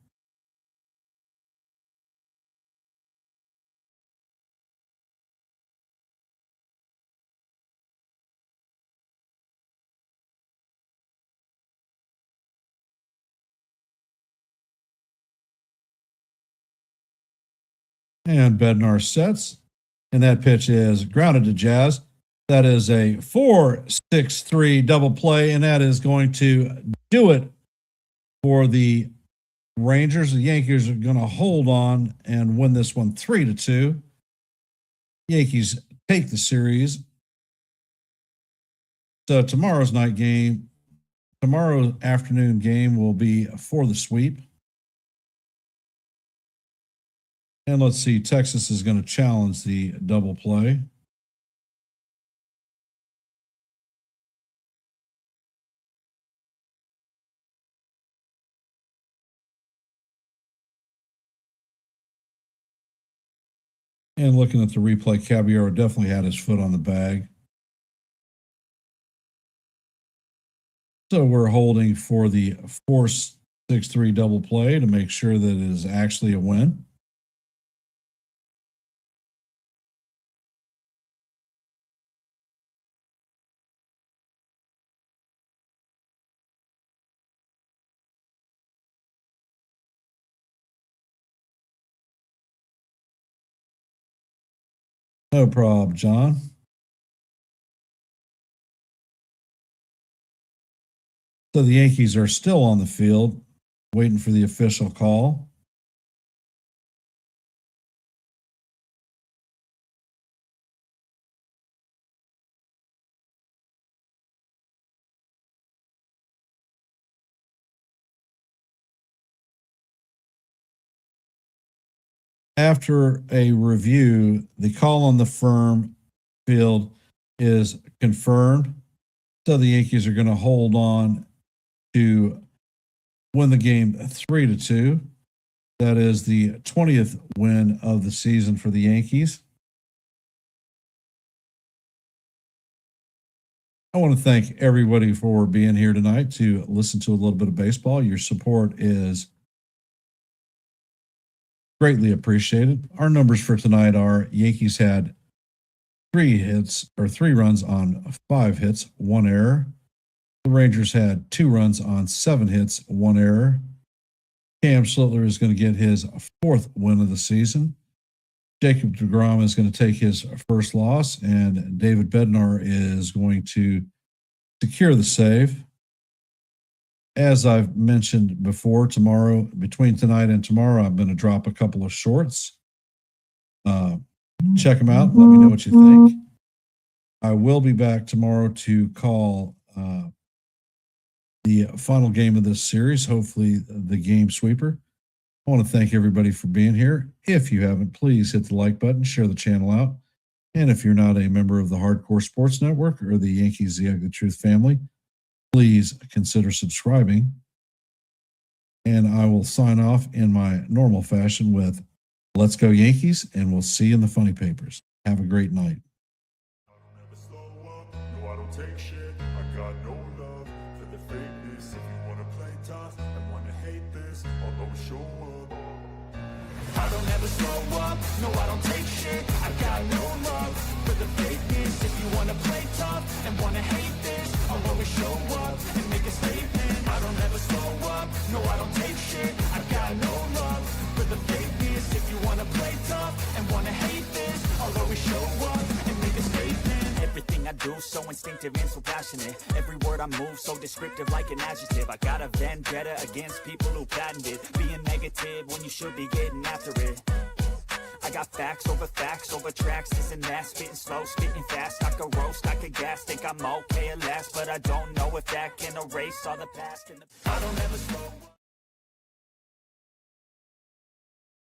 And Bednar sets, and that pitch is grounded to Jazz. That is a 4-6-3 double play, and that is going to do it for the Rangers. The Yankees are going to hold on and win this one 3-2. Yankees take the series. So tomorrow's afternoon game will be for the sweep. And let's see, Texas is going to challenge the double play. And looking at the replay, Caballero definitely had his foot on the bag. So we're holding for the 4-6-3 double play to make sure that it is actually a win. No problem, John. So the Yankees are still on the field, waiting for the official call. After a review, the call on the firm field is confirmed. So the Yankees are going to hold on to win the game 3-2. That is the 20th win of the season for the Yankees. I want to thank everybody for being here tonight to listen to a little bit of baseball. Your support is greatly appreciated. Our numbers for tonight are Yankees had 3 runs on 5 hits, 1 error. The Rangers had 2 runs on 7 hits, 1 error. Cam Slittler is going to get his 4th win of the season. Jacob deGrom is going to take his first loss, and David Bednar is going to secure the save. As I've mentioned before, between tonight and tomorrow, I'm going to drop a couple of shorts. Check them out. Let me know what you think. I will be back tomorrow to call the final game of this series, hopefully the game sweeper. I want to thank everybody for being here. If you haven't, please hit the like button, share the channel out. And if you're not a member of the Hardcore Sports Network or the Yankees The Ugly Truth family, please consider subscribing. And I will sign off in my normal fashion with Let's Go Yankees, and we'll see you in the funny papers. Have a great night. I don't ever slow up, no, I don't take shit. I got no love for the fakeness. If you wanna play tough and wanna hate this, I'll always show up. I don't ever slow up, no, I don't take shit. I got no love for the fakeness. If you wanna play tough and wanna hate this, I'll always show up and make a statement. I don't ever slow up, no, I don't take shit. I got no love for the fakeness. If you wanna play tough and wanna hate this, I'll always show up and make a statement. Everything I do so instinctive and so passionate. Every word I move so descriptive like an adjective. I got a vendetta against people who patented being negative when you should be getting after it. I got facts over tracks, this and that. Spitting slow, spitting fast. I could roast, I could gas. Think I'm okay at last, but I don't know if that can erase all the past. I don't ever slow up.